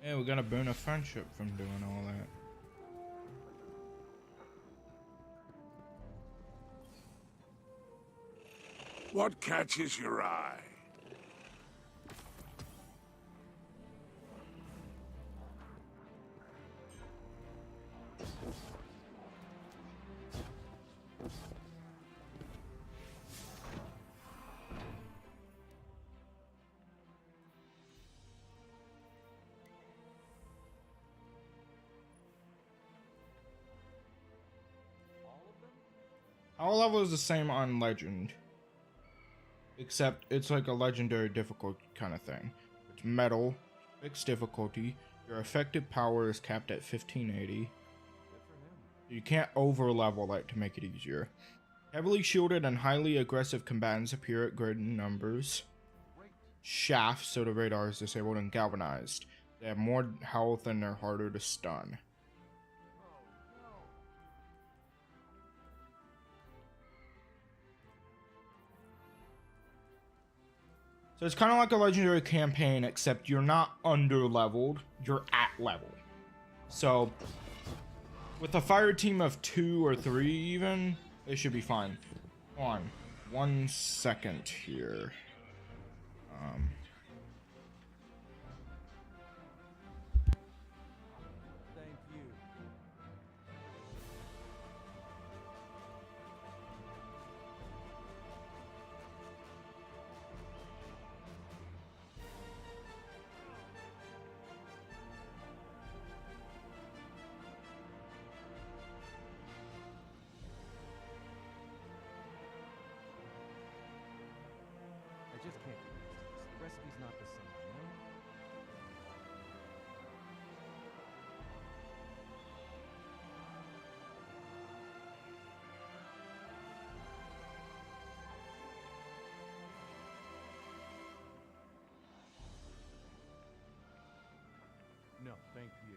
Yeah, we're gonna burn a friendship from doing all that. What catches your eye? Our level is the same on Legend. Except it's like a legendary difficulty kind of thing. It's metal, fixed difficulty, your effective power is capped at 1580. You can't over level it to make it easier. Heavily shielded and highly aggressive combatants appear at greater numbers. Shafts, so the radar is disabled, and galvanized. They have more health and they're harder to stun. So it's kind of like a legendary campaign, except you're not under leveled, you're at level. So with a fire team of 2 or 3 even, they should be fine. Hold on 1 second here. Thank you. I just can't get used to this. The recipe's not the same, you know? No, thank you.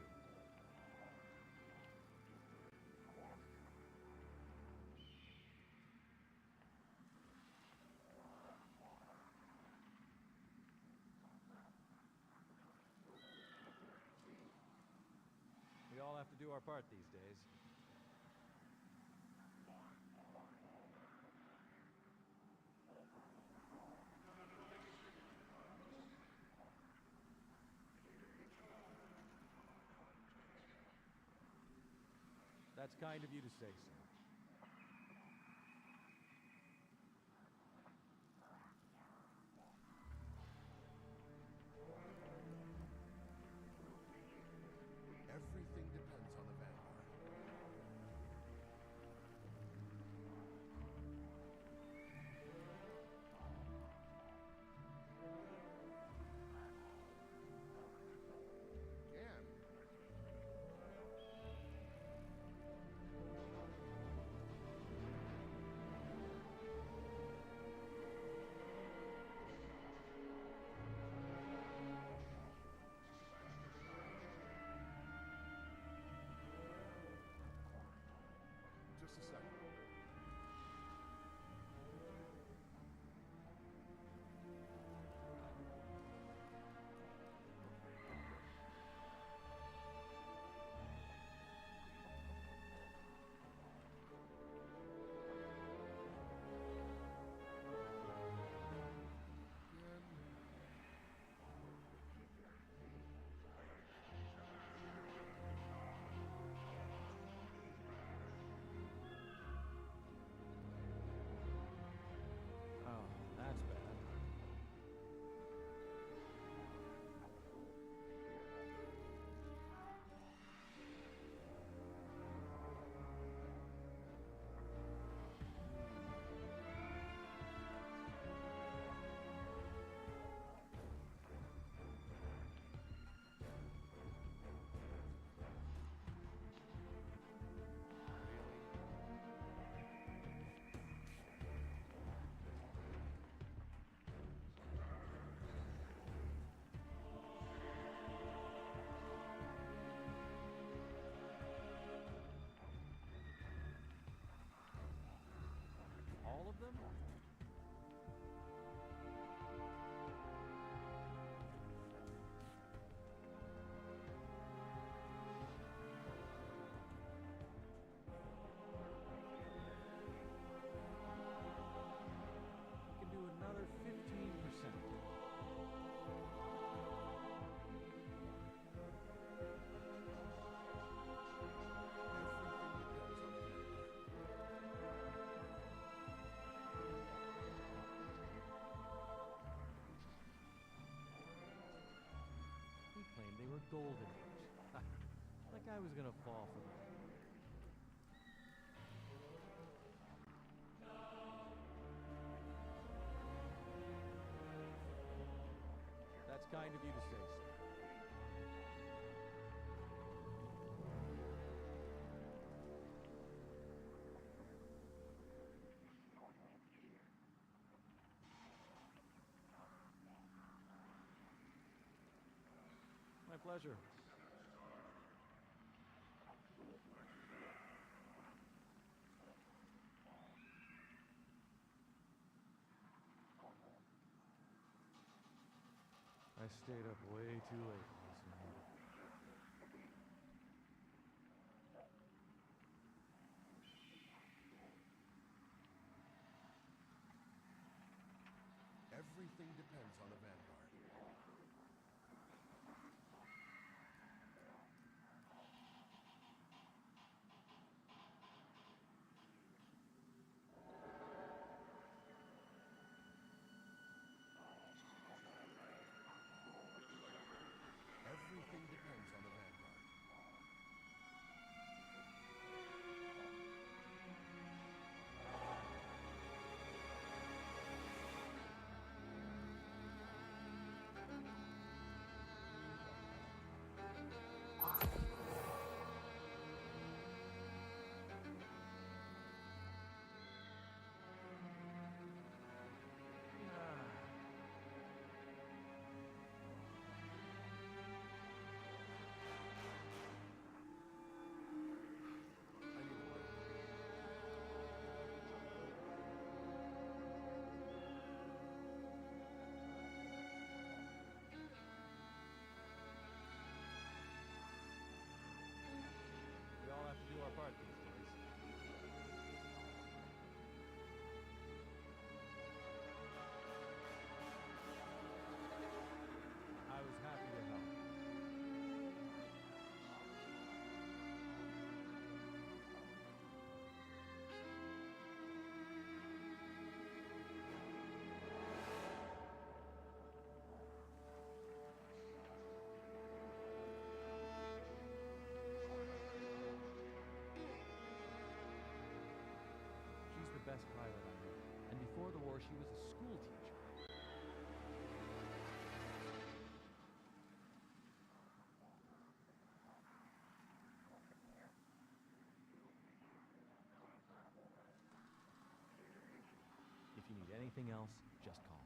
do our part these days. That's kind of you to say so. Everything depends on the Vanguard. Yeah. Just a second. Oh, that's bad. All of them? We can do another 15%. He claimed they were golden age. Like I was gonna fall for them. That's kind of you to say so. My pleasure. I stayed up way too late last night. Everything depends on the Vanguard. Everything depends on the Vanguard. best pilot I knew. And before the war, she was a school teacher. If you need anything else, just call.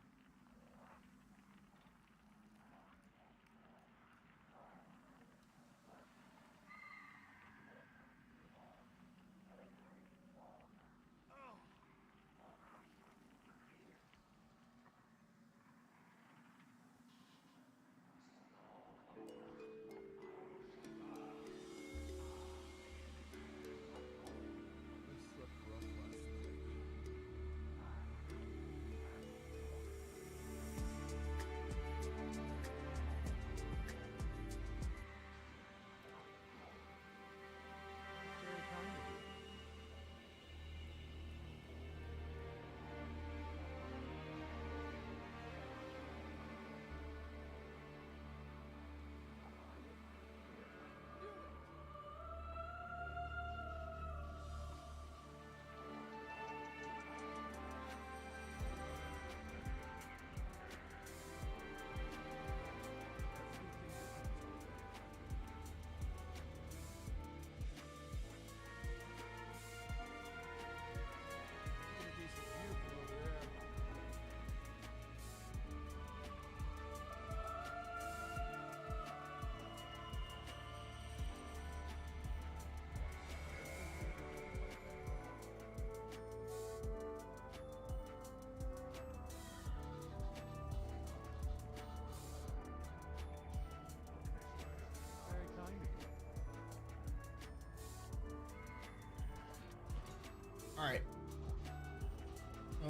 Alright.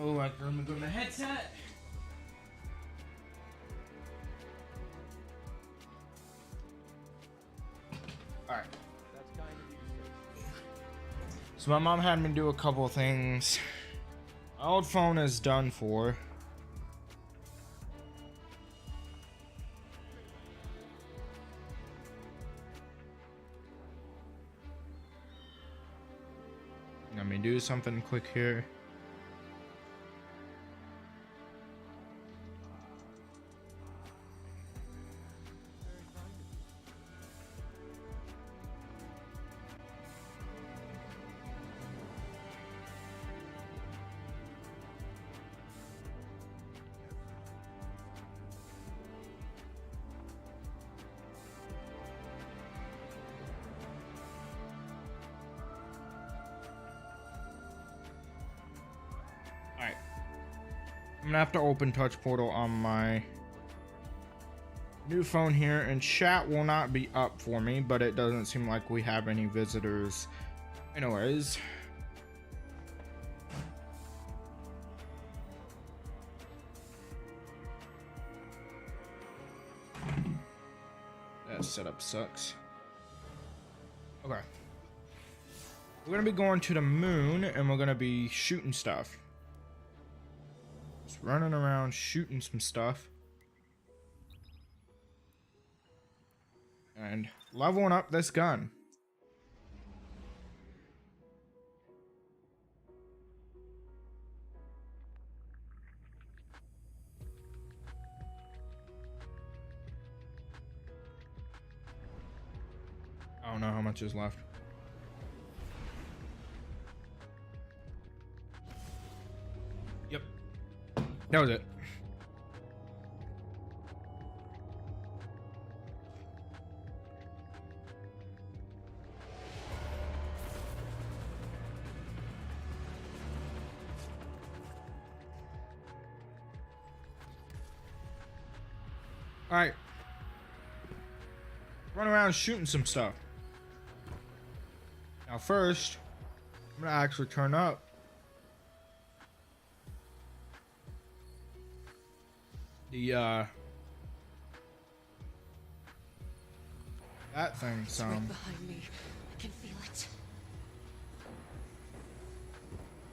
Oh, I can remove my headset. Alright. So my mom had me do a couple of things. My old phone is done for. Let me do something quick here. Alright. I'm gonna have to open Touch Portal on my new phone here, and chat will not be up for me, but it doesn't seem like we have any visitors. Anyways. That setup sucks. Okay. We're gonna be going to the moon, and we're gonna be shooting stuff. Just running around shooting some stuff. And leveling up this gun. I don't know how much is left. Yep. That was it. Alright. Run around shooting some stuff. Now first, I'm gonna actually turn up the that thing some. Right behind me. I can feel it.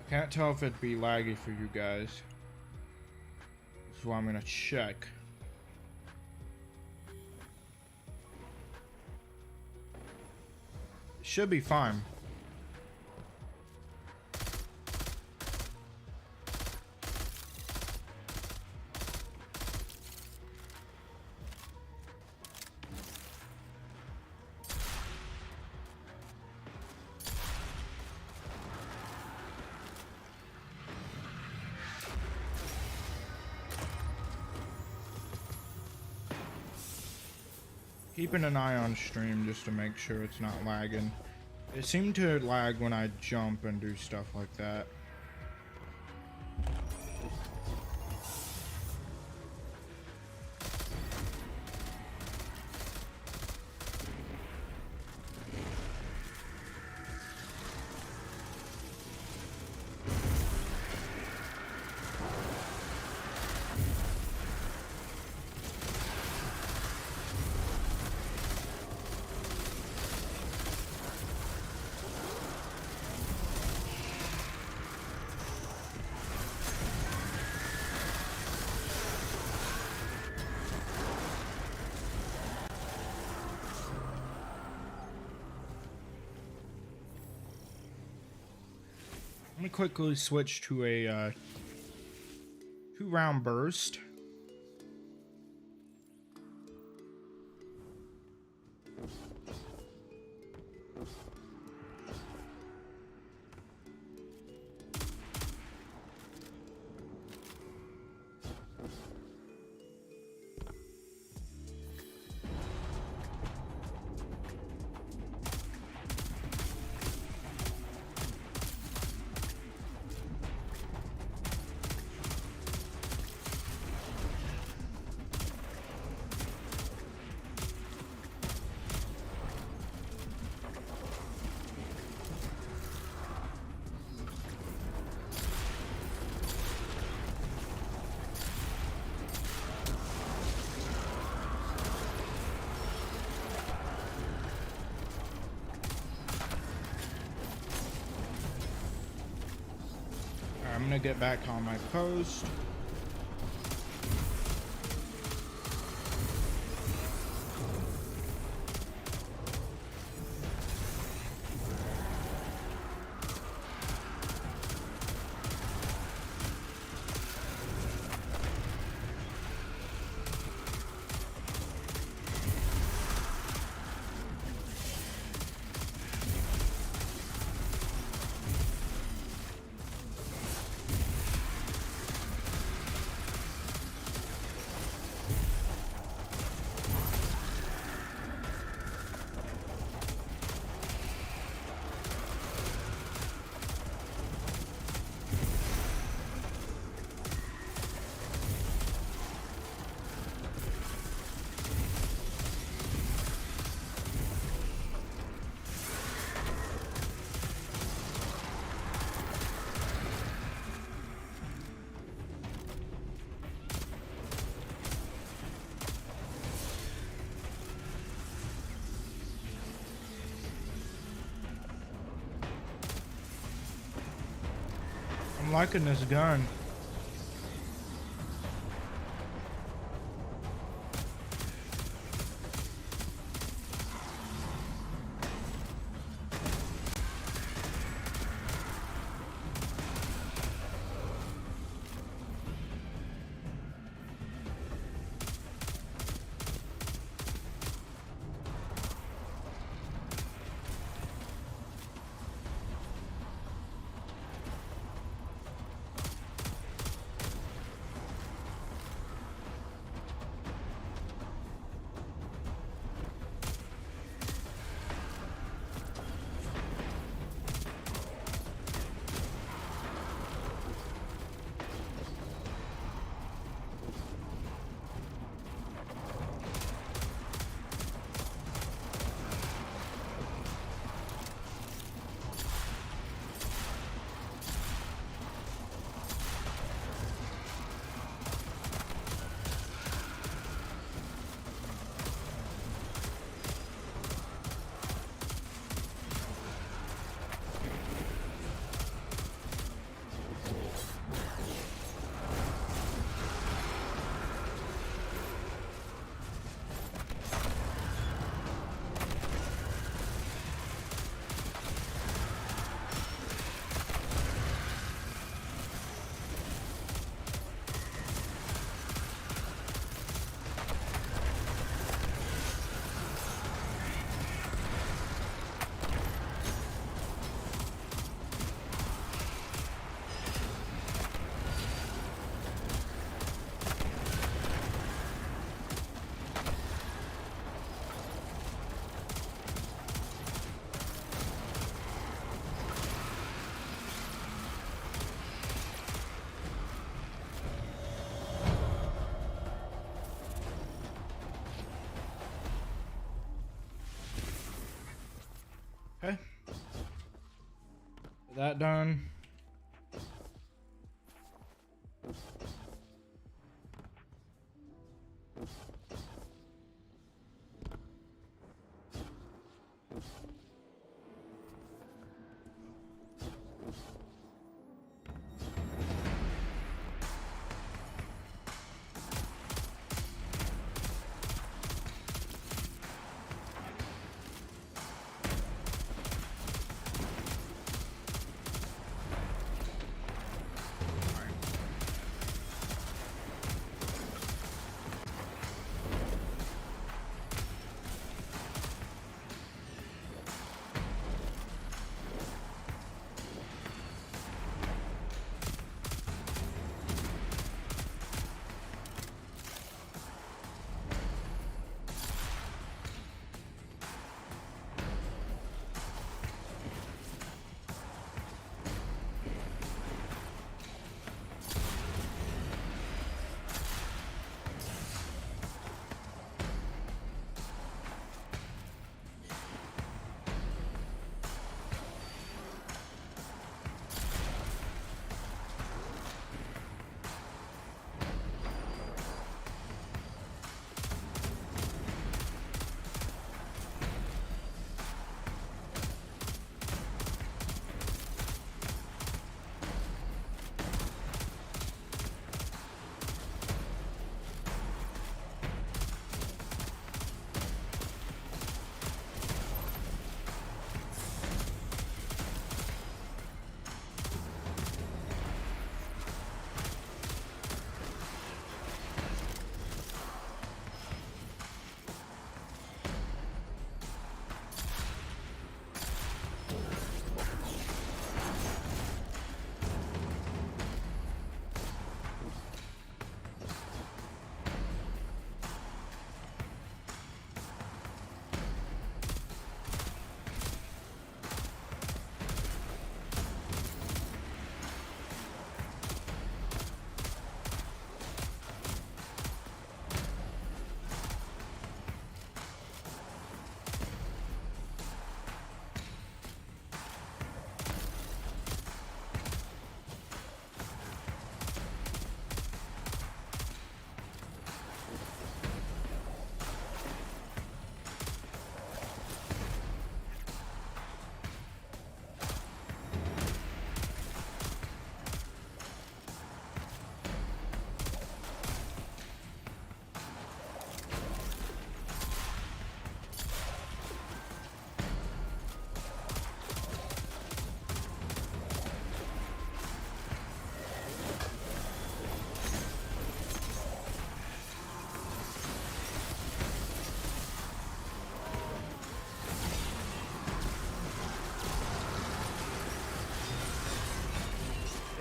I can't tell if it'd be laggy for you guys. This is why I'm gonna check. It should be fine. keeping an eye on stream just to make sure it's not lagging. It seemed to lag when I jump and do stuff like that. Let me quickly switch to a 2-round burst. I'm gonna get back on my post. I'm liking this gun. that done.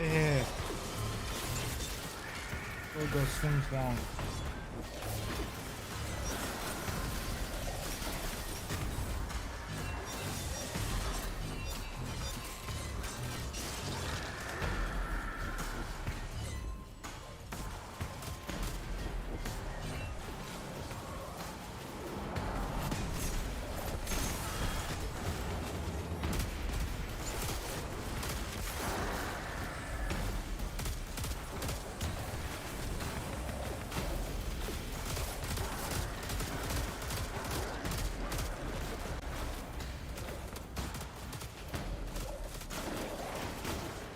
Yeah. Where those things down.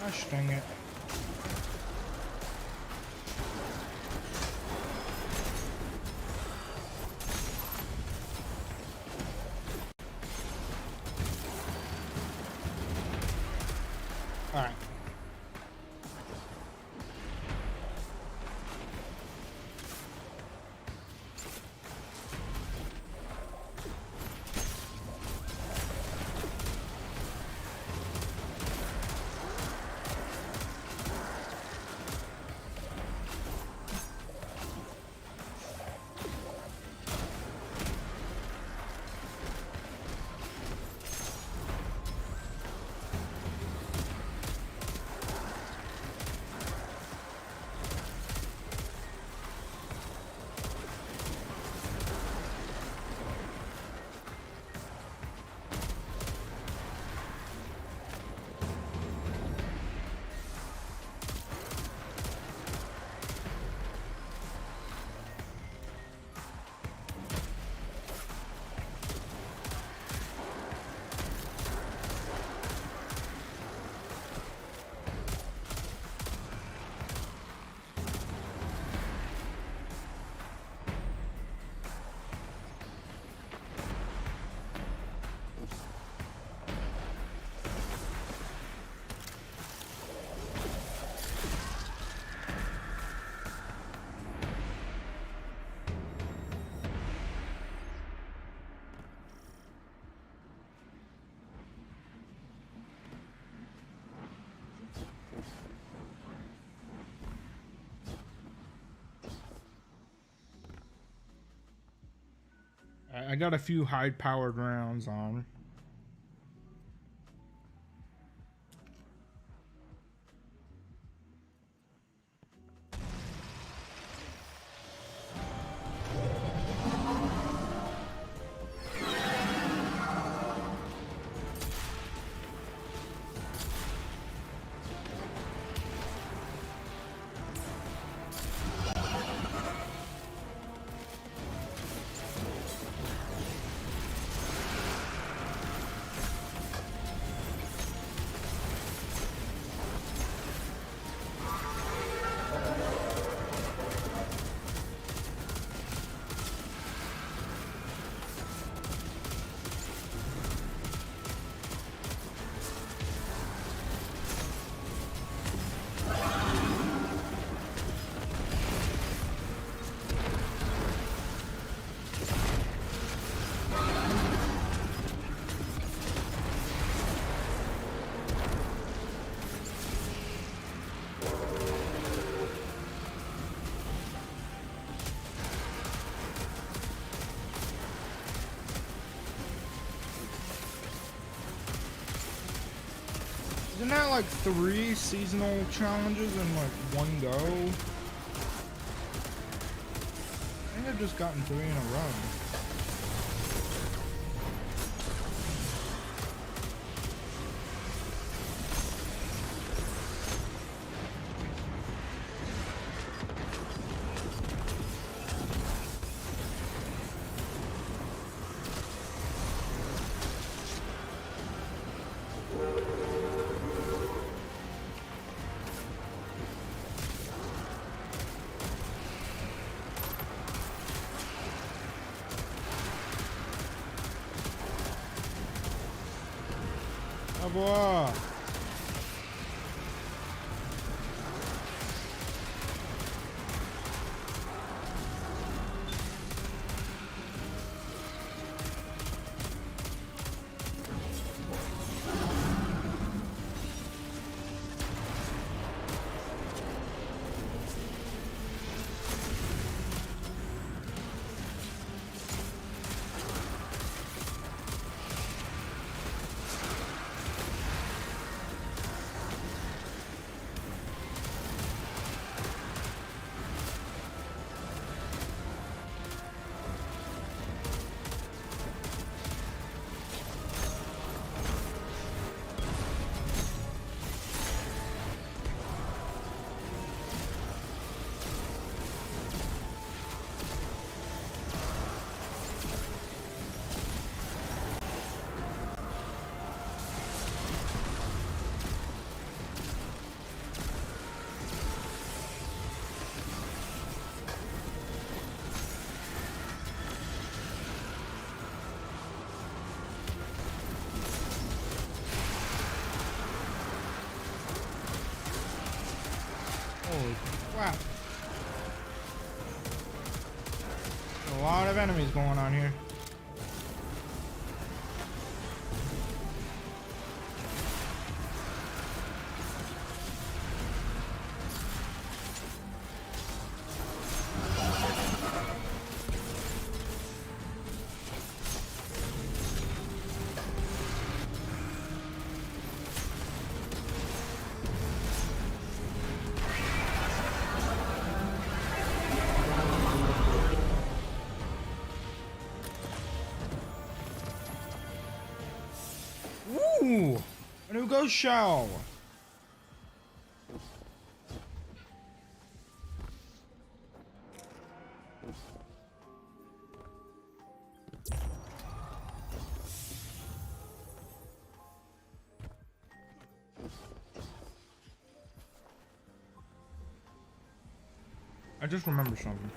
Gosh dang it. All right. I got a few high-powered rounds on. Isn't that like 3 seasonal challenges in like one go? I think I've just gotten 3 in a row. Au revoir. Holy crap. A lot of enemies going on here. Ooh, a new ghost shell. I just remember something.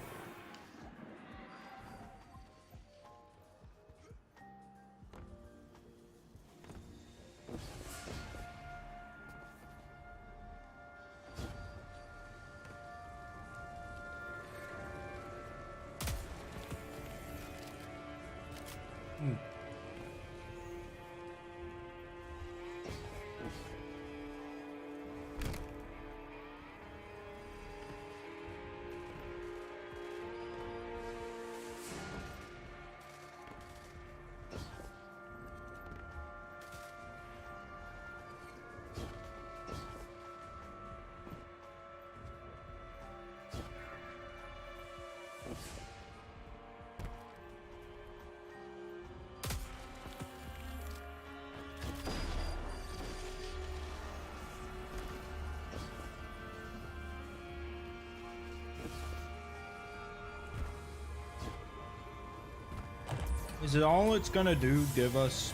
Is it all it's gonna do give us?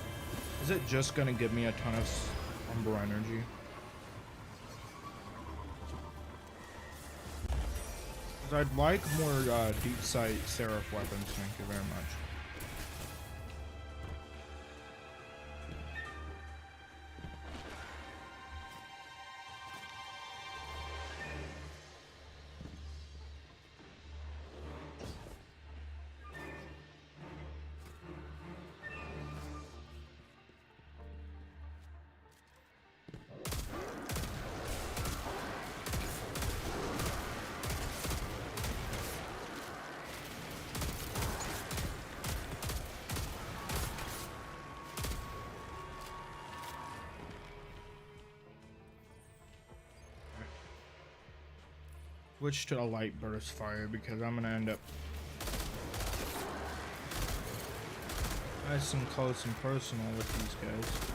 Is it just gonna give me a ton of Umber energy? Because I'd like more deep sight Seraph weapons, thank you very much. Switch to a light burst fire because I'm gonna end up nice and close and personal with these guys.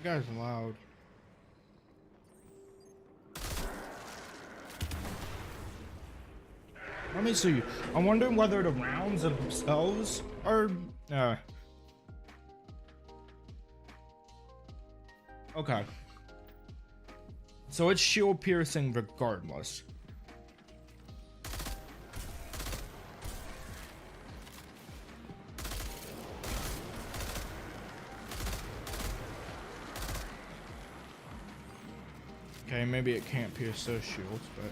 That guy's loud. Let me see. I'm wondering whether the rounds themselves are okay. So it's shield piercing regardless. Okay, maybe it can't pierce those shields, but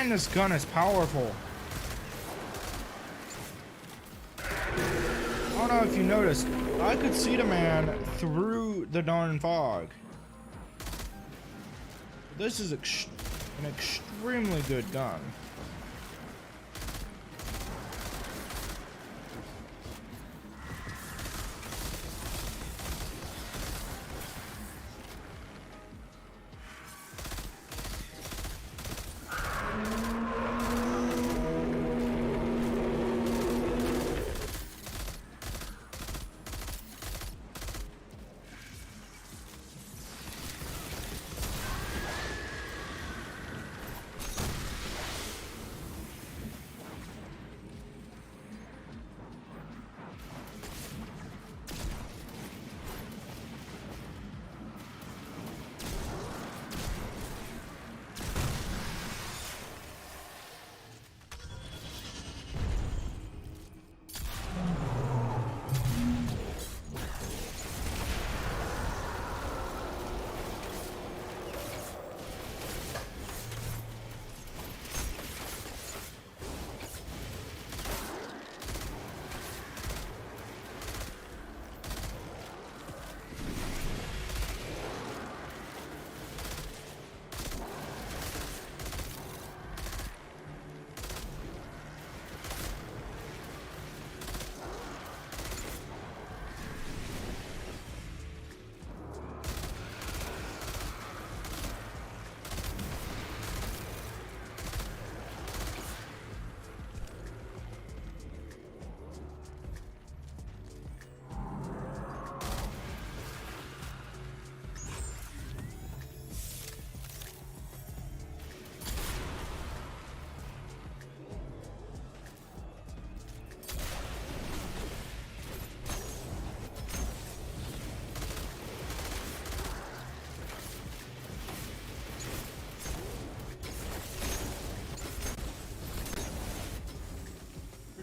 man, this gun is powerful. I don't know if you noticed, I could see the man through the darn fog. This is an extremely good gun.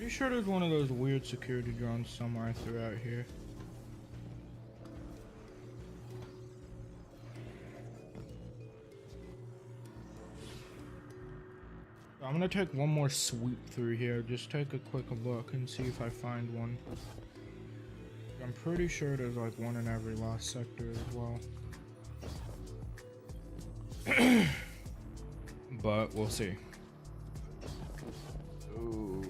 Pretty sure there's one of those weird security drones somewhere throughout here. I'm gonna take one more sweep through here, just take a quick look and see if I find one. I'm pretty sure there's like one in every last sector as well. But we'll see. Ooh.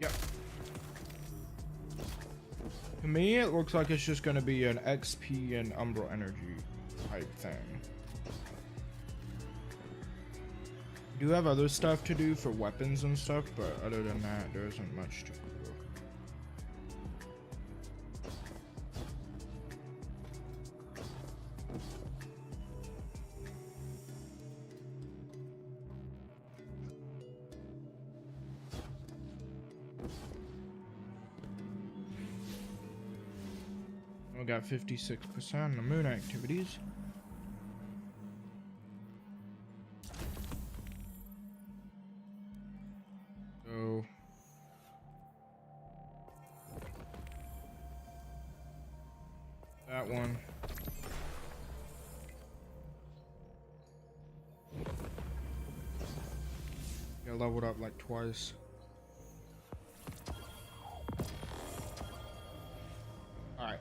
Yep. To me, it looks like it's just going to be an XP and Umbral Energy type thing. Do have other stuff to do for weapons and stuff, but other than that, there isn't much to do. We got 56% on the moon activities. So that one. Got leveled up like twice. Alright.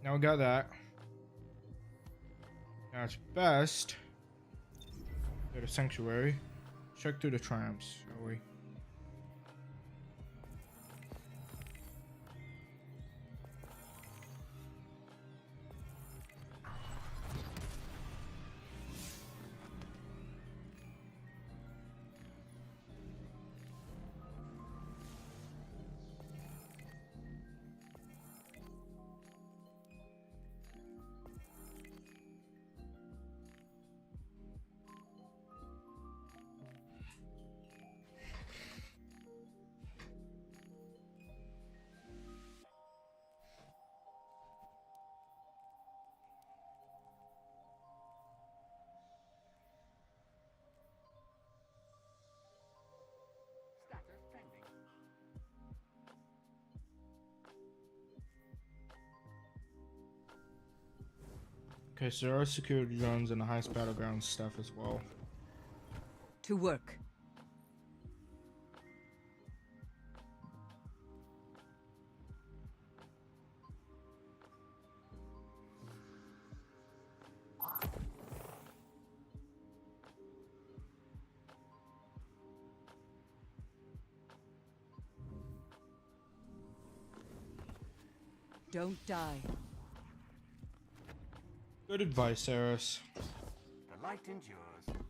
Now we got that. Now it's best. Go to Sanctuary. Check through the tramps, shall we? Okay, so there are security drones and the heist battleground stuff as well. To work. Don't die. Good advice, Eris. The light endures.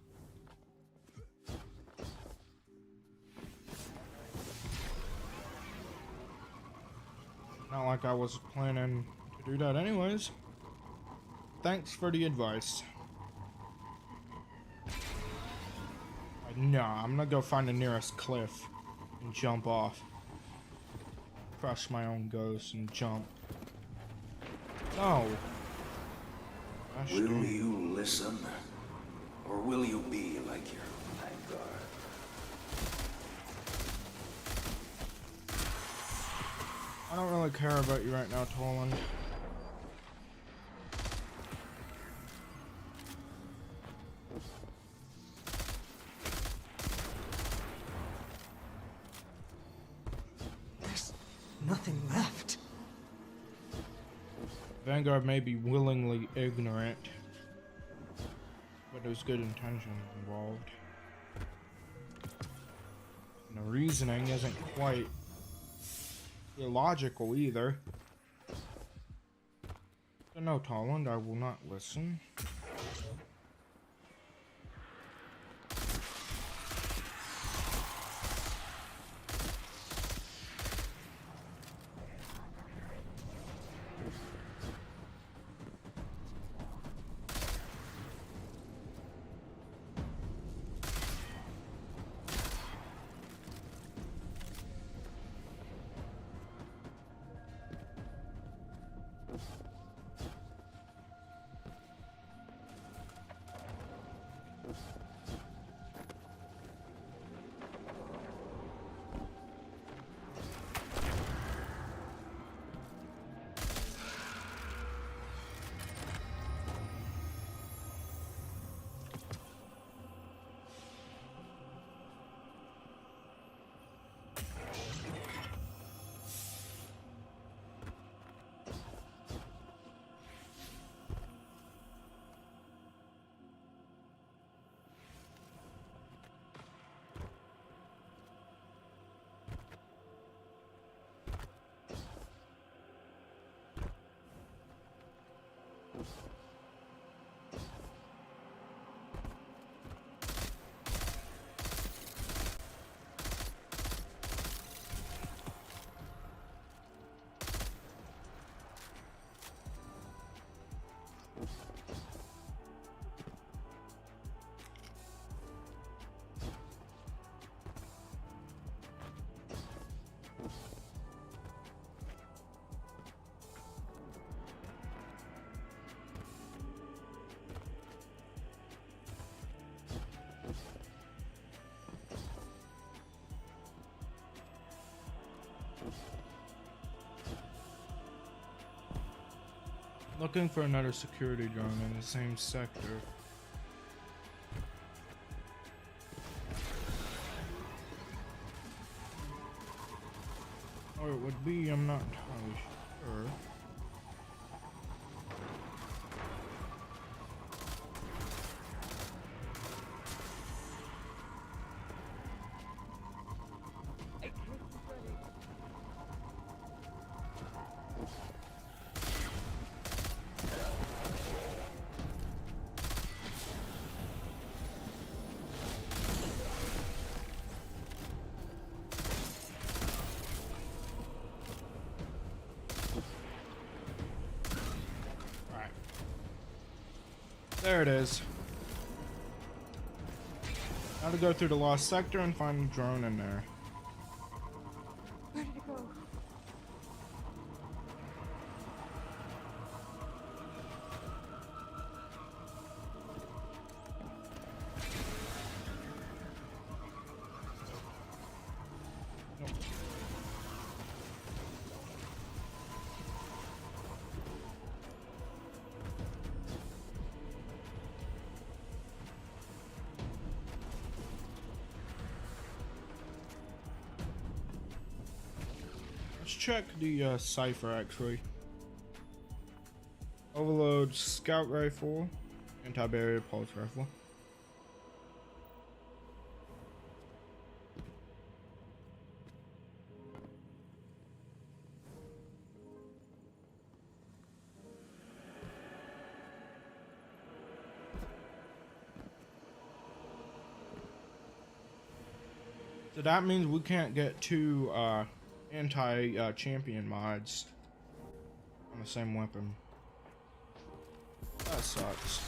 Not like I was planning to do that anyways. Thanks for the advice. Nah, I'm gonna go find the nearest cliff and jump off. Crush my own ghost and jump. No. Will you listen? Or will you be like your Vanguard? I don't really care about you right now, Toland. There's nothing left. Vanguard may be willingly ignorant, but there's good intentions involved. And the reasoning isn't quite illogical either. So no, Toland, I will not listen. Looking for another security drone in the same sector. Or it would be, I'm not entirely sure. There it is. Now to go through the lost sector and find a drone in there. Where did it go? Let's check the cipher actually. Overload scout rifle, anti-barrier pulse rifle. So that means we can't get two anti-champion mods on the same weapon. That sucks.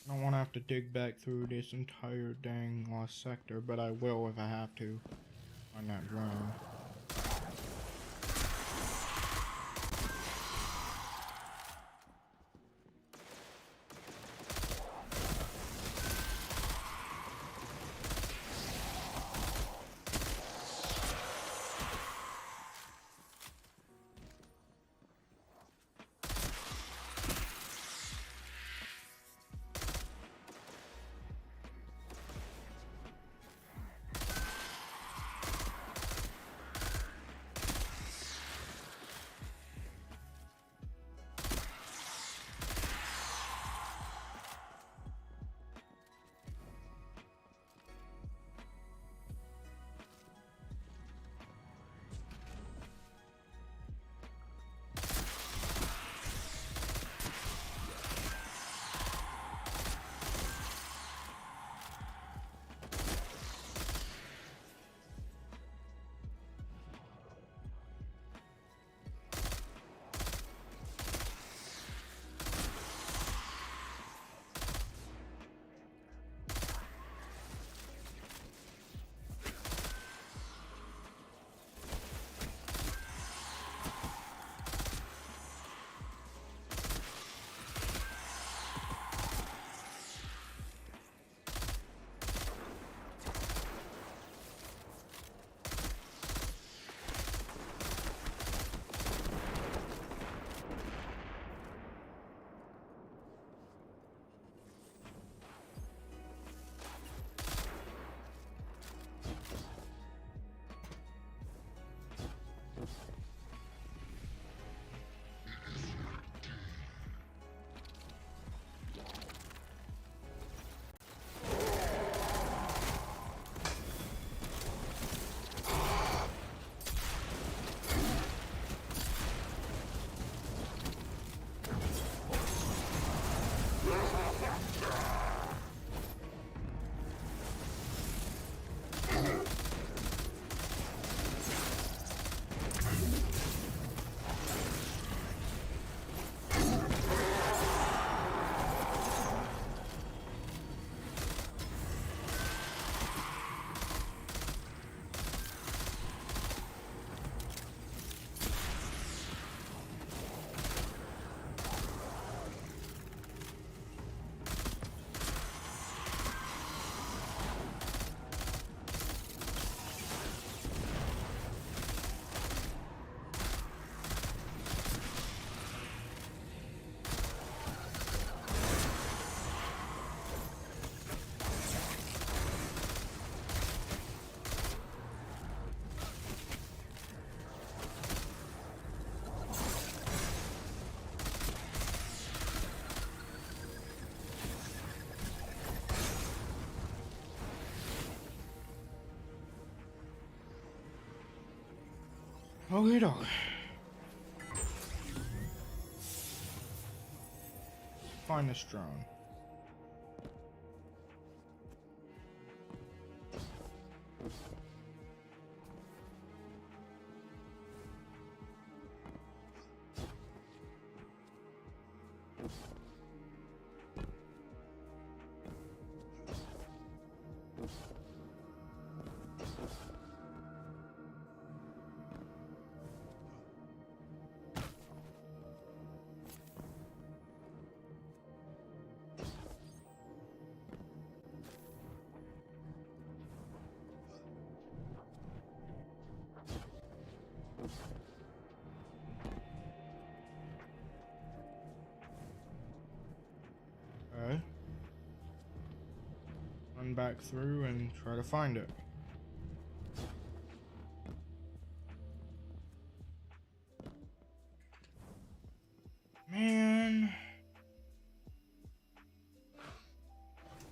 I don't want to have to dig back through this entire dang lost sector, but I will if I have to on that drone. Okay, dog. Find this drone. Okay. Run back through and try to find it. Man.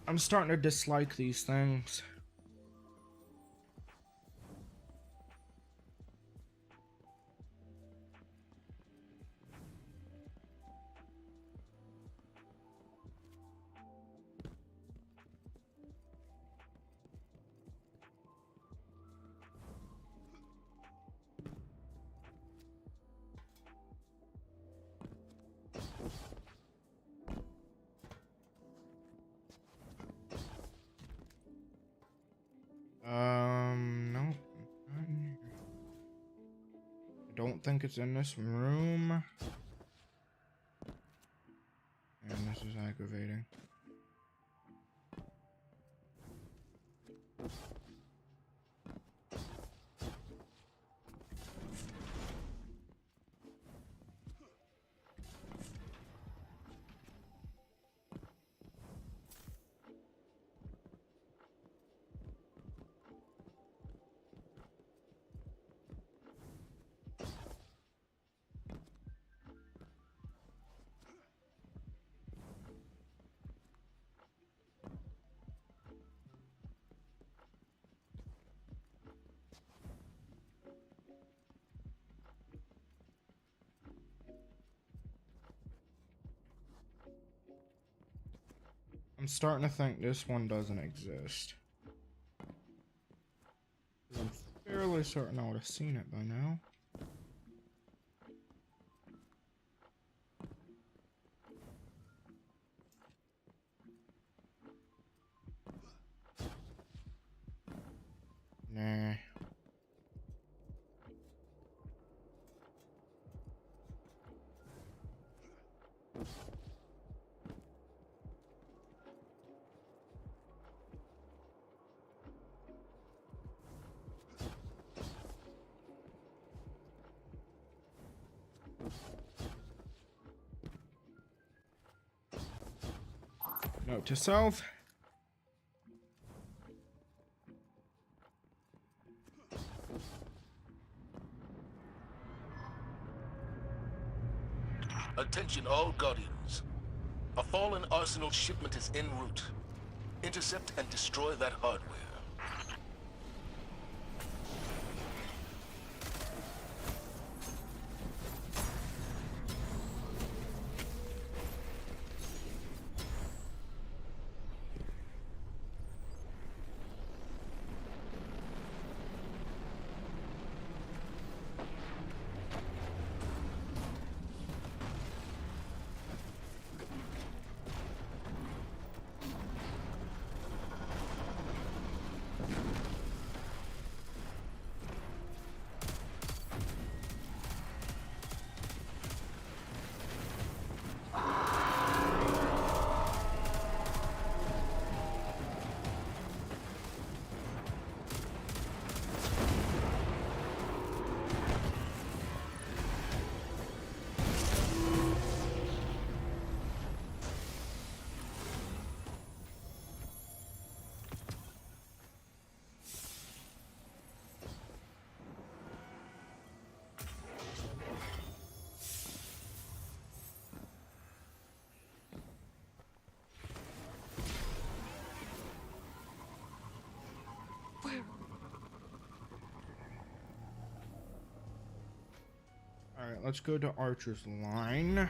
I'm starting to dislike these things. No. I don't think it's in this room. And this is aggravating. I'm starting to think this one doesn't exist. I'm fairly certain I would have seen it by now. Nah. Note to self. Attention all Guardians. A fallen Arsenal shipment is en route. Intercept and destroy that hardware. Alright, let's go to Archer's line.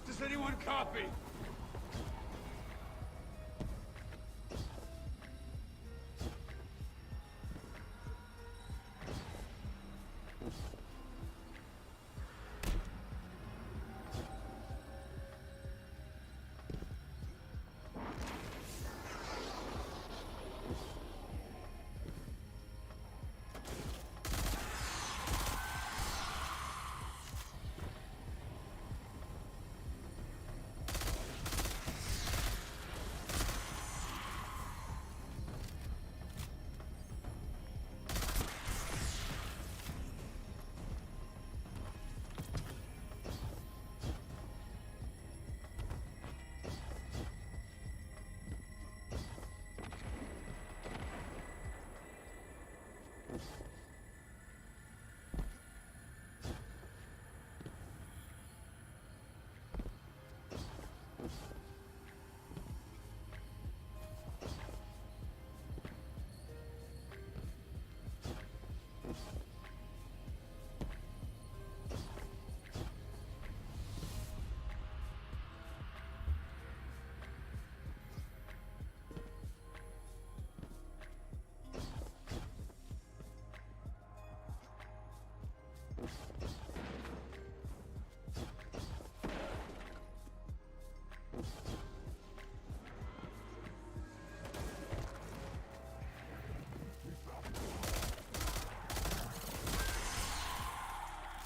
Does anyone copy?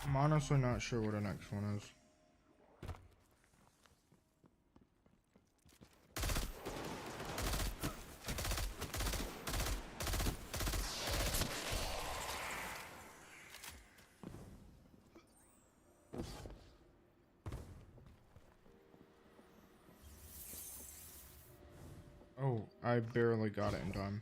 I'm honestly not sure what the next one is. Oh, I barely got it in time.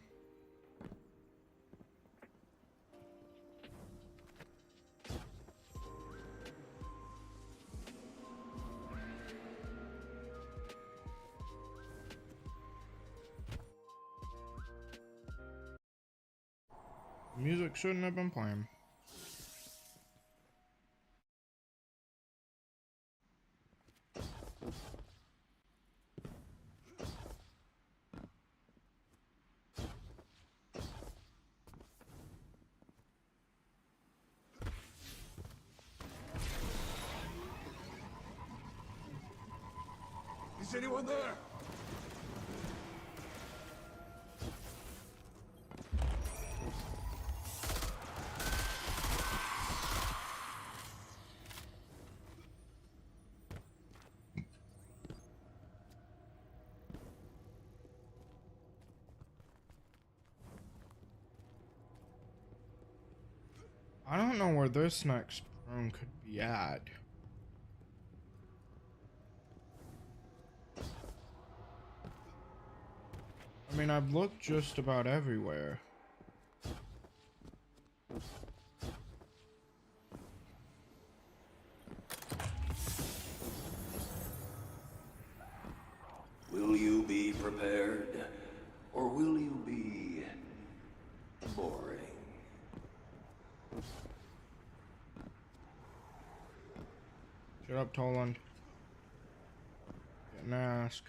Music shouldn't have been playing. Is anyone there? I don't know where this next drone could be at. I mean, I've looked just about everywhere. Will you be prepared? Or will you be boring? Shut up, Toland. Didn't ask.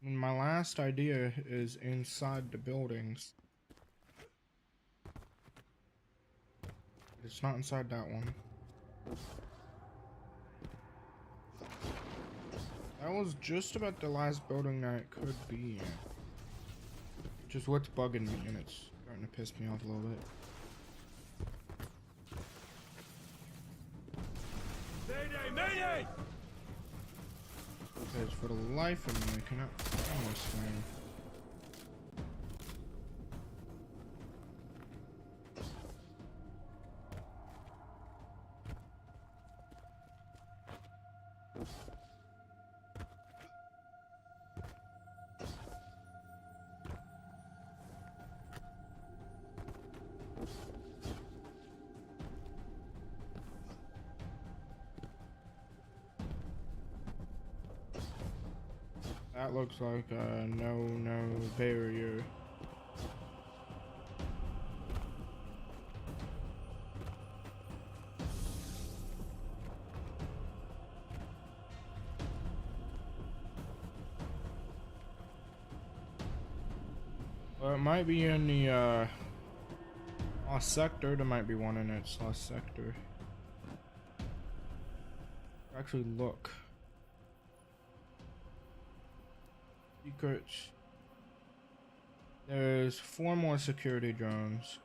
And my last idea is inside the buildings. But it's not inside that one. That was just about the last building that it could be in. Which is what's bugging me, and it's starting to piss me off a little bit. Mayday! Mayday! Because for the life of me, I cannot find this thing. That looks like a no barrier. Well, it might be in the lost sector. There might be one in its lost sector. Actually, look. Secrets. There's 4 more security drones.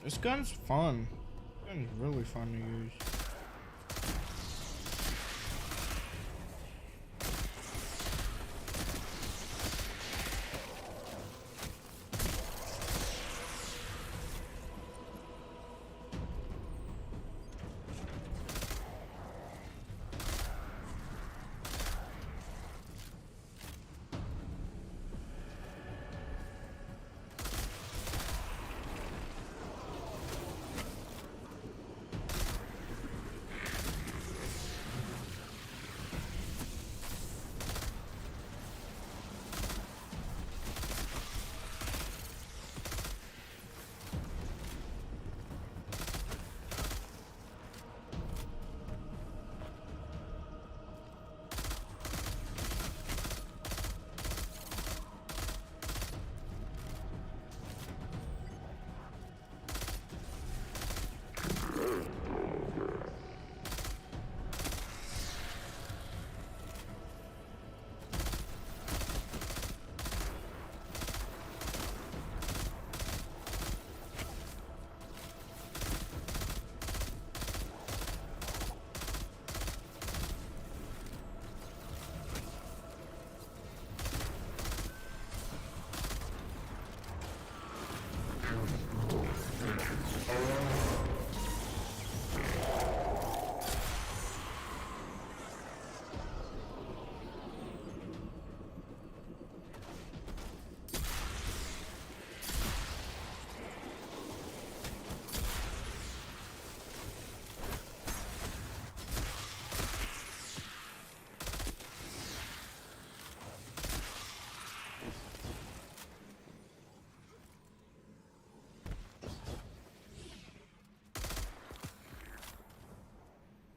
This gun's fun. This gun's really fun to use.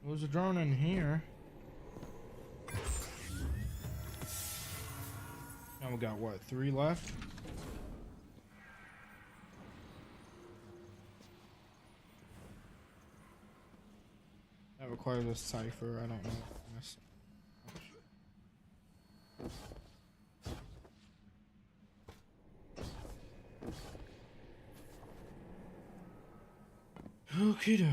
There's a drone in here. Now we got what, 3 left? That requires a cipher. I don't know. Okie doke.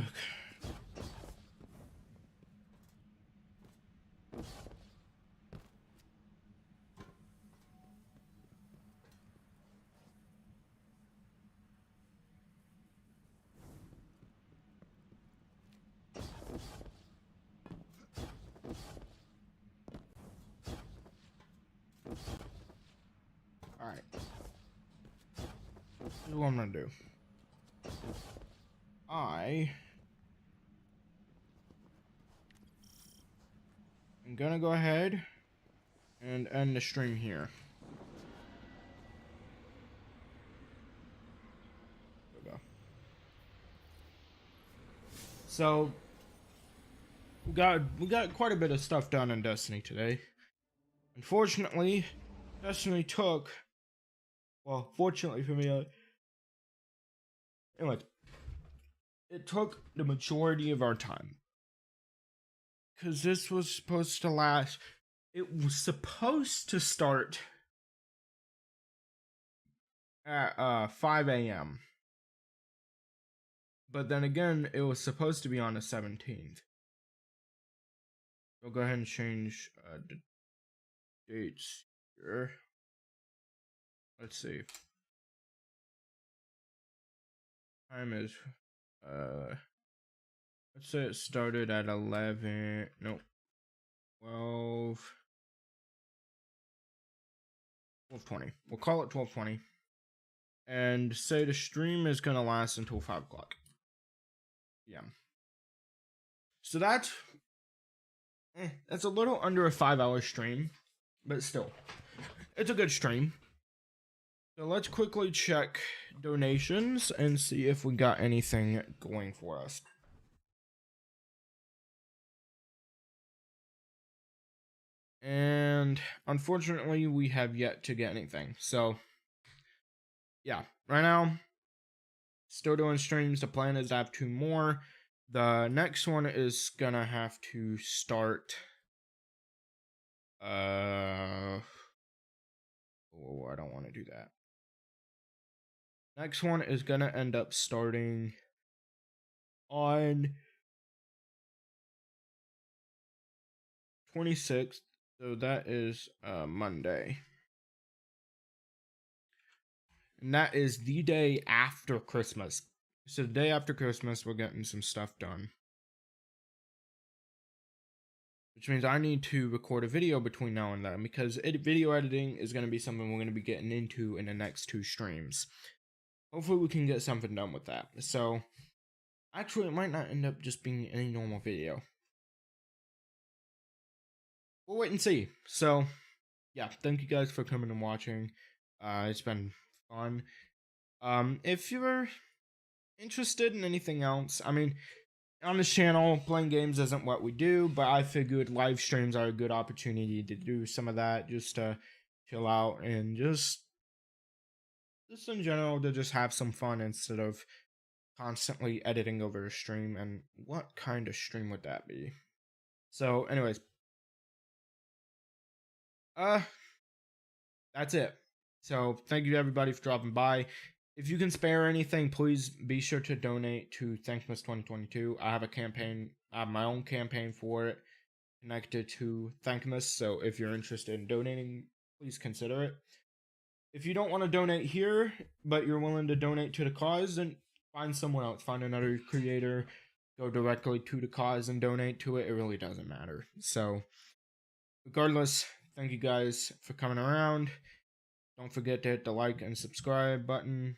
Alright. Here's what I'm gonna do. I'm gonna go ahead and end the stream here. There we go. So we got quite a bit of stuff done in Destiny today. Unfortunately, Destiny took, well, fortunately for me, anyway, it took the majority of our time. Because this was supposed to last, it was supposed to start at 5 a.m. But then again, it was supposed to be on the 17th. We'll go ahead and change the dates here. Let's see. Time is let's say it started at 11. Nope. 12:20. We'll call it 12:20. And say the stream is gonna last until 5 o'clock. Yeah. So that's a little under a 5-hour stream, but still, it's a good stream. So let's quickly check donations and see if we got anything going for us. And unfortunately, we have yet to get anything. So, yeah, right now, still doing streams. The plan is to have 2 more. The next one is gonna have to start. Oh, I don't want to do that. Next one is gonna end up starting on 26th. So that is Monday. And that is the day after Christmas. So the day after Christmas, we're getting some stuff done. Which means I need to record a video between now and then, because video editing is going to be something we're going to be getting into in the next 2 streams. Hopefully we can get something done with that. So, actually it might not end up just being any normal video. We'll wait and see. So, yeah, thank you guys for coming and watching. It's been fun. If you're interested in anything else, I mean, on this channel, playing games isn't what we do, but I figured live streams are a good opportunity to do some of that, just to chill out and just in general to just have some fun instead of constantly editing over a stream. And what kind of stream would that be? So, anyways, that's it. So, thank you everybody for dropping by. If you can spare anything, please be sure to donate to Thankmas 2022. I have a campaign, I have my own campaign for it connected to Thankmas. So if you're interested in donating, please consider it. If you don't want to donate here, but you're willing to donate to the cause, then find someone else. Find another creator, go directly to the cause and donate to it. It really doesn't matter. So regardless, thank you guys for coming around. Don't forget to hit the like and subscribe button.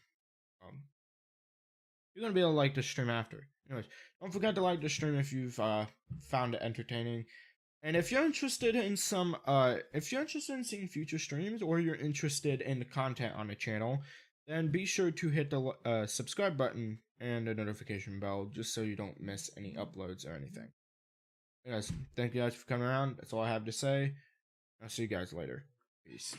You're going to be able to like the stream after. Anyways, don't forget to like the stream if you've found it entertaining. And if you're interested in seeing future streams, or you're interested in the content on the channel, then be sure to hit the subscribe button and the notification bell, just so you don't miss any uploads or anything. Guys, thank you guys for coming around. That's all I have to say. I'll see you guys later. Peace.